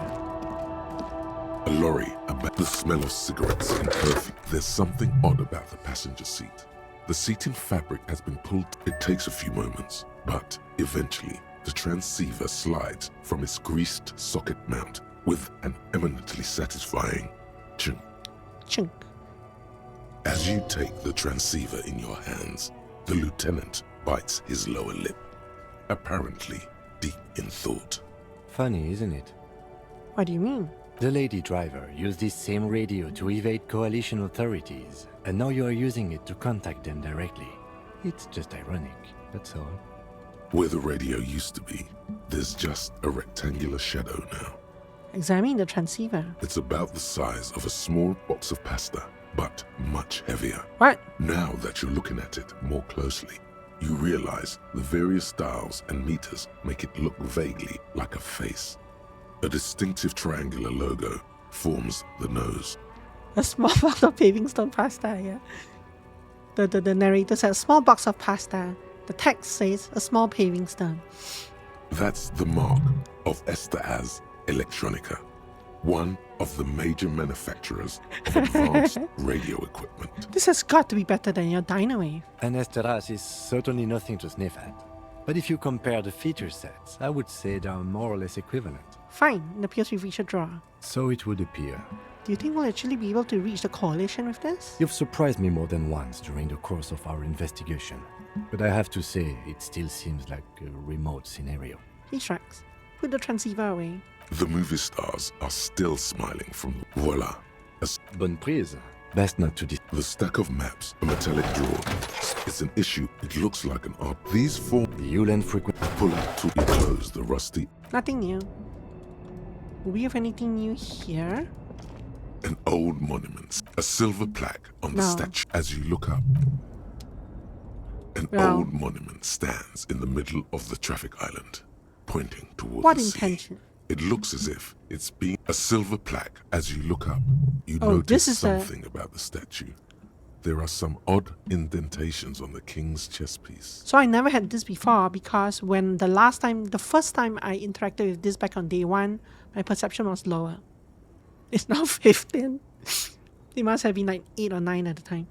Speaker 4: A lorry about the smell of cigarettes and perfume. There's something odd about the passenger seat. The seating fabric has been pulled. It takes a few moments, but eventually the transceiver slides from its greased socket mount with an eminently satisfying chink.
Speaker 1: Chink.
Speaker 4: As you take the transceiver in your hands, the lieutenant bites his lower lip, apparently deep in thought.
Speaker 3: Funny, isn't it?
Speaker 1: What do you mean?
Speaker 3: The lady driver used this same radio to evade coalition authorities, and now you are using it to contact them directly. It's just ironic, that's all.
Speaker 4: Where the radio used to be, there's just a rectangular shadow now.
Speaker 1: Examine the transceiver.
Speaker 4: It's about the size of a small box of pasta, but much heavier.
Speaker 1: What?
Speaker 4: Now that you're looking at it more closely, you realize the various dials and meters make it look vaguely like a face. A distinctive triangular logo forms the nose.
Speaker 1: A small box of paving stone pasta, yeah. The narrator says, a small box of pasta. The text says, a small paving stone.
Speaker 4: That's the mark of Esteaz Electronica, one of the major manufacturers of advanced radio equipment.
Speaker 1: This has got to be better than your Dynawave.
Speaker 3: And Esteras is certainly nothing to sniff at. But if you compare the feature sets, I would say they are more or less equivalent.
Speaker 1: Fine, it appears we've reached a draw.
Speaker 3: So it would appear.
Speaker 1: Do you think we'll actually be able to reach the coalition with this?
Speaker 3: You've surprised me more than once during the course of our investigation. But I have to say, it still seems like a remote scenario.
Speaker 1: He shrugs. Put the transceiver away.
Speaker 4: The movie stars are still smiling from voila.
Speaker 3: Bonne prise. Best not to
Speaker 4: The stack of maps, a metallic drawer. It's an issue. It looks like an art. These four
Speaker 3: Ulan frequent
Speaker 4: pull out to close the rusty.
Speaker 1: Nothing new. Will we have anything new here?
Speaker 4: An old monument. A silver plaque on the statue. As you look up, an old monument stands in the middle of the traffic island, pointing towards
Speaker 1: what
Speaker 4: the
Speaker 1: intention?
Speaker 4: sea. It looks as if it's been a silver plaque. As you look up, you notice something about the statue. There are some odd indentations on the king's chess piece.
Speaker 1: So I never had this before because when the first time I interacted with this back on day 1, my perception was lower. It's now 15. It must have been like 8 or 9 at the time.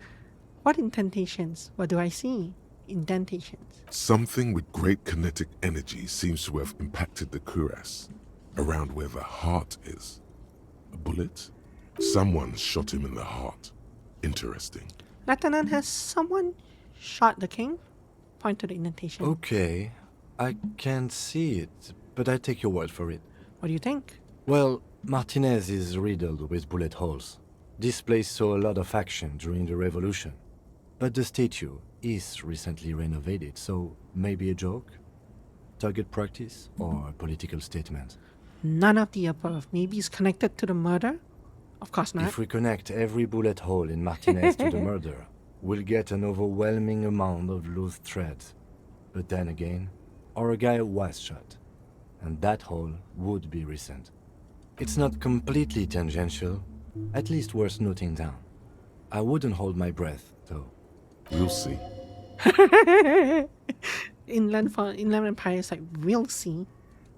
Speaker 1: What indentations? What do I see? Indentations.
Speaker 4: Something with great kinetic energy seems to have impacted the cuirass, around where the heart is. A bullet? Someone shot him in the heart. Interesting.
Speaker 1: Lieutenant, has someone shot the king? Point to the indentation.
Speaker 3: Okay, I can't see it, but I take your word for it.
Speaker 1: What do you think?
Speaker 3: Well, Martinez is riddled with bullet holes. This place saw a lot of action during the revolution. But the statue is recently renovated, so maybe a joke? Target practice or a political statement?
Speaker 1: None of the above. Maybe it's connected to the murder? Of course not.
Speaker 3: If we connect every bullet hole in Martinez to the murder, we'll get an overwhelming amount of loose threads. But then again, our guy was shot, and that hole would be recent. It's not completely tangential, at least worth noting down. I wouldn't hold my breath, though.
Speaker 4: We'll see.
Speaker 1: Inland Empire is like, we'll see.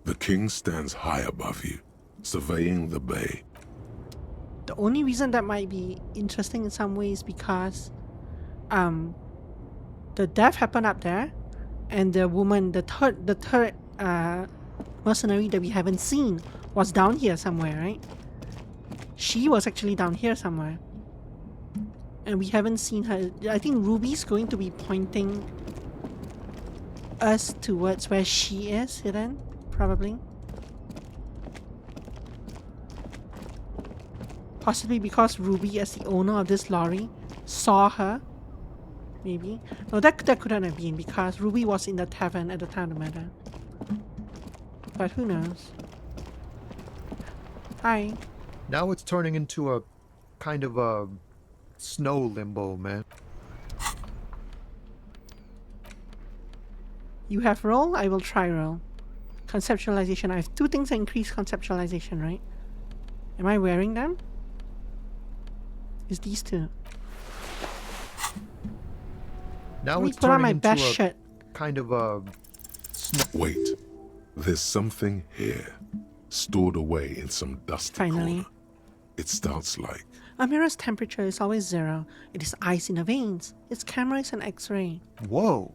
Speaker 4: The king stands high above you, surveying the bay.
Speaker 1: The only reason that might be interesting in some ways because the death happened up there, and the woman, the third mercenary that we haven't seen was down here somewhere, right? She was actually down here somewhere. And we haven't seen her. I think Ruby's going to be pointing us towards where she is hidden, probably. Possibly because Ruby, as the owner of this lorry, saw her. Maybe. No, that couldn't have been because Ruby was in the tavern at the time of the matter. But who knows? Hi.
Speaker 16: Now it's turning into a kind of a snow limbo, man.
Speaker 1: You have roll, I will try roll. Conceptualization. I have two things that increase conceptualization, right? Am I wearing them? It's these two.
Speaker 16: Now
Speaker 1: Let me
Speaker 16: it's
Speaker 1: put on
Speaker 16: turning
Speaker 1: my
Speaker 16: into
Speaker 1: best
Speaker 16: a
Speaker 1: shirt.
Speaker 16: kind of a
Speaker 4: Wait, there's something here, stored away in some dusty
Speaker 1: Finally.
Speaker 4: corner. It starts like
Speaker 1: A mirror's temperature is always 0. It is ice in the veins. Its camera is an X-ray.
Speaker 16: Whoa.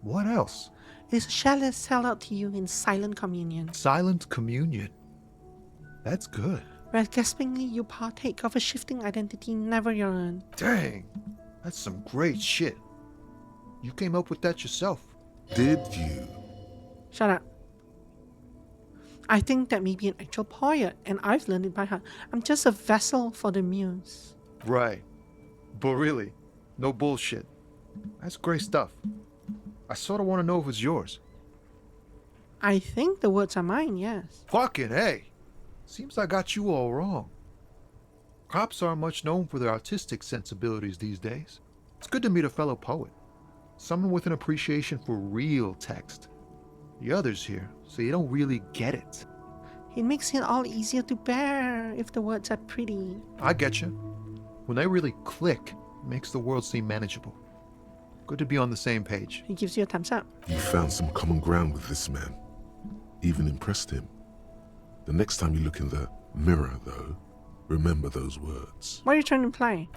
Speaker 16: What else?
Speaker 1: It is a chalice held out to you in silent communion.
Speaker 16: Silent communion. That's good.
Speaker 1: Where gaspingly you partake of a shifting identity never your own.
Speaker 16: Dang. That's some great shit. You came up with that yourself.
Speaker 4: Did you?
Speaker 1: Shut up. I think that may be an actual poet, and I've learned it by heart. I'm just a vessel for the muse.
Speaker 16: Right. But really, no bullshit. That's great stuff. I sort of want to know if it's yours.
Speaker 1: I think the words are mine, yes.
Speaker 16: Fucking A. Seems I got you all wrong. Cops aren't much known for their artistic sensibilities these days. It's good to meet a fellow poet. Someone with an appreciation for real text. The others here say you don't really get it.
Speaker 1: It makes it all easier to bear if the words are pretty.
Speaker 16: I get you. When they really click, it makes the world seem manageable. Good to be on the same page.
Speaker 1: He gives you a thumbs up.
Speaker 4: You found some common ground with this man. Even impressed him. The next time you look in the mirror, though, remember those words.
Speaker 1: What are you trying to imply?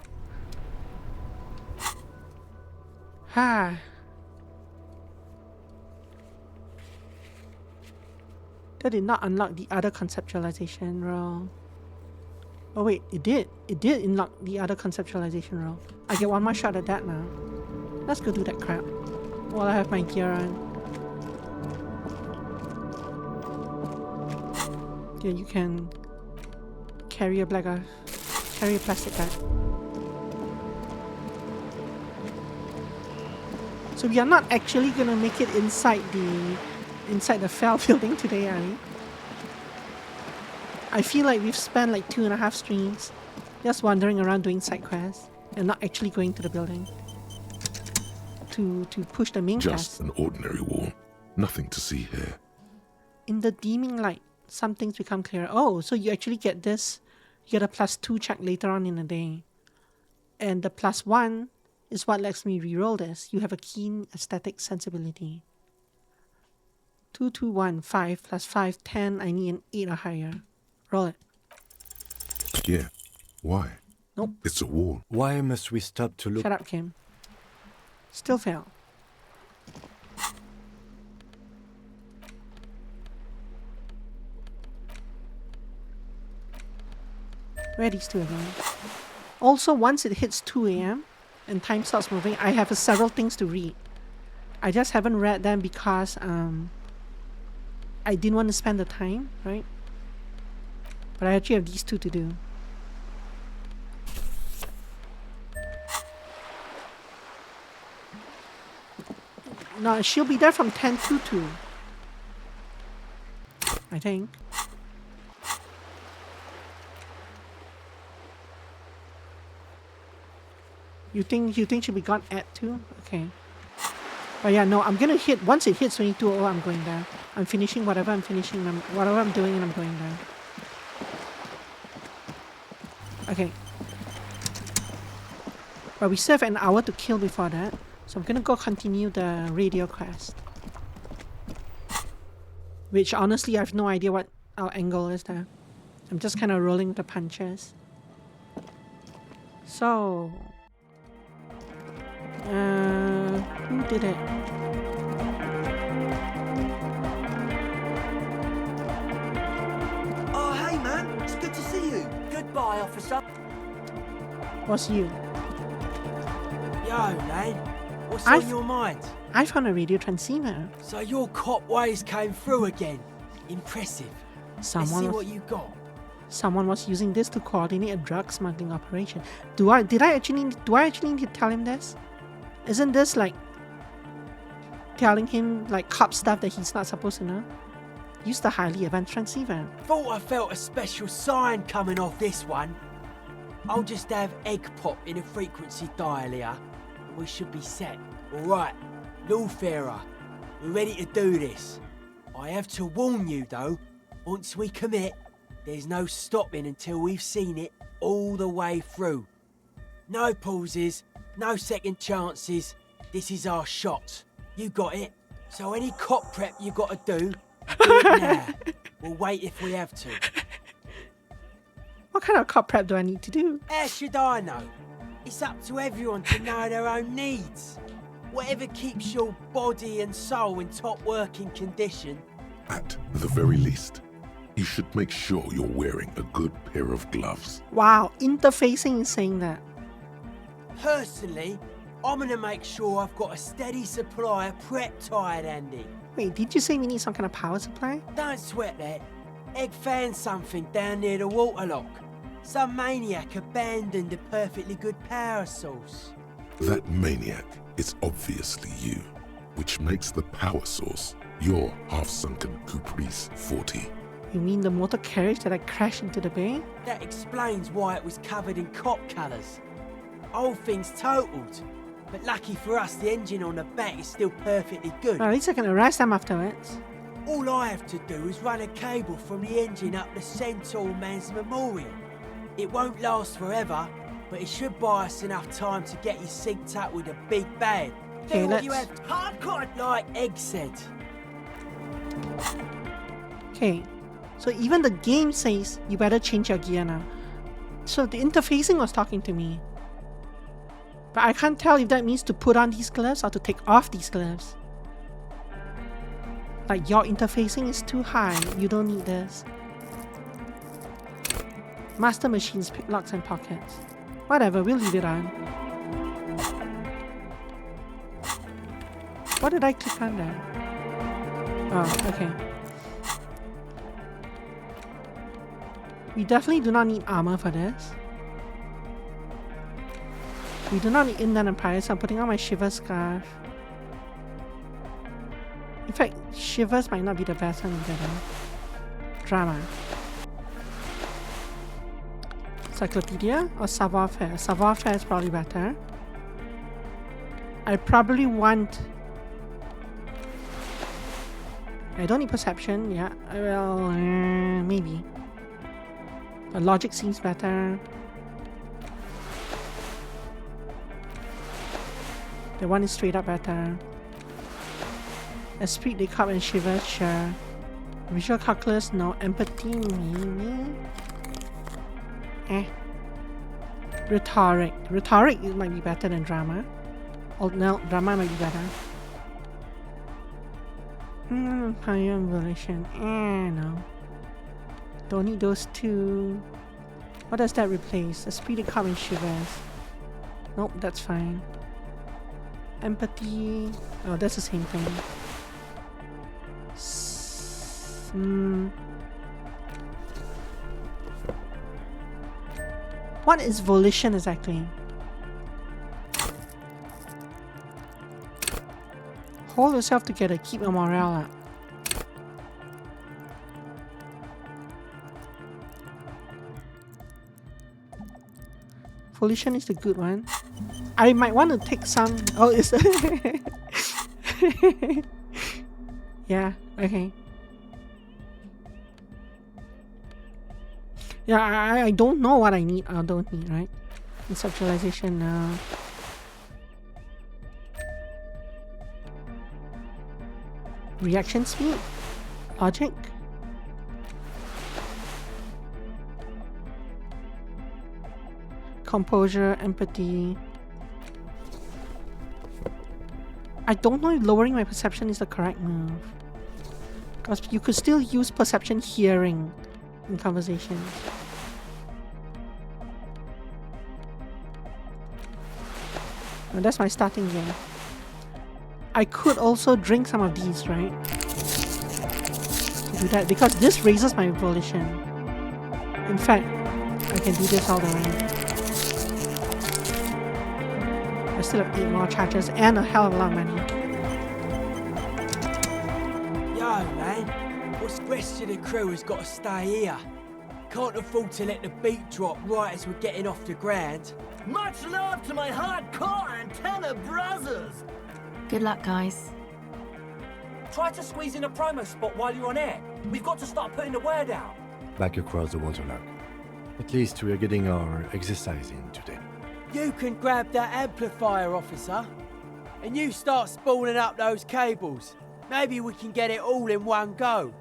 Speaker 1: Ah. That did not unlock the other conceptualization roll. Oh wait, it did. It did unlock the other conceptualization roll. I get one more shot at that now. Let's go do that crap while I have my gear on. Yeah, you can carry a carry a plastic bag. So we are not actually gonna make it inside the Fell building today, are we? I feel like we've spent like 2.5 streams just wandering around doing side quests and not actually going to the building to push the main quest.
Speaker 4: Just an ordinary wall. Nothing to see here.
Speaker 1: In the dimming light, some things become clearer. Oh, so you actually get this. You get a +2 check later on in the day. And the +1 is what lets me reroll this. You have a keen aesthetic sensibility. 2, 2, 1, 5 + 5, 10. I need an 8 or higher. Roll it.
Speaker 4: Yeah. Why?
Speaker 1: Nope.
Speaker 4: It's a wall.
Speaker 3: Why must we stop to look?
Speaker 1: Shut up, Kim. Still fail. Where are these two again? Also, once it hits 2 a.m. and time starts moving, I have several things to read. I just haven't read them because I didn't want to spend the time, right? But I actually have these two to do. No, she'll be there from 10 to 2. I think. You think she'll be gone at 2? Okay. But yeah, no, I'm gonna hit, once it hits 22:00, I'm going there. I'm finishing whatever I'm finishing, whatever I'm doing, and I'm going there. Okay. But we still have an hour to kill before that. So I'm gonna go continue the radio quest. Which honestly, I have no idea what our angle is there. I'm just kind of rolling the punches. So... who did it?
Speaker 9: Oh, hey, man. It's good to see you.
Speaker 10: Goodbye, officer.
Speaker 1: What's you?
Speaker 10: Yo, lad. What's on your mind?
Speaker 1: I found a radio transceiver.
Speaker 10: So your cop ways came through again. Impressive. Let's see what you got.
Speaker 1: Someone was using this to coordinate a drug smuggling operation. Do I actually need to tell him this? Isn't this like telling him like cop stuff that he's not supposed to know? Use the highly advanced transceiver.
Speaker 10: Thought I felt a special sign coming off this one. I'll just have egg pop in a frequency dial here, and we should be set. Alright, Lawfarer, we're ready to do this. I have to warn you though, once we commit, there's no stopping until we've seen it all the way through. No pauses, no second chances. This is our shot. You got it. So any cop prep you gotta do it now. We'll wait if we have to.
Speaker 1: What kind of cop prep do I need to do?
Speaker 10: How should I know? It's up to everyone to know their own needs. Whatever keeps your body and soul in top working condition.
Speaker 4: At the very least, you should make sure you're wearing a good pair of gloves.
Speaker 1: Wow, interfacing is saying that.
Speaker 10: Personally, I'm gonna make sure I've got a steady supply of prep tired handy.
Speaker 1: Wait, did you say we need some kind of power supply?
Speaker 10: Don't sweat that. Egg found something down near the waterlock. Some maniac abandoned a perfectly good power source.
Speaker 4: That maniac is obviously you, which makes the power source your half-sunken Caprice 40.
Speaker 1: You mean the motor carriage that I crashed into the bay?
Speaker 10: That explains why it was covered in cop colours. Whole thing's totaled. But lucky for us, the engine on the back is still perfectly good.
Speaker 1: Well, at least I can arrest them afterwards.
Speaker 10: All I have to do is run a cable from the engine up the Centaur Man's Memorial. It won't last forever, but it should buy us enough time to get you synced up with a big bag.
Speaker 1: Okay,
Speaker 10: what you
Speaker 1: let's...
Speaker 10: have hardcore, like Egg said.
Speaker 1: Okay, so even the game says you better change your gear now. So the interfacing was talking to me. But I can't tell if that means to put on these gloves or to take off these gloves. Like, your interfacing is too high, you don't need this. Master machines, pick locks and pockets. Whatever, we'll leave it on. What did I click on there? Oh, okay. We definitely do not need armor for this. We do not need indent and prior, so I'm putting on my Shiver scarf. In fact, Shivers might not be the best one either though. Drama. Cyclopedia or Savoir-Faire? Savoir-Faire is probably better. I probably want... I don't need perception, yeah. Well, maybe. But logic seems better. The one is straight up better. Esprit de Corps and Shiver, sure. Visual calculus, no. Empathy, maybe. Rhetoric. Rhetoric might be better than drama. Oh no, drama might be better. Power and volition. No. Don't need those two. What does that replace? Esprit de Corps and Shivers. Nope, that's fine. Empathy. Oh, that's the same thing. What is volition exactly? Hold yourself together, keep your morale up. Volition is the good one. I might want to take some... Oh, it's... Yeah, okay. Yeah, I don't know what I need or don't need, right? Conceptualization now. Reaction speed? Logic? Composure, empathy. I don't know if lowering my perception is the correct move. Because you could still use perception hearing in conversations. Oh, that's my starting gear. I could also drink some of these, right? To do that, because this raises my volition. In fact, I can do this all the way. I still have 8 more charges and a hell of a lot of money.
Speaker 10: Yo, man. What's the rest of the crew has got to stay here? Can't afford to let the beat drop right as we're getting off the ground.
Speaker 11: Much love to my hardcore antenna brothers!
Speaker 2: Good luck, guys.
Speaker 8: Try to squeeze in a promo spot while you're on air. We've got to start putting the word out.
Speaker 3: Back across the waterlock. At least we are getting our exercise in today.
Speaker 10: You can grab that amplifier, officer. And you start spooling up those cables. Maybe we can get it all in one go.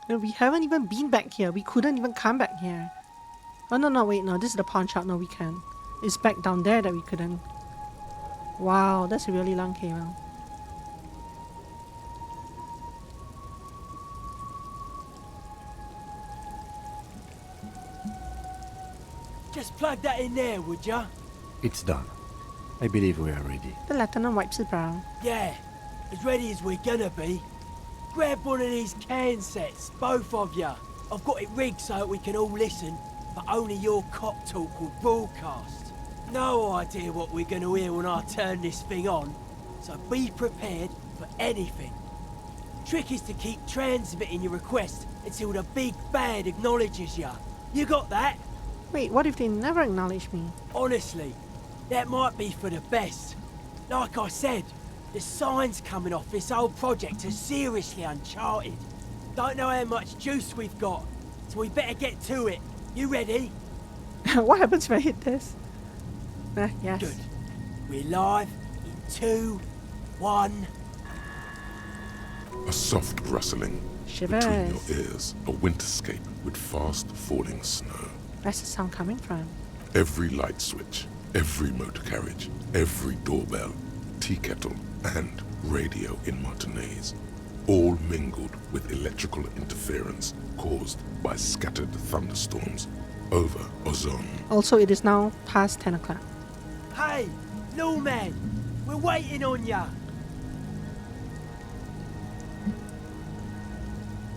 Speaker 1: We haven't even been back here. We couldn't even come back here. Oh, no, wait, no. This is the pawn shop. No, we can. It's back down there that we couldn't. Wow, that's a really long cable.
Speaker 10: Just plug that in there, would ya?
Speaker 3: It's done. I believe we are ready.
Speaker 1: The lieutenant wipes his brow.
Speaker 10: Yeah, as ready as we're gonna be. Grab one of these can sets, both of ya. I've got it rigged so that we can all listen, but only your cop talk will broadcast. No idea what we're gonna hear when I turn this thing on, so be prepared for anything. Trick is to keep transmitting your request until the big bad acknowledges ya. You got that?
Speaker 1: Wait, what if they never acknowledge me?
Speaker 10: Honestly, that might be for the best. Like I said, the signs coming off this whole project are seriously uncharted. Don't know how much juice we've got, so we better get to it. You ready?
Speaker 1: What happens if I hit this? Yes.
Speaker 10: Good. We're live in 2, 1.
Speaker 4: A soft rustling
Speaker 1: Shivers.
Speaker 4: between your ears, a winterscape with fast falling snow.
Speaker 1: Where's the sound coming from?
Speaker 4: Every light switch, every motor carriage, every doorbell, tea kettle, and radio in Martinez, all mingled with electrical interference caused by scattered thunderstorms over Ozone.
Speaker 1: Also, it is now past 10 o'clock.
Speaker 10: Hey, no man, we're waiting on ya.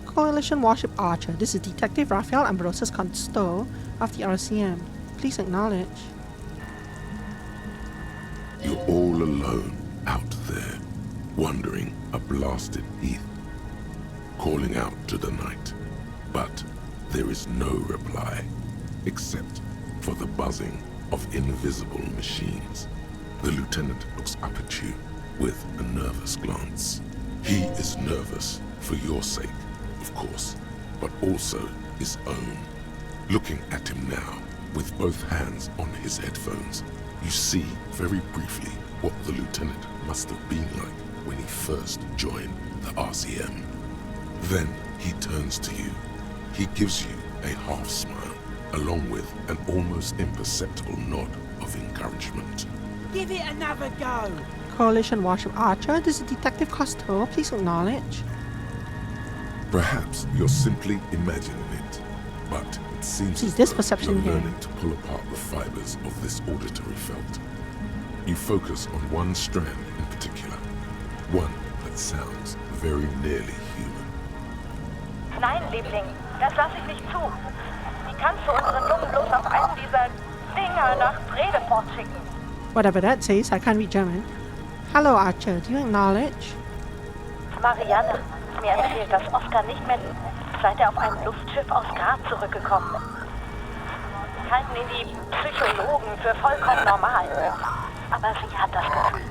Speaker 1: Coalition Warship Archer. This is Detective Rafael Ambrosius Consto of the RCM. Please acknowledge.
Speaker 4: You're all alone out there, wandering a blasted heath, calling out to the night. But there is no reply, except for the buzzing of invisible machines. The lieutenant looks up at you with a nervous glance. He is nervous for your sake, of course, but also his own. Looking at him now, with both hands on his headphones, you see very briefly what the lieutenant must have been like when he first joined the RCM. Then he turns to you. He gives you a half smile, along with an almost imperceptible nod of encouragement.
Speaker 10: Give it another go.
Speaker 1: Coalition Warship Archer. This is Detective Costo. Please acknowledge.
Speaker 4: Perhaps you're simply imagining it, but it seems
Speaker 1: See,
Speaker 4: as
Speaker 1: this
Speaker 4: though
Speaker 1: perception
Speaker 4: you're
Speaker 1: here.
Speaker 4: learning to pull apart the fibers of this auditory felt. You focus on one strand in particular, one that sounds very nearly human.
Speaker 17: Nein, Liebling, das lasse ich nicht zu. Wie kannst du unseren Jungen bloß auf einen dieser Dinger nach Bredefort schicken?
Speaker 1: Whatever that says, I can't read German. Hello, Archer. Do you acknowledge?
Speaker 17: Marianne, mir erzählt, dass Oscar nicht mehr seit er auf einem Luftschiff aus Graz zurückgekommen ist. Halten ihn die Psychologen für vollkommen normal. Aber sie hat das Gefühl,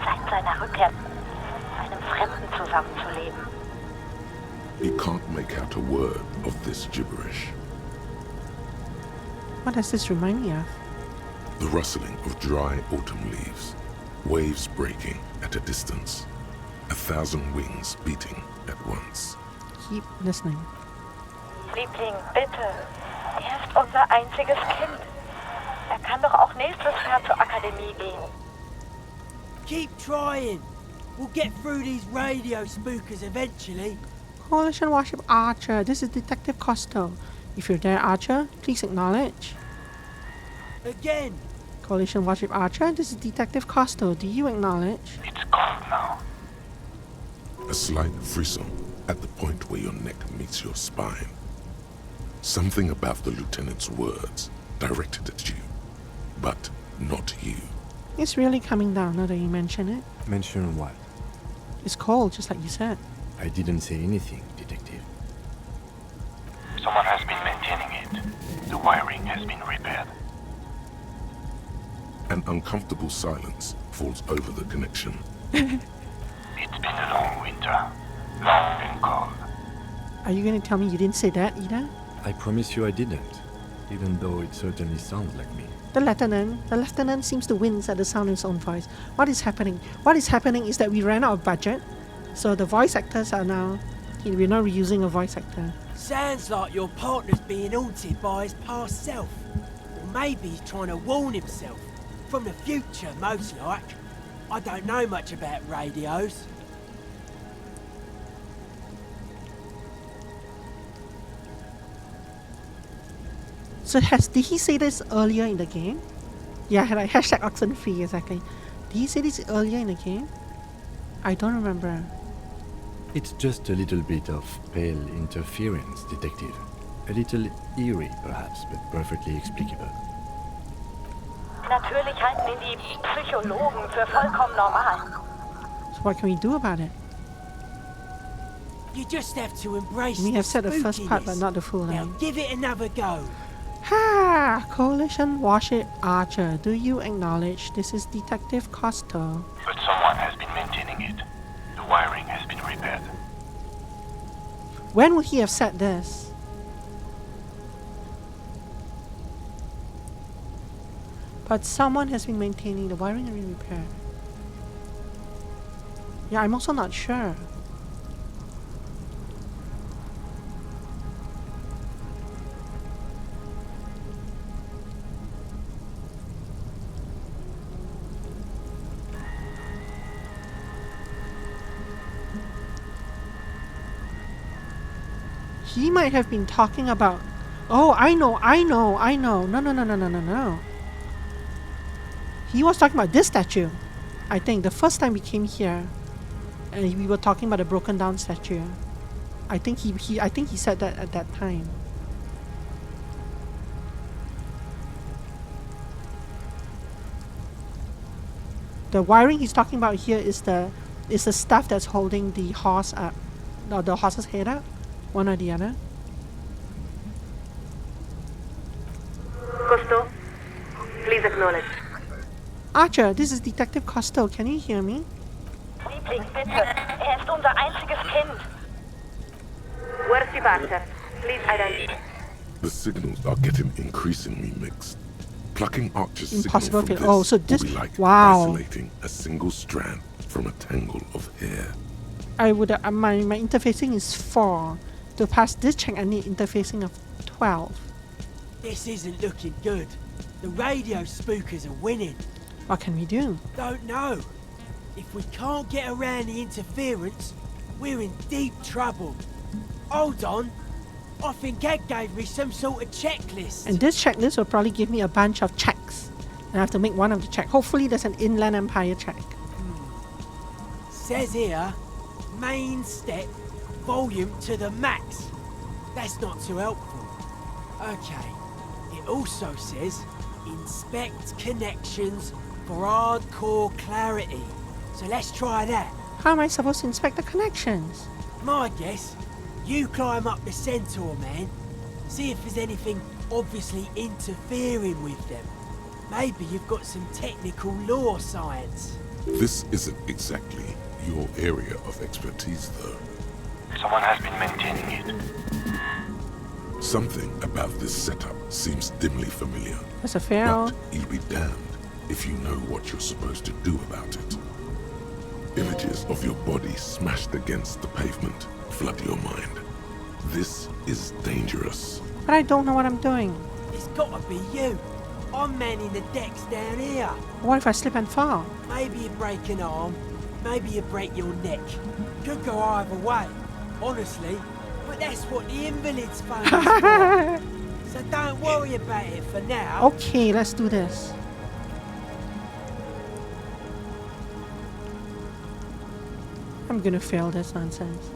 Speaker 17: seit seiner Rückkehr mit einem Fremden zusammenzuleben.
Speaker 4: You can't make out a word of this gibberish.
Speaker 1: What does this remind me of?
Speaker 4: The rustling of dry autumn leaves, waves breaking at a distance, 1,000 wings beating at once.
Speaker 1: Keep listening.
Speaker 17: Liebling, bitte. Er ist unser einziges Kind. Er kann doch auch nächstes Jahr zur Akademie gehen.
Speaker 10: Keep trying. We'll get through these radio spookers eventually.
Speaker 1: Coalition Warship Archer, this is Detective Costo. If you're there, Archer, please acknowledge.
Speaker 10: Again.
Speaker 1: Coalition Warship Archer, this is Detective Costo. Do you acknowledge?
Speaker 4: It's cold now. A slight frisson at the point where your neck meets your spine. Something about the lieutenant's words directed at you, but not you.
Speaker 1: It's really coming down now that you mention it.
Speaker 3: Mention what?
Speaker 1: It's cold, just like you said.
Speaker 3: I didn't say anything, Detective.
Speaker 18: Someone has been maintaining it. The wiring has been repaired.
Speaker 4: An uncomfortable silence falls over the connection.
Speaker 18: It's been a long winter. Long and cold.
Speaker 1: Are you going to tell me you didn't say that, Ida?
Speaker 3: I promise you I didn't, even though it certainly sounds like me.
Speaker 1: The lieutenant seems to wince at the sound of his own voice. What is happening? What is happening is that we ran out of budget, so the voice actors are now... We're not reusing a voice actor.
Speaker 10: Sounds like your partner's being haunted by his past self. Or maybe he's trying to warn himself. From the future, most like. I don't know much about radios.
Speaker 1: So did he say this earlier in the game? Yeah, like hashtag Oxenfree, exactly. Did he say this earlier in the game? I don't remember.
Speaker 3: It's just a little bit of pale interference, Detective. A little eerie, perhaps, but perfectly explicable.
Speaker 17: Natürlich halten ihn die Psychologen für vollkommen normal.
Speaker 1: So what can we do about it?
Speaker 10: You just have to embrace
Speaker 1: We
Speaker 10: the
Speaker 1: have said the first part, but
Speaker 10: spookiness.
Speaker 1: not the full
Speaker 10: Now
Speaker 1: line.
Speaker 10: give it another go.
Speaker 1: Ha! Coalition Warship Archer, do you acknowledge this is Detective Costo?
Speaker 18: But someone has been maintaining it. The wiring has been repaired.
Speaker 1: When would he have said this? But someone has been maintaining the wiring and repair. Yeah, I'm also not sure. He might have been talking about... Oh, I know. No. He was talking about this statue. I think the first time we came here, and we were talking about the broken down statue. I think he said that at that time. The wiring he's talking about here is the stuff that's holding the horse up, or the horse's head up, one or the other.
Speaker 17: Costo, please acknowledge.
Speaker 1: Archer, this is Detective Costo. Can you hear me?
Speaker 17: Liebling, bitte. Ist unser einziges Kind. Warship Archer, please identify.
Speaker 4: The signals are getting increasingly mixed. Plucking Archer's
Speaker 1: Impossible
Speaker 4: signal from
Speaker 1: fit. Oh,
Speaker 4: this
Speaker 1: so
Speaker 4: will
Speaker 1: this...
Speaker 4: be like
Speaker 1: Wow.
Speaker 4: isolating a single strand from a tangle of hair.
Speaker 1: I would... my interfacing is 4. To pass this check, I need interfacing of 12.
Speaker 10: This isn't looking good. The radio spookers are winning.
Speaker 1: What can we do?
Speaker 10: Don't know. If we can't get around the interference, we're in deep trouble. Hold on. I think Ed gave me some sort of checklist.
Speaker 1: And this checklist will probably give me a bunch of checks. I have to make one of the check. Hopefully there's an Inland Empire check.
Speaker 10: Says here, main step, volume to the max. That's not too helpful. Okay, it also says, inspect connections for hardcore clarity. So let's try that.
Speaker 1: How am I supposed to inspect the connections?
Speaker 10: My guess, you climb up the Centaur, man. See if there's anything obviously interfering with them. Maybe you've got some technical law science.
Speaker 4: This isn't exactly your area of expertise, though.
Speaker 18: Someone has been maintaining it.
Speaker 4: Something about this setup seems dimly familiar.
Speaker 1: That's a fail.
Speaker 4: But you'll be damned if you know what you're supposed to do about it. Images of your body smashed against the pavement flood your mind. This is dangerous.
Speaker 1: But I don't know what I'm doing.
Speaker 10: It's gotta be you. I'm manning the decks down here.
Speaker 1: What if I slip and fall?
Speaker 10: Maybe you break an arm, maybe you break your neck. Could go either way, honestly. But that's what the invalid's phone is for. So don't worry about it for now.
Speaker 1: Okay, let's do this. I'm gonna fail this nonsense.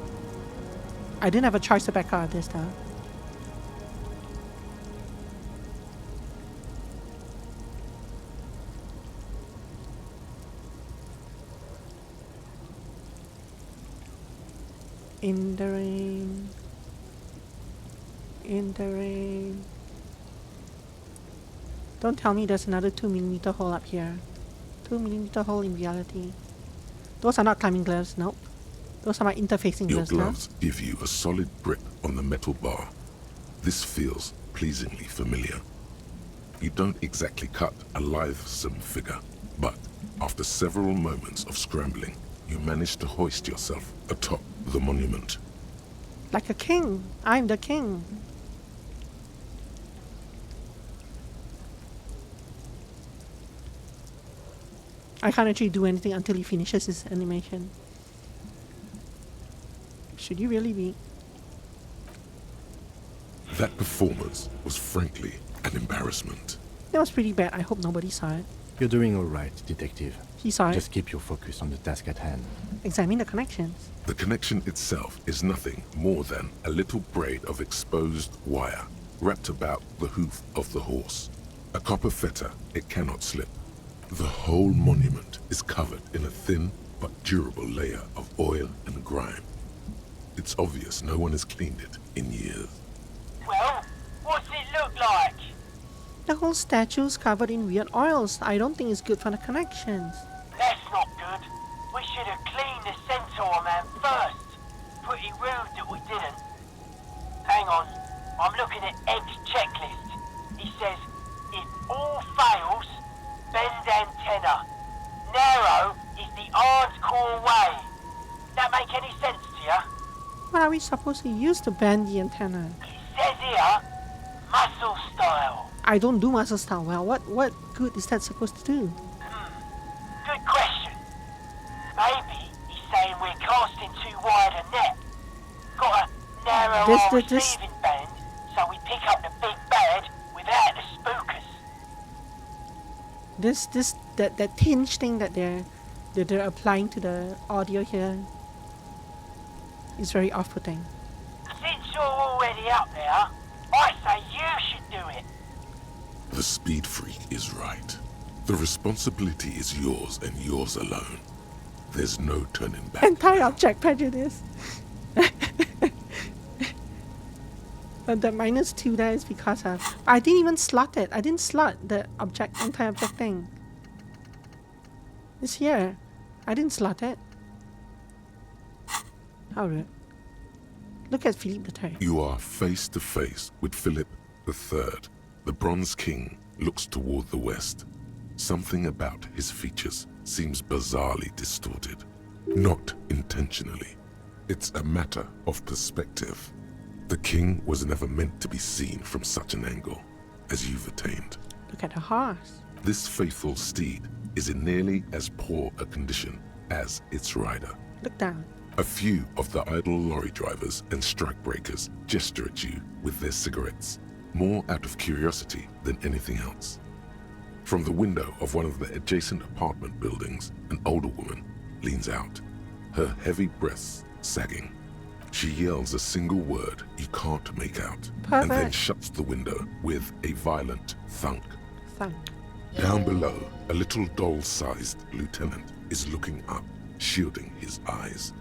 Speaker 1: I didn't have a choice to back out of this though. In the rain. In the rain. Don't tell me there's another 2mm hole up here. 2mm hole in reality. Those are not climbing gloves, nope. Those are my interfacing
Speaker 4: Your
Speaker 1: gloves.
Speaker 4: gloves give you a solid grip on the metal bar. This feels pleasingly familiar. You don't exactly cut a lithesome figure, but after several moments of scrambling, you manage to hoist yourself atop the monument.
Speaker 1: Like a king. I'm the king. I can't actually do anything until he finishes his animation. Should you really be?
Speaker 4: That performance was frankly an embarrassment.
Speaker 1: That was pretty bad. I hope nobody saw it.
Speaker 3: You're doing all right, detective.
Speaker 1: He saw it.
Speaker 3: Just keep your focus on the task at hand.
Speaker 1: Examine the connections.
Speaker 4: The connection itself is nothing more than a little braid of exposed wire wrapped about the hoof of the horse. A copper fetter, it cannot slip. The whole monument is covered in a thin but durable layer of oil and grime. It's obvious no one has cleaned it in years.
Speaker 10: Well, what's it look like?
Speaker 1: The whole statue's covered in weird oils. I don't think it's good for the connections.
Speaker 10: That's not good. We should have cleaned the Centaur man first. Pretty rude that we didn't. Hang on, I'm looking at Egg's checklist. He says, if all fails, bend antenna. Narrow is the hardcore way. That make any sense to you?
Speaker 1: What are we supposed to use to bend the antenna?
Speaker 10: It says here, muscle style.
Speaker 1: I don't do muscle style well. What good is that supposed to do?
Speaker 10: Good question. Maybe he's saying we're casting too wide a net. Got a narrow receiving band, so we pick up the big bad without the spookers.
Speaker 1: That tinge thing that they're applying to the audio here is very off-putting.
Speaker 10: Since you're already up there, I say you should do it.
Speaker 4: The speed freak is right. The responsibility is yours and yours alone. There's no turning back.
Speaker 1: Anti-object prejudice. But the -2 there is because of... I didn't even slot it. I didn't slot the anti-object thing. It's here. I didn't slot it. How rude. Look at Philippe III.
Speaker 4: You are face to face with Philip III. The Bronze King looks toward the west. Something about his features seems bizarrely distorted. Not intentionally. It's a matter of perspective. The king was never meant to be seen from such an angle as you've attained.
Speaker 1: Look at the horse.
Speaker 4: This faithful steed is in nearly as poor a condition as its rider.
Speaker 1: Look down.
Speaker 4: A few of the idle lorry drivers and strikebreakers gesture at you with their cigarettes, more out of curiosity than anything else. From the window of one of the adjacent apartment buildings, an older woman leans out, her heavy breasts sagging. She yells a single word you can't make out, and then shuts the window with a violent thunk.
Speaker 1: Thunk.
Speaker 4: Down below, a little doll-sized lieutenant is looking up, shielding his eyes.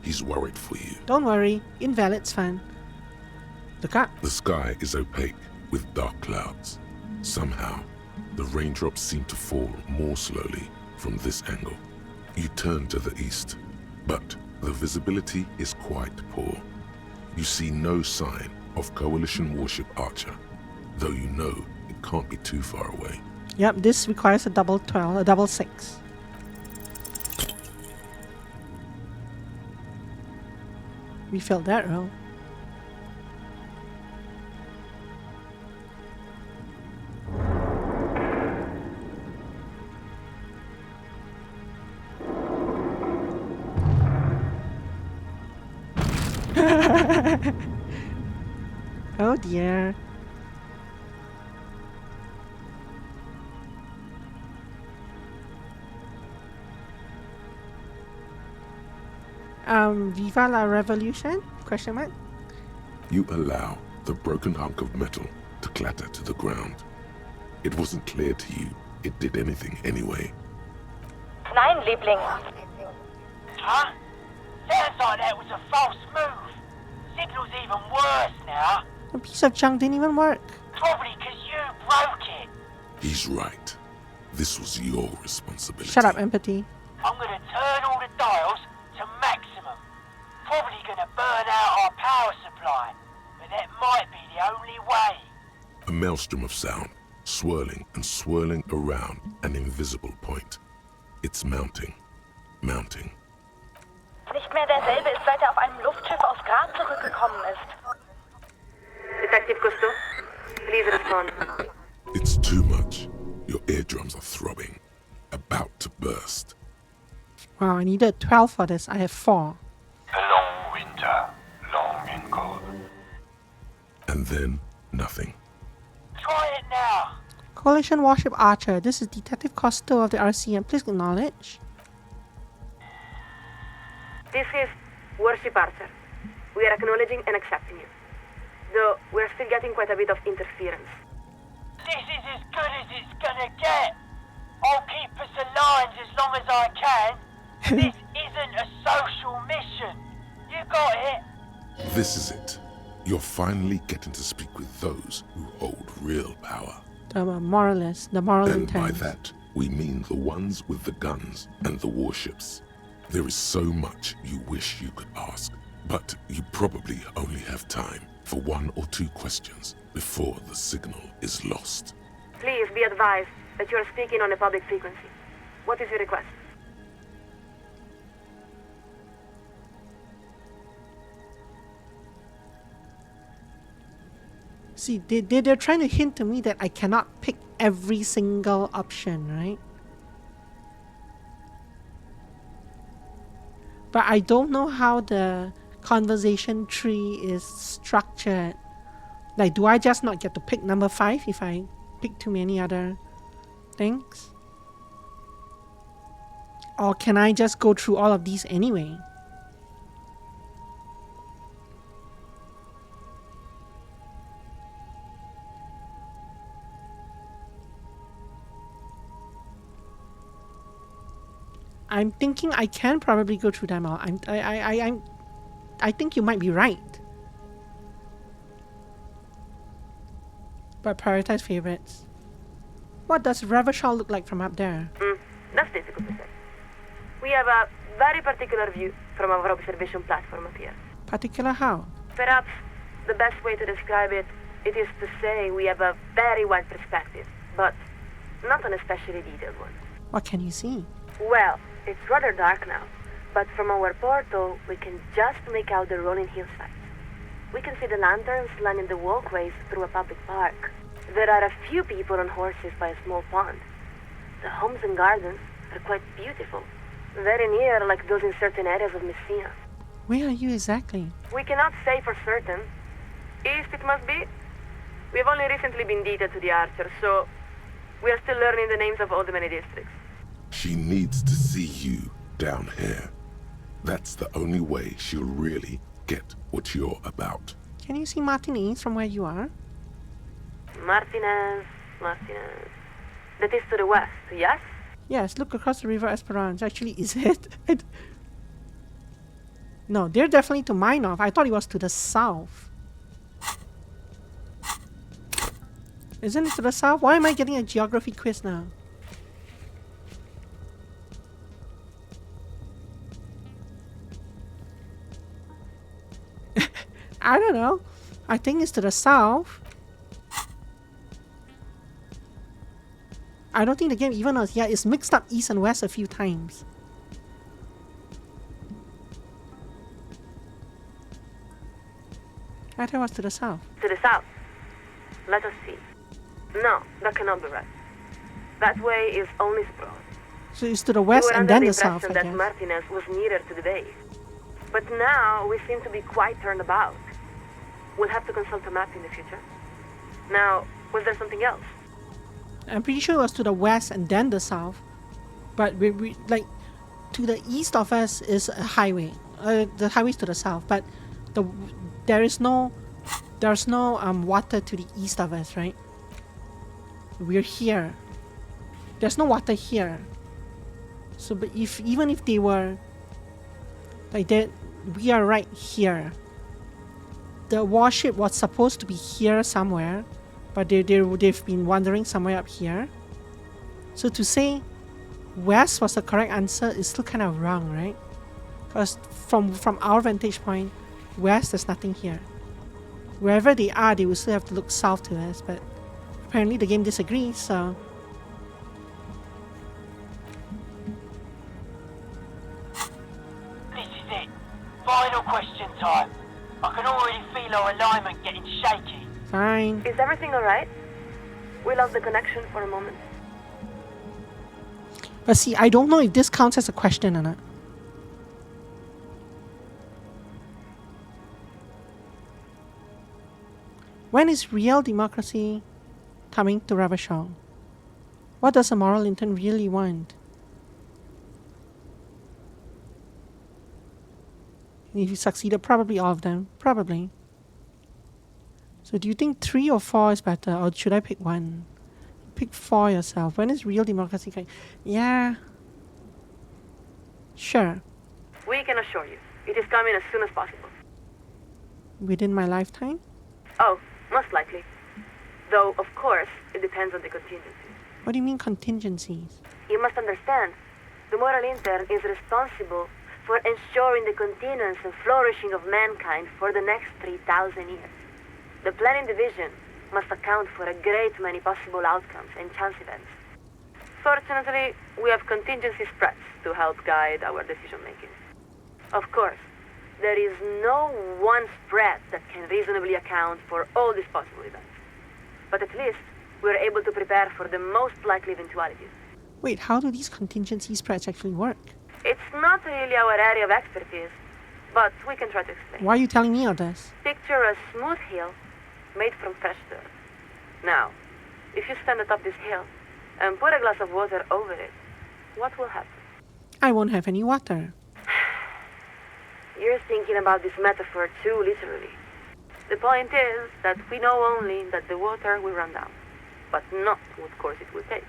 Speaker 4: He's worried for you.
Speaker 1: Don't worry, invalid's fine. Look up.
Speaker 4: The sky is opaque with dark clouds. Somehow, the raindrops seem to fall more slowly from this angle. You turn to the east, but the visibility is quite poor. You see no sign of Coalition warship Archer, though you know it can't be too far away.
Speaker 1: Yep, this requires a double 12, a double 6. We failed that roll. Oh dear. Viva la revolution? Question mark?
Speaker 4: You allow the broken hunk of metal to clatter to the ground. It wasn't clear to you it did anything anyway.
Speaker 17: Nein, Liebling.
Speaker 10: Huh? Sounds like that was a false move. Signal's even worse now.
Speaker 1: A piece of junk didn't even work.
Speaker 10: Probably because you broke it.
Speaker 4: He's right. This was your responsibility.
Speaker 1: Shut up, empathy.
Speaker 10: I'm gonna turn all the dials to maximum. Probably gonna burn out our power supply, but that might be the only way.
Speaker 4: A maelstrom of sound, swirling and swirling around an invisible point. It's mounting, mounting.
Speaker 17: Nicht mehr derselbe ist, seit er auf einem Luftschiff aus Grad zurückgekommen ist. Detective Cousteau, please respond.
Speaker 4: It's too much. Your eardrums are throbbing, about to burst.
Speaker 1: Wow, I needed 12 for this. I have 4.
Speaker 18: A long winter, long and cold.
Speaker 4: And then, nothing.
Speaker 10: Try it now.
Speaker 1: Coalition warship Archer. This is Detective Costo of the RCM. Please acknowledge.
Speaker 19: This is Warship Archer. We are acknowledging and accepting you. Though we're still getting quite a bit of interference.
Speaker 10: This is as good as it's gonna get. I'll keep us aligned as long as I can. This isn't a social mission. You got it.
Speaker 4: This is it. You're finally getting to speak with those who hold real power.
Speaker 1: The moralists, the moral
Speaker 4: And by
Speaker 1: intent.
Speaker 4: that, we mean the ones with the guns and the warships. There is so much you wish you could ask, but you probably only have time for 1 or 2 questions before the signal is lost.
Speaker 19: Please be advised that you are speaking on a public frequency. What is your request?
Speaker 1: See, they're trying to hint to me that I cannot pick every single option, right? But I don't know how the conversation tree is structured. Like, do I just not get to pick number 5 if I pick too many other things? Or can I just go through all of these anyway? I'm thinking I can probably go through them all. I think you might be right. But prioritize favorites. What does Revachol look like from up there?
Speaker 19: That's difficult to say. We have a very particular view from our observation platform up here.
Speaker 1: Particular how?
Speaker 19: Perhaps the best way to describe it, it is to say we have a very wide perspective, but not an especially detailed one.
Speaker 1: What can you see?
Speaker 19: Well, it's rather dark now, but from our portal, we can just make out the rolling hillsides. We can see the lanterns lining the walkways through a public park. There are a few people on horses by a small pond. The homes and gardens are quite beautiful, very near like those in certain areas of Messina.
Speaker 1: Where are you exactly?
Speaker 19: We cannot say for certain. East it must be. We've only recently been detailed to the Archer, so We are still learning the names of all the many districts.
Speaker 4: She needs to see you down here. That's the only way she'll really get what you're about.
Speaker 1: Can you see Martinez from where you are?
Speaker 19: Martinez. That is to the west, yes?
Speaker 1: Yes, look across the river Esperance. Actually, is it? No, they're definitely to my north. I thought it was to the south. Isn't it to the south? Why am I getting a geography quiz now? I don't know. I think it's to the south. I don't think the game even knows. Yeah, it's mixed up east and west a few times. I thought it was to the south.
Speaker 19: To the south. Let us see. No, that cannot be right. That way is only Sprott.
Speaker 1: So it's to the west and then the south, I
Speaker 19: that
Speaker 1: guess.
Speaker 19: Martinez was nearer to the base. But now we seem to be quite turned about. We'll have to consult a map in the future. Now, was there something else?
Speaker 1: I'm pretty sure it was to the west and then the south. But we like to the east of us is a highway. The highway's to the south, but there's no water to the east of us, right? We're here. There's no water here. So, but even if they were like that, we are right here. The warship was supposed to be here somewhere, but they've been wandering somewhere up here. So to say west was the correct answer is still kind of wrong, right? Because from our vantage point, west there's nothing here. Wherever they are, they will still have to look south to us, but apparently the game disagrees, so...
Speaker 10: This is it. Final question time. I can already feel our alignment getting shaky.
Speaker 1: Fine.
Speaker 19: Is everything alright? We lost the connection for a moment.
Speaker 1: But see, I don't know if this counts as a question or not. When is real democracy coming to Ravachol? What does a moral intern really want? If you succeeded, probably all of them. Probably. So do you think 3 or 4 is better, or should I pick one? Pick 4 yourself. When is real democracy coming? Yeah. Sure.
Speaker 19: We can assure you, it is coming as soon as possible.
Speaker 1: Within my lifetime?
Speaker 19: Oh, most likely. Though, of course, it depends on the contingencies.
Speaker 1: What do you mean contingencies?
Speaker 19: You must understand, the moral intern is responsible for ensuring the continuance and flourishing of mankind for the next 3,000 years. The planning division must account for a great many possible outcomes and chance events. Fortunately, we have contingency spreads to help guide our decision-making. Of course, there is no one spread that can reasonably account for all these possible events. But at least, we are able to prepare for the most likely eventualities.
Speaker 1: Wait, how do these contingency spreads actually work?
Speaker 19: It's not really our area of expertise, but we can try to explain.
Speaker 1: Why are you telling me all this?
Speaker 19: Picture a smooth hill made from fresh dirt. Now, if you stand atop this hill and pour a glass of water over it, what will happen?
Speaker 1: I won't have any water.
Speaker 19: You're thinking about this metaphor too literally. The point is that we know only that the water will run down, but not what course it will take.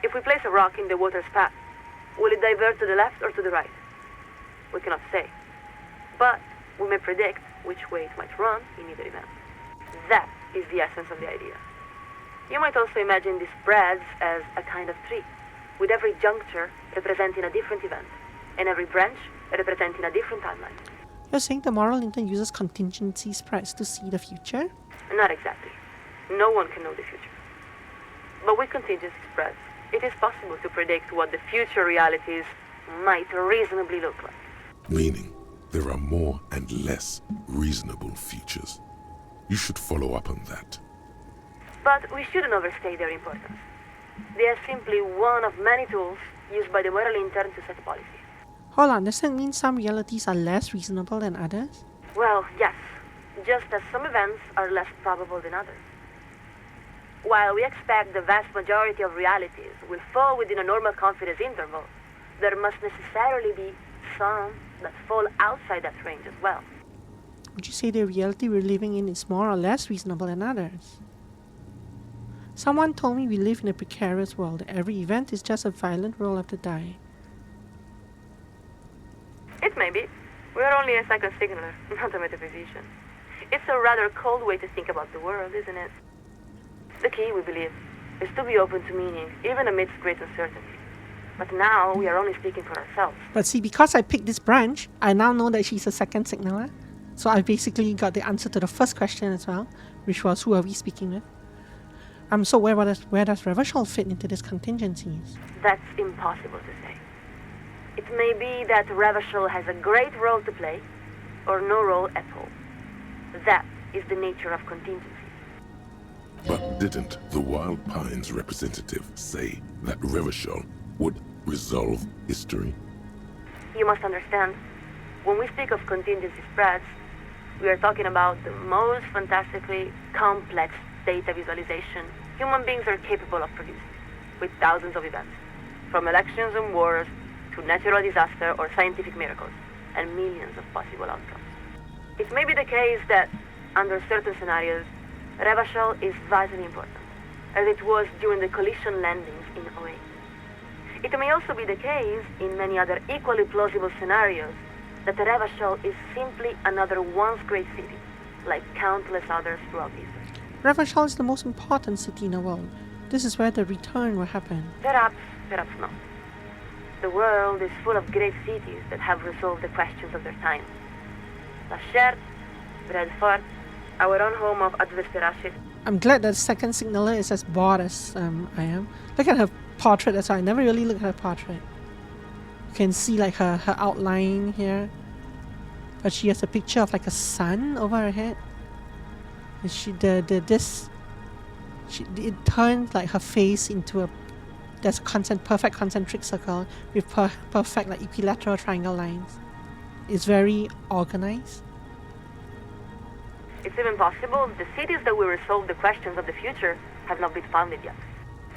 Speaker 19: If we place a rock in the water's path, will it divert to the left or to the right? We cannot say. But we may predict which way it might run in either event. That is the essence of the idea. You might also imagine these spreads as a kind of tree, with every juncture representing a different event, and every branch representing a different timeline.
Speaker 1: You're saying the moral intern uses contingency spreads to see the future?
Speaker 19: Not exactly. No one can know the future. But with contingency spreads, it is possible to predict what the future realities might reasonably look like.
Speaker 4: Meaning, there are more and less reasonable futures. You should follow up on that.
Speaker 19: But we shouldn't overstate their importance. They are simply one of many tools used by the moral intern to set policy.
Speaker 1: Hold on, does that mean some realities are less reasonable than others?
Speaker 19: Well, yes. Just as some events are less probable than others. while we expect the vast majority of realities will fall within a normal confidence interval, there must necessarily be some that fall outside that range as well.
Speaker 1: Would you say the reality we're living in is more or less reasonable than others? Someone told me we live in a precarious world. Every event is just a violent roll of the die.
Speaker 19: It may be. We're only a second signaler, not a metaphysician. It's a rather cold way to think about the world, isn't it? The key, we believe, is to be open to meaning, even amidst great uncertainty. But now we are only speaking for ourselves.
Speaker 1: But see, because I picked this branch, I now know that she's a second signaler. So I basically got the answer to the first question as well, which was, who are we speaking with? So where does Revachol fit into these contingencies?
Speaker 19: That's impossible to say. It may be that Revachol has a great role to play, or no role at all. That is the nature of contingency.
Speaker 4: But didn't the Wild Pines representative say that Revachol would resolve history?
Speaker 19: You must understand, when we speak of contingency spreads, we are talking about the most fantastically complex data visualization human beings are capable of producing, with thousands of events, from elections and wars to natural disaster or scientific miracles, and millions of possible outcomes. It may be the case that, under certain scenarios, Revachol is vitally important, as it was during the collision landings in 08. It may also be the case, in many other equally plausible scenarios, that Revachol is simply another once great city, like countless others throughout history.
Speaker 1: Revachol is the most important city in the world. This is where the return will happen.
Speaker 19: Perhaps not. The world is full of great cities that have resolved the questions of their time. La Chère, Bradford, our own home of Advesperashit.
Speaker 1: I'm glad that second signaler is as bored as I am. Look at her portrait, that's why I never really look at her portrait. You can see like her outline here. But she has a picture of like a sun over her head. And it turned like her face into there's a perfect concentric circle with perfect like equilateral triangle lines. It's very organized.
Speaker 19: It's even possible the cities that will resolve the questions of the future have not been founded yet.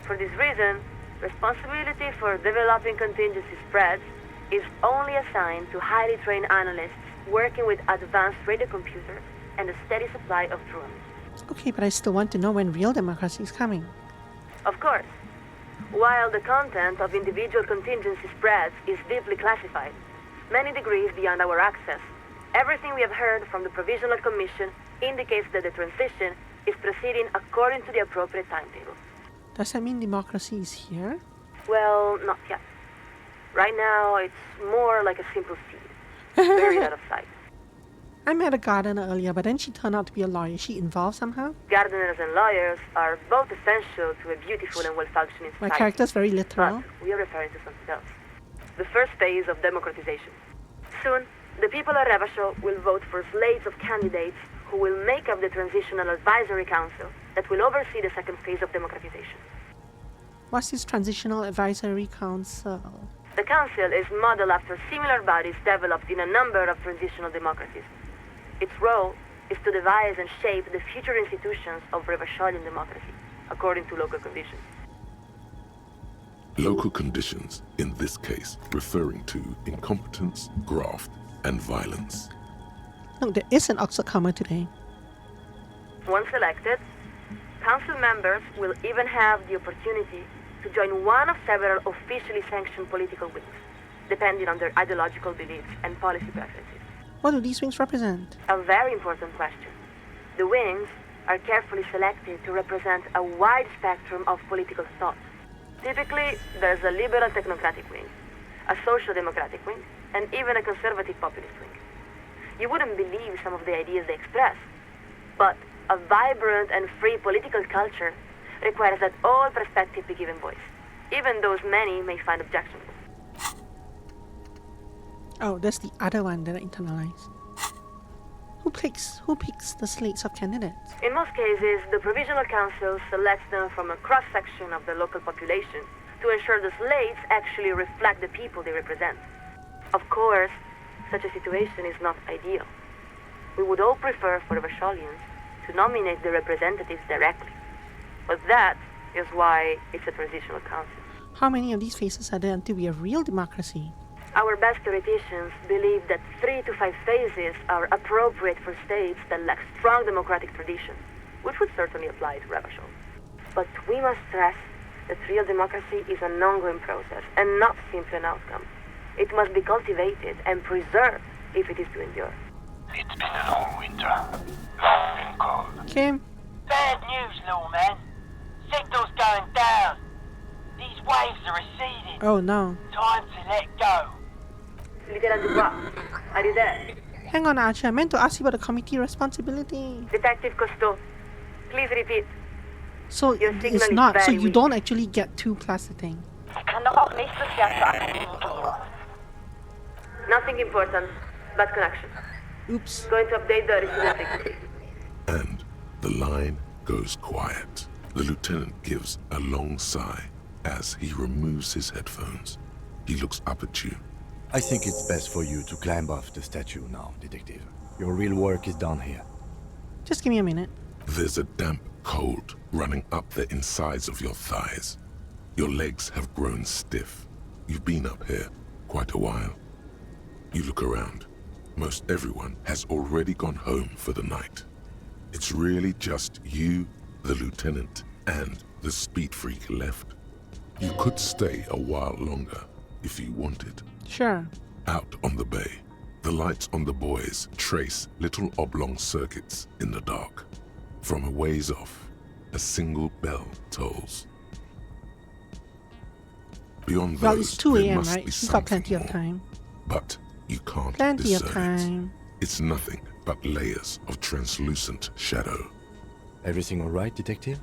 Speaker 19: For this reason, responsibility for developing contingency spreads is only assigned to highly trained analysts working with advanced radio computers and a steady supply of drones.
Speaker 1: Okay, but I still want to know when real democracy is coming.
Speaker 19: Of course. While the content of individual contingency spreads is deeply classified, many degrees beyond our access, everything we have heard from the Provisional Commission indicates that the transition is proceeding according to the appropriate timetable.
Speaker 1: Does that mean democracy is here?
Speaker 19: Well, not yet. Right now, it's more like a simple seed, buried out of sight.
Speaker 1: I met a gardener earlier, but then she turned out to be a lawyer. Is she involved somehow?
Speaker 19: Gardeners and lawyers are both essential to a beautiful and well-functioning society.
Speaker 1: My character's very literal.
Speaker 19: But we are referring to something else. The first phase of democratization. Soon, the people at Revachol will vote for slates of candidates who will make up the Transitional Advisory Council that will oversee the second phase of democratization.
Speaker 1: What's this Transitional Advisory Council?
Speaker 19: The council is modeled after similar bodies developed in a number of transitional democracies. Its role is to devise and shape the future institutions of Revacholian democracy, according to local conditions.
Speaker 4: Local conditions, in this case, referring to incompetence, graft, and violence.
Speaker 1: Look, there is an Oxford comma today.
Speaker 19: Once elected, council members will even have the opportunity to join one of several officially sanctioned political wings, depending on their ideological beliefs and policy preferences.
Speaker 1: What do these wings represent?
Speaker 19: A very important question. The wings are carefully selected to represent a wide spectrum of political thought. Typically, there's a liberal technocratic wing, a social democratic wing, and even a conservative populist wing. You wouldn't believe some of the ideas they express, but a vibrant and free political culture requires that all perspectives be given voice, even those many may find objectionable.
Speaker 1: Oh, that's the other one that I internalize. Who picks the slates of candidates?
Speaker 19: In most cases, the Provisional Council selects them from a cross-section of the local population to ensure the slates actually reflect the people they represent. Of course, such a situation is not ideal. We would all prefer for Revacholians to nominate the representatives directly. But that is why it's a transitional council.
Speaker 1: How many of these phases are there until we have real democracy?
Speaker 19: Our best theoreticians believe that 3 to 5 phases are appropriate for states that lack strong democratic traditions, which would certainly apply to Ravachol. But we must stress that real democracy is an ongoing process and not simply an outcome. It must be cultivated and preserved if it is to endure.
Speaker 18: It's been a long winter. Long and cold.
Speaker 1: Okay.
Speaker 10: Bad news, lawman. Signal's going down. These waves are receding.
Speaker 1: Oh no.
Speaker 10: Time to let go.
Speaker 19: Lieutenant Dubois, are you there?
Speaker 1: Hang on, Archer. I meant to ask you about the committee responsibility.
Speaker 19: Detective Cousteau, please repeat.
Speaker 1: So
Speaker 19: Your
Speaker 1: it's
Speaker 19: signal is
Speaker 1: not. So
Speaker 19: very
Speaker 1: you
Speaker 19: weak.
Speaker 1: don't actually get 2 plus the thing.
Speaker 17: Kann doch auch nächstes Jahr zur Akademie gehen.
Speaker 19: Nothing important. Bad connection.
Speaker 1: Oops.
Speaker 19: Going to update the receiver frequency.
Speaker 4: And the line goes quiet. The lieutenant gives a long sigh as he removes his headphones. He looks up at you.
Speaker 3: I think it's best for you to climb off the statue now, Detective. Your real work is done here.
Speaker 1: Just give me a minute.
Speaker 4: There's a damp cold running up the insides of your thighs. Your legs have grown stiff. You've been up here quite a while. You look around. Most everyone has already gone home for the night. It's really just you, the lieutenant, and the speed freak left. You could stay a while longer if you wanted.
Speaker 1: Sure.
Speaker 4: Out on the bay, the lights on the buoys trace little oblong circuits in the dark. From a ways off, a single bell tolls. Beyond
Speaker 1: Well,
Speaker 4: those,
Speaker 1: it's 2
Speaker 4: there
Speaker 1: a.m.,
Speaker 4: must
Speaker 1: right?
Speaker 4: be
Speaker 1: We've got plenty
Speaker 4: something
Speaker 1: of
Speaker 4: more.
Speaker 1: time.
Speaker 4: But you can't
Speaker 1: Plenty of
Speaker 4: discern it.
Speaker 1: time.
Speaker 4: It's nothing but layers of translucent shadow.
Speaker 3: Everything all right, Detective?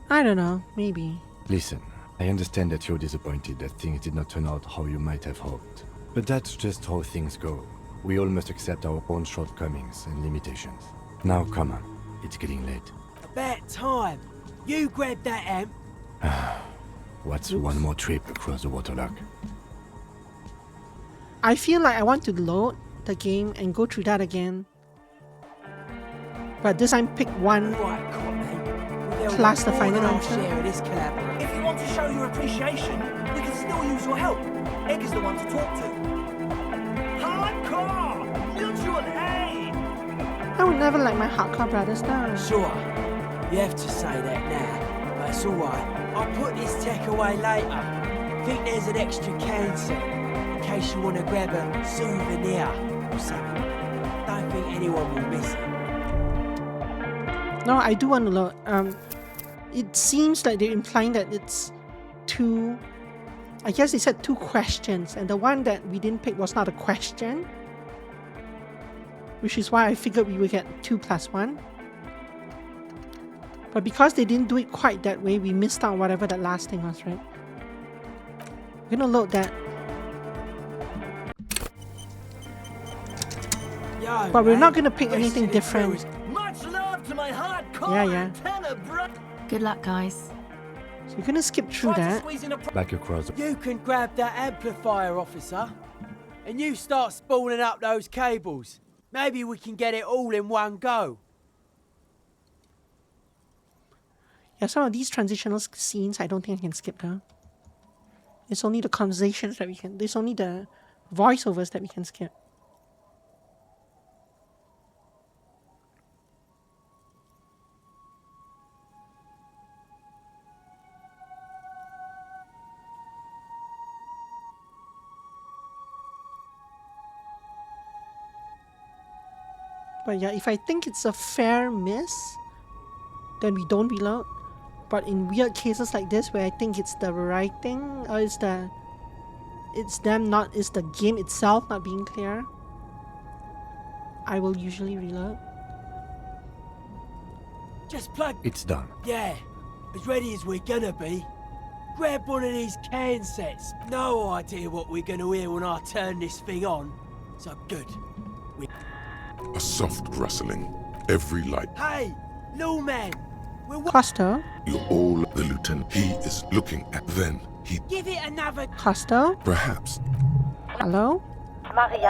Speaker 1: I don't know. Maybe.
Speaker 3: Listen, I understand that you're disappointed that things did not turn out how you might have hoped. But that's just how things go. We all must accept our own shortcomings and limitations. Now come on, it's getting late.
Speaker 10: About time. You grab that amp.
Speaker 3: What's one more trip across the waterlock?
Speaker 1: I feel like I want to load the game and go through that again. But this time pick one plus the final answer.
Speaker 8: If you want to show your appreciation, we can still use your help. Egg is the one to talk to. Hardcore! Mutual aid!
Speaker 1: I would never let my hardcore brothers down.
Speaker 10: Sure. You have to say that now, but it's alright. I'll put this tech away later. Think there's an extra can set, in case you want to grab a souvenir or something. Don't think anyone will miss it.
Speaker 1: No, I do want to load. It seems like they're implying that it's 2. I guess they said 2 questions, and the one that we didn't pick was not a question. Which is why I figured we would get 2 plus 1. But because they didn't do it quite that way, we missed out whatever that last thing was, right? We're gonna load that.
Speaker 10: Yo,
Speaker 1: But we're
Speaker 10: mate,
Speaker 1: not gonna pick anything
Speaker 10: wasted
Speaker 1: different.
Speaker 10: influence.
Speaker 11: Much love to my hardcore
Speaker 1: Yeah.
Speaker 11: antenna, bro.
Speaker 2: Good luck, guys.
Speaker 1: So we're gonna skip through that.
Speaker 3: Back across.
Speaker 10: You can grab that amplifier, officer, and you start spooling up those cables. Maybe we can get it all in one go.
Speaker 1: Yeah, some of these transitional scenes I don't think I can skip though. It's only the conversations that we can. There's only the voiceovers that we can skip. But yeah, if I think it's a fair miss, then we don't reload. But in weird cases like this where I think it's the writing or it's the game itself not being clear, I will usually reload.
Speaker 10: Just plug.
Speaker 3: It's done.
Speaker 10: Yeah, as ready as we're gonna be. Grab one of these can sets. No idea what we're gonna hear when I turn this thing on. So good.
Speaker 4: A soft rustling. Every light.
Speaker 10: Hey, Lawman.
Speaker 1: Costa?
Speaker 4: You're all the lieutenant. He is looking at. Then he.
Speaker 10: Give it another.
Speaker 1: Costa?
Speaker 4: Perhaps.
Speaker 1: Hello?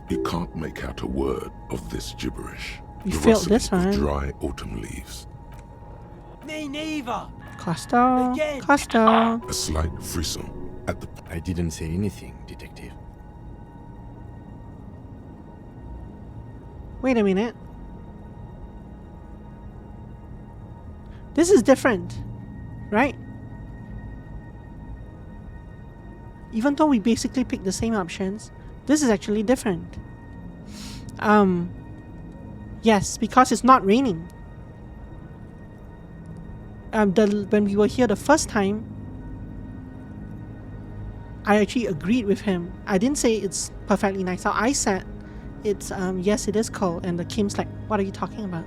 Speaker 4: You can't make out a word of this gibberish.
Speaker 1: You
Speaker 4: The
Speaker 1: failed
Speaker 4: rustling
Speaker 1: this
Speaker 4: of
Speaker 1: one.
Speaker 4: dry autumn leaves.
Speaker 10: Me neither.
Speaker 1: Costa.
Speaker 10: Again.
Speaker 1: Costa.
Speaker 4: A slight frisson at the...
Speaker 3: I didn't say anything, detective.
Speaker 1: Wait a minute. This is different, right? Even though we basically picked the same options, this is actually different. Yes, because it's not raining. When we were here the first time, I actually agreed with him. I didn't say it's perfectly nice out. I said it's yes, it is cold, and the Kim's like, what are you talking about?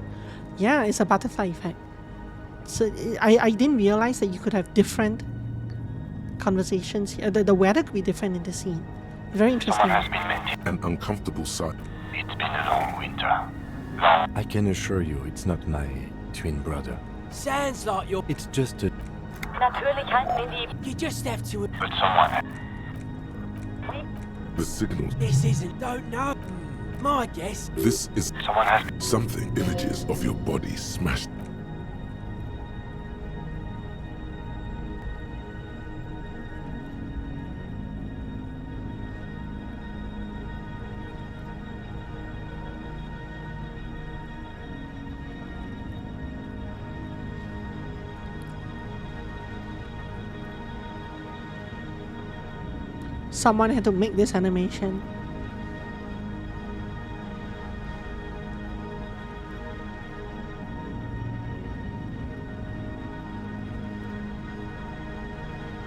Speaker 1: Yeah, it's a butterfly effect. So I didn't realize that you could have different conversations. The weather could be different in the scene. Very interesting.
Speaker 4: An uncomfortable sight.
Speaker 18: It's been a long winter.
Speaker 3: I can assure you it's not my twin brother.
Speaker 10: Sounds like you're...
Speaker 3: It's just a...
Speaker 17: Natürlich halten in die...
Speaker 10: You just have to...
Speaker 18: But someone...
Speaker 4: The signals.
Speaker 10: This isn't... Don't know. My guess...
Speaker 4: This is...
Speaker 18: Someone has...
Speaker 4: Something. Images of your body smashed.
Speaker 1: Someone had to make this animation.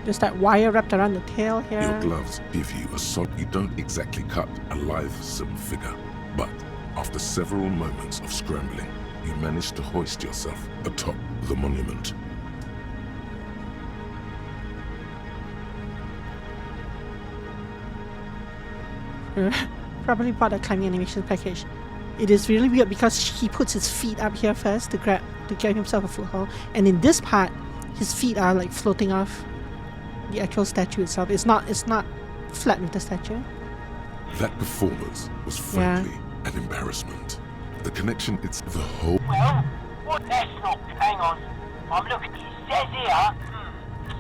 Speaker 1: There's that wire wrapped around the tail here.
Speaker 4: Your gloves give you a solid... You don't exactly cut a lithesome figure, but after several moments of scrambling, you manage to hoist yourself atop the monument.
Speaker 1: Probably bought a climbing animation package. It is really weird because he puts his feet up here first to grab himself a foothold, and in this part, his feet are like floating off the actual statue itself. It's not flat with the statue.
Speaker 4: That performance was frankly an embarrassment. The connection, it's the whole...
Speaker 9: Well, what? That's not... Hang on. I'm looking. It says here...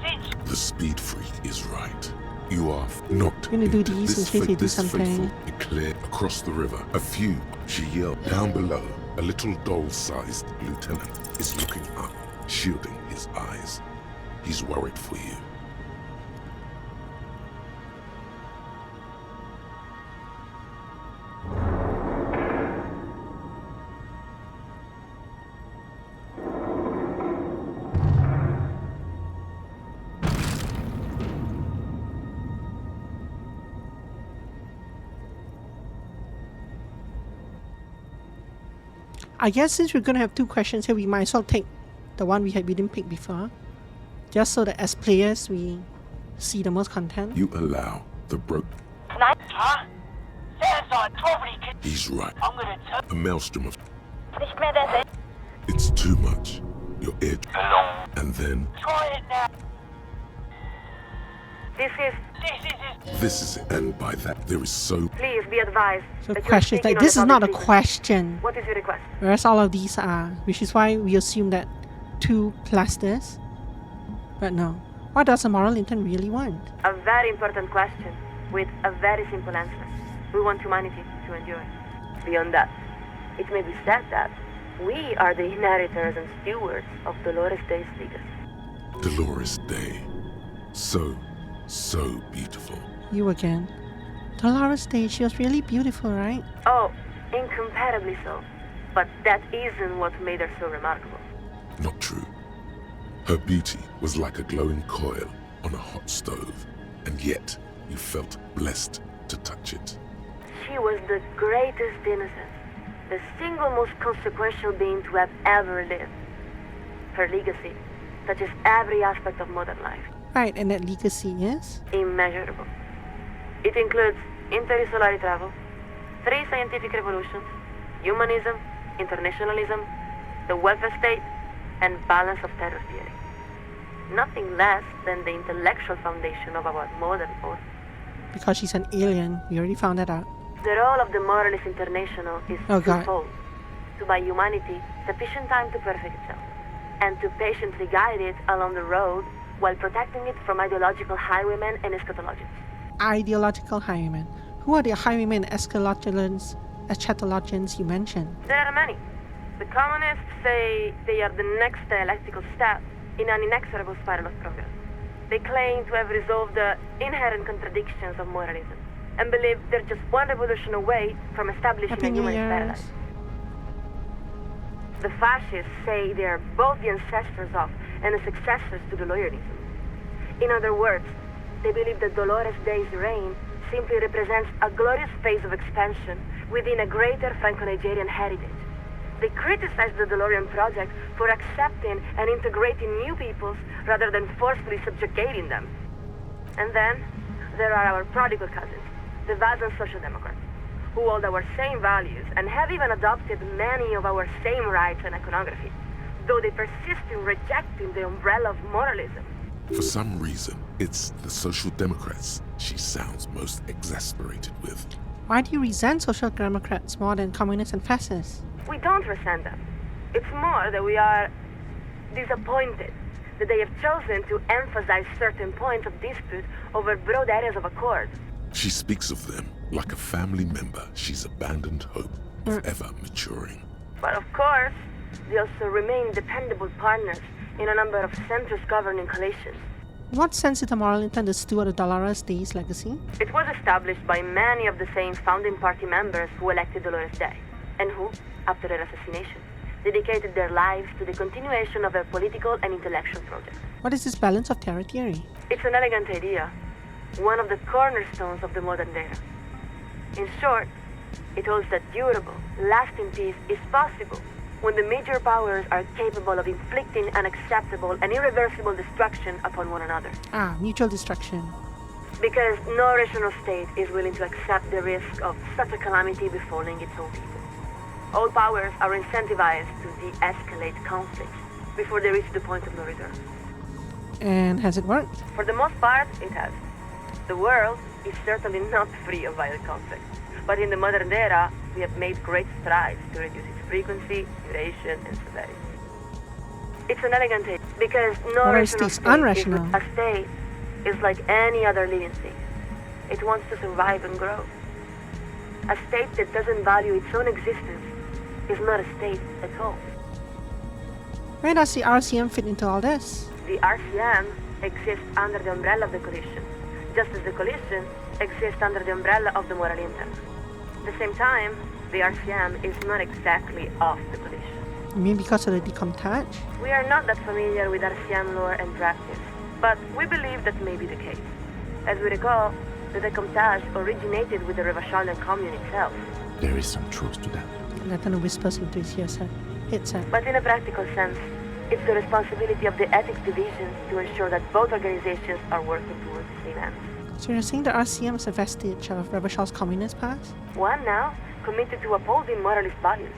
Speaker 9: Since...
Speaker 4: The speed freak is right. You are not...
Speaker 1: I'm gonna do these in case they do something.
Speaker 4: Clear across the river. A few, she yelled. Down below, a little doll-sized lieutenant is looking up, shielding his eyes. He's worried for you.
Speaker 1: I guess since we're gonna have two questions here, we might as well take the one we didn't pick before, just so that as players we see the most content.
Speaker 4: You allow the broke...
Speaker 9: Huh? Sounds like probably...
Speaker 4: He's right.
Speaker 9: I'm gonna tell...
Speaker 4: A maelstrom of...
Speaker 17: Nicht mehr der Sinn.
Speaker 4: It's too much. Your edge. And then...
Speaker 9: Try it now.
Speaker 4: This is it. And by that, there is so...
Speaker 19: Please be advised.
Speaker 1: So
Speaker 19: that you are
Speaker 1: questions
Speaker 19: speaking
Speaker 1: like
Speaker 19: on
Speaker 1: this
Speaker 19: a
Speaker 1: is not a
Speaker 19: public street.
Speaker 1: question.
Speaker 19: What is your request?
Speaker 1: Whereas all of these are, which is why we assume that 2 plus this. But no. What does a moral intent really want?
Speaker 19: A very important question with a very simple answer. We want humanity to endure. Beyond that, it may be said that we are the inheritors and stewards of Dolores Day's legacy.
Speaker 4: Dolores Day. So beautiful.
Speaker 1: You again. Dolores Day, she was really beautiful, right?
Speaker 19: Oh, incomparably so. But that isn't what made her so remarkable.
Speaker 4: Not true. Her beauty was like a glowing coil on a hot stove, and yet you felt blessed to touch it.
Speaker 19: She was the greatest innocent, the single most consequential being to have ever lived. Her legacy touches every aspect of modern life.
Speaker 1: Right, and that legacy is?
Speaker 19: Immeasurable. It includes interstellar travel, 3 scientific revolutions, humanism, internationalism, the welfare state, and balance of terror theory. Nothing less than the intellectual foundation of our modern order.
Speaker 1: Because she's an alien, we already found that out.
Speaker 19: The role of the Moralist International is
Speaker 1: Oh, God.
Speaker 19: twofold: to buy humanity sufficient time to perfect itself, and to patiently guide it along the road while protecting it from ideological highwaymen and eschatologians.
Speaker 1: Ideological highwaymen. Who are the highwaymen, eschatologians you mentioned?
Speaker 19: There are many. The communists say they are the next dialectical step in an inexorable spiral of progress. They claim to have resolved the inherent contradictions of moralism and believe they're just one revolution away from establishing
Speaker 1: Happy
Speaker 19: a
Speaker 1: New
Speaker 19: humanist
Speaker 1: Year's.
Speaker 19: paradise. The fascists say they are both the ancestors of and the successors to Deloreanism. In other words, they believe that Dolores Day's reign simply represents a glorious phase of expansion within a greater Franco-Nigerian heritage. They criticize the DeLorean project for accepting and integrating new peoples rather than forcefully subjugating them. And then there are our prodigal cousins, the Vazan Social Democrats, who hold our same values and have even adopted many of our same rights and iconography, though they persist in rejecting the umbrella of moralism.
Speaker 4: For some reason, it's the Social Democrats she sounds most exasperated with.
Speaker 1: Why do you resent social democrats more than communists and fascists?
Speaker 19: We don't resent them. It's more that we are disappointed that they have chosen to emphasize certain points of dispute over broad areas of accord.
Speaker 4: She speaks of them like a family member she's abandoned hope of ever maturing.
Speaker 19: But of course, they also remain dependable partners in a number of centrist governing coalitions.
Speaker 1: In what sense did the moral intent steward the Dolores Day's legacy?
Speaker 19: It was established by many of the same founding party members who elected Dolores Day, and who, after her assassination, dedicated their lives to the continuation of their political and intellectual projects.
Speaker 1: What is this balance of terror theory?
Speaker 19: It's an elegant idea, one of the cornerstones of the modern era. In short, it holds that durable, lasting peace is possible when the major powers are capable of inflicting unacceptable and irreversible destruction upon one another.
Speaker 1: Mutual destruction.
Speaker 19: Because no rational state is willing to accept the risk of such a calamity befalling its own people. All powers are incentivized to de-escalate conflicts before they reach the point of no return.
Speaker 1: And has it worked?
Speaker 19: For the most part, it has. The world is certainly not free of violent conflict, but in the modern era, we have made great strides to reduce its frequency, duration, and severity. It's an elegant idea because no rational
Speaker 1: unrational.
Speaker 19: A state is like any other living thing. It wants to survive and grow. A state that doesn't value its own existence is not a state at all.
Speaker 1: Where does the RCM fit into all this?
Speaker 19: The RCM exists under the umbrella of the coalition, just as the coalition exists under the umbrella of the moral intent. At the same time, the RCM is not exactly of the coalition.
Speaker 1: You mean because of the decomptage?
Speaker 19: We are not that familiar with RCM lore and practice, but we believe that may be the case. As we recall, the decomptage originated with the Revacholian commune itself.
Speaker 3: There is some truth to that.
Speaker 1: Nathan whispers into his headset.
Speaker 19: But in a practical sense, it's the responsibility of the ethics divisions to ensure that both organizations are working towards the same end.
Speaker 1: So you're saying the RCM is a vestige of Revachol's communist past?
Speaker 19: One now committed to upholding moralist values.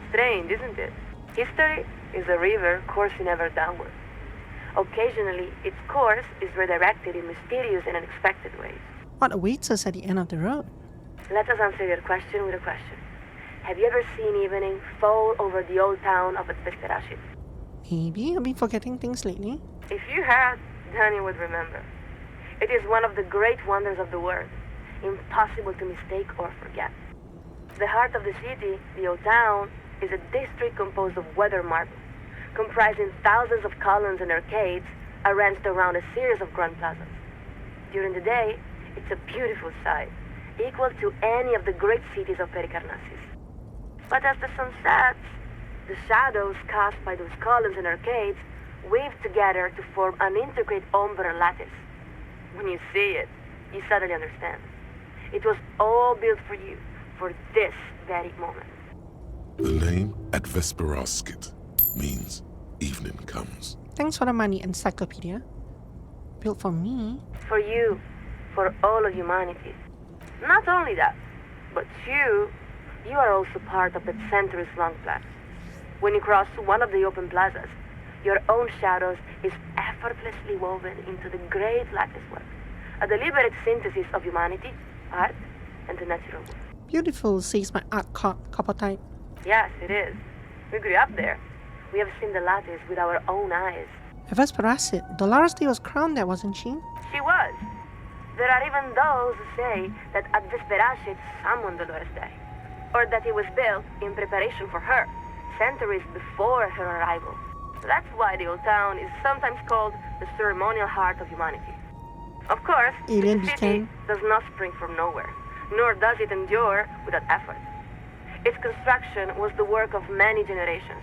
Speaker 19: Strange, isn't it? History is a river coursing ever downward. Occasionally, its course is redirected in mysterious and unexpected ways.
Speaker 1: What awaits us at the end of the road?
Speaker 19: Let us answer your question with a question. Have you ever seen evening fall over the old town of Atbesterashi?
Speaker 1: Maybe. I've been forgetting things lately.
Speaker 19: If you had, then you would remember. It is one of the great wonders of the world, impossible to mistake or forget. The heart of the city, the old town, is a district composed of weather marble, comprising thousands of columns and arcades arranged around a series of grand plazas. During the day, it's a beautiful sight, equal to any of the great cities of Pericarnassus. But as the sun sets, the shadows cast by those columns and arcades weave together to form an intricate ombre lattice. When you see it, you suddenly understand. It was all built for you, for this very moment.
Speaker 4: The name Advesperaskit means evening comes.
Speaker 1: Thanks for the money, encyclopedia. Built for me.
Speaker 19: For you, for all of humanity. Not only that, but you are also part of that centuries-long plan. When you cross one of the open plazas, your own shadows is effortlessly woven into the great lattice work, a deliberate synthesis of humanity, art, and the natural world.
Speaker 1: Beautiful, says my art copper type.
Speaker 19: Yes, it is. We grew up there. We have seen the lattice with our own eyes.
Speaker 1: Evesperasit. Dolores Day was crowned there, wasn't she?
Speaker 19: She was. There are even those who say that at Vesperacit summoned Dolores Day, or that it was built in preparation for her, centuries before her arrival. That's why the old town is sometimes called the ceremonial heart of humanity. Of course,
Speaker 1: Alien
Speaker 19: the city
Speaker 1: Beacon.
Speaker 19: does not spring from nowhere, nor does it endure without effort. Its construction was the work of many generations,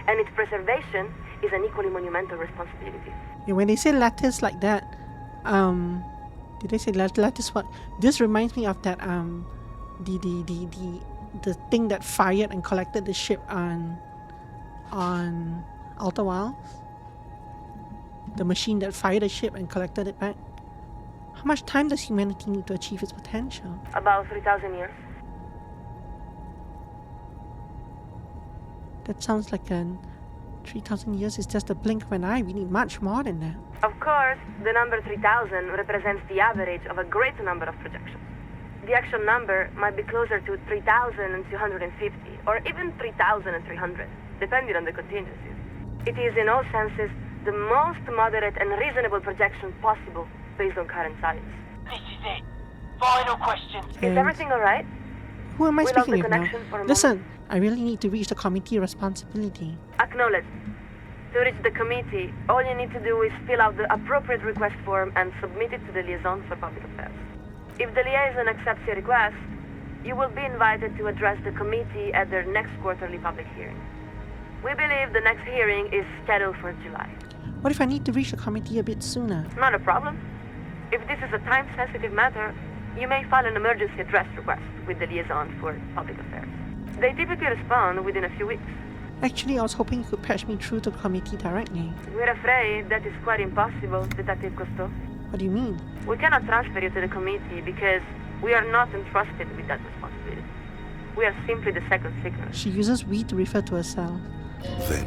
Speaker 19: and its preservation is an equally monumental responsibility.
Speaker 1: Yeah, when they say lattice like that, did they say lattice what? This reminds me of that the thing that fired and collected the ship on Outer Wilds. The machine that fired a ship and collected it back. How much time does humanity need to achieve its potential?
Speaker 19: About 3,000 years.
Speaker 1: That sounds like 3,000 years is just a blink of an eye. We need much more than that.
Speaker 19: Of course, the number 3,000 represents the average of a great number of projections. The actual number might be closer to 3,250 or even 3,300, depending on the contingencies. It is, in all senses, the most moderate and reasonable projection possible based on current science.
Speaker 12: This is it. Final question.
Speaker 19: Is everything alright?
Speaker 1: Who am I
Speaker 19: We lost
Speaker 1: speaking
Speaker 19: the
Speaker 1: with now?
Speaker 19: connection for a
Speaker 1: Listen, I really need to reach the committee responsibility.
Speaker 19: Acknowledged. To reach the committee, all you need to do is fill out the appropriate request form and submit it to the liaison for public affairs. If the liaison accepts your request, you will be invited to address the committee at their next quarterly public hearing. We believe the next hearing is scheduled for July.
Speaker 1: What if I need to reach the committee a bit sooner?
Speaker 19: Not a problem. If this is a time-sensitive matter, you may file an emergency address request with the liaison for public affairs. They typically respond within a few weeks.
Speaker 1: Actually, I was hoping you could patch me through to the committee directly.
Speaker 19: We're afraid that is quite impossible, Detective Cousteau.
Speaker 1: What do you mean?
Speaker 19: We cannot transfer you to the committee because we are not entrusted with that responsibility. We are simply the second signal.
Speaker 1: She uses we to refer to herself.
Speaker 4: Then,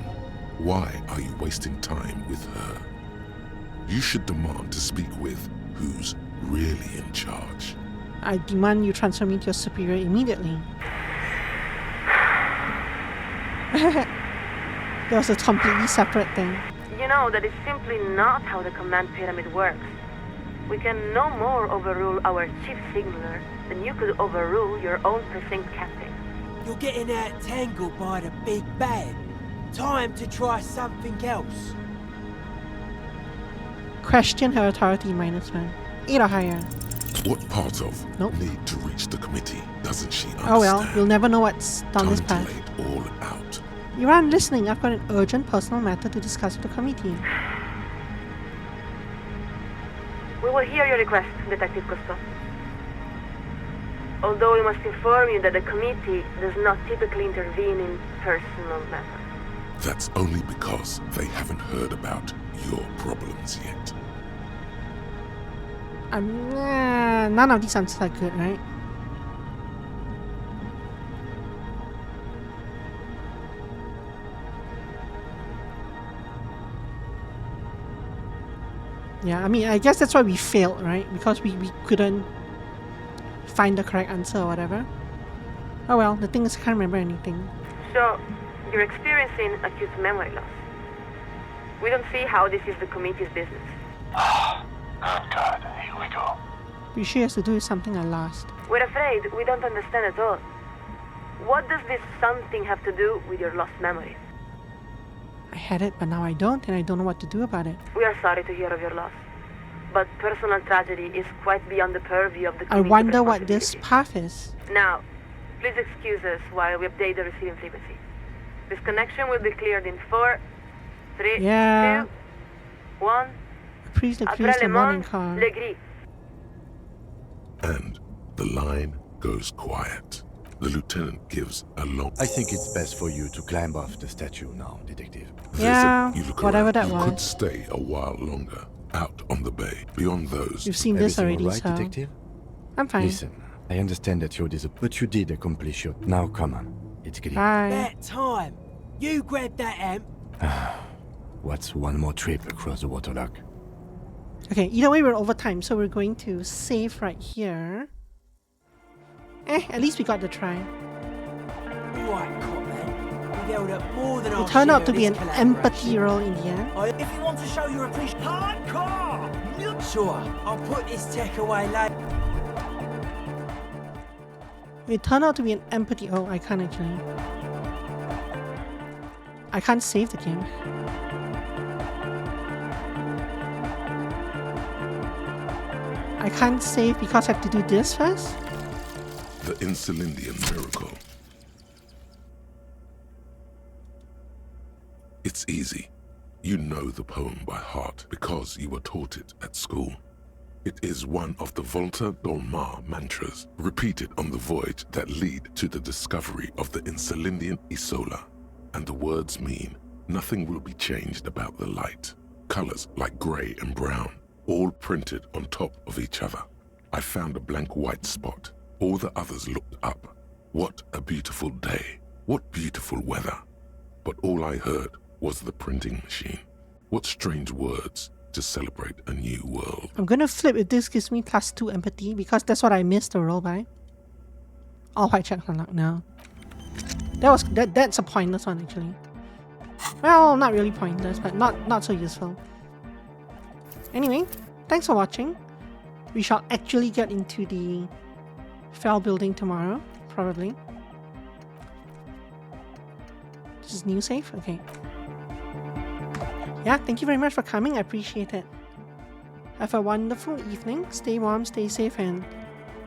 Speaker 4: why are you wasting time with her? You should demand to speak with who's really in charge.
Speaker 1: I demand you transfer me to your superior immediately. That was a completely separate thing.
Speaker 19: You know, that is simply not how the command pyramid works. We can no more overrule our chief signaler than you could overrule your own precinct captain.
Speaker 10: You're getting out-tangled by the big bad. Time to try something else.
Speaker 1: Question her authority, -1. 8 or higher.
Speaker 4: What part of
Speaker 1: Nope.
Speaker 4: need to reach the committee doesn't she understand?
Speaker 1: Oh well, we'll never know what's down this
Speaker 4: Time
Speaker 1: path.
Speaker 4: to lay it all out.
Speaker 1: You aren't listening. I've got an urgent personal matter to discuss with the committee.
Speaker 19: We will hear your request, Detective Cousteau. Although we must inform you that the committee does not typically intervene in personal matters.
Speaker 4: That's only because they haven't heard about your problems yet.
Speaker 1: None of these answers are good, right? Yeah, I mean, I guess that's why we failed, right? Because we couldn't find the correct answer or whatever. Oh well, the thing is I can't remember anything.
Speaker 19: So, you're experiencing acute memory loss. We don't see how this is the committee's business.
Speaker 18: Good God, here we go.
Speaker 1: Pretty sure it has to do with something I lost.
Speaker 19: We're afraid we don't understand at all. What does this something have to do with your lost memory?
Speaker 1: I had it, but now I don't, and I don't know what to do about it.
Speaker 19: We are sorry to hear of your loss. But personal tragedy is quite beyond the purview of the
Speaker 1: I
Speaker 19: committee's
Speaker 1: wonder what this
Speaker 19: responsibility.
Speaker 1: path is.
Speaker 19: Now, please excuse us while we update the receiving frequency. This connection will be cleared in 4, 3,
Speaker 1: Yeah.
Speaker 19: 2, 1.
Speaker 1: Please
Speaker 19: Après
Speaker 1: decrease the
Speaker 19: le
Speaker 1: morning
Speaker 19: monde,
Speaker 1: car.
Speaker 19: le gris.
Speaker 4: And the line goes quiet. The lieutenant gives a long...
Speaker 3: I think it's best for you to climb off the statue now, Detective.
Speaker 1: Yeah,
Speaker 4: You look
Speaker 1: whatever
Speaker 4: around.
Speaker 1: that
Speaker 4: You could
Speaker 1: was.
Speaker 4: stay a while longer, out on the bay. Beyond those...
Speaker 1: You've seen this
Speaker 3: Everything
Speaker 1: already,
Speaker 3: all right,
Speaker 1: so
Speaker 3: Detective?
Speaker 1: I'm fine.
Speaker 3: Listen, I understand that you're disappointed, but you did accomplish your... Now come on, it's getting...
Speaker 1: Bye.
Speaker 10: That time. You grab that amp.
Speaker 3: What's one more trip across the waterlock?
Speaker 1: Okay, either way we're over time, so we're going to save right here. At least we got the try.
Speaker 10: Right, Copman. You've held up more than our
Speaker 1: It turned
Speaker 10: share
Speaker 1: out to
Speaker 10: of
Speaker 1: be
Speaker 10: this
Speaker 1: an empathy
Speaker 10: collaboration.
Speaker 1: roll in the end.
Speaker 11: If you want to show your appreciation, hardcore.
Speaker 10: Sure, I'll put this tech away later.
Speaker 1: It turned out to be an empathy. Oh, I can't actually. I can't save the game. I can't save because I have to do this first.
Speaker 4: The Insulindian miracle. It's easy. You know the poem by heart because you were taught it at school. It is one of the Volta Dolmar mantras repeated on the voyage that lead to the discovery of the Insulindian Isola. And the words mean, nothing will be changed about the light. Colors like gray and brown, all printed on top of each other. I found a blank white spot. All the others looked up. What a beautiful day. What beautiful weather. But all I heard was the printing machine. What strange words to celebrate a new world.
Speaker 1: I'm gonna flip if this gives me +2 empathy because that's what I missed the roll by. All white checks unlocked now. That's a pointless one actually. Well, not really pointless, but not so useful. Anyway, thanks for watching. We shall actually get into the fell building tomorrow, probably. This is new save? Okay. Yeah, thank you very much for coming. I appreciate it. Have a wonderful evening. Stay warm, stay safe, and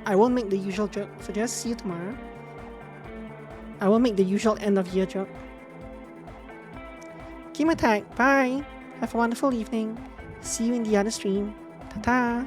Speaker 1: I won't make the usual joke, so just see you tomorrow. I won't make the usual end of year joke. Game attack. Bye. Have a wonderful evening. See you in the other stream. Ta-ta.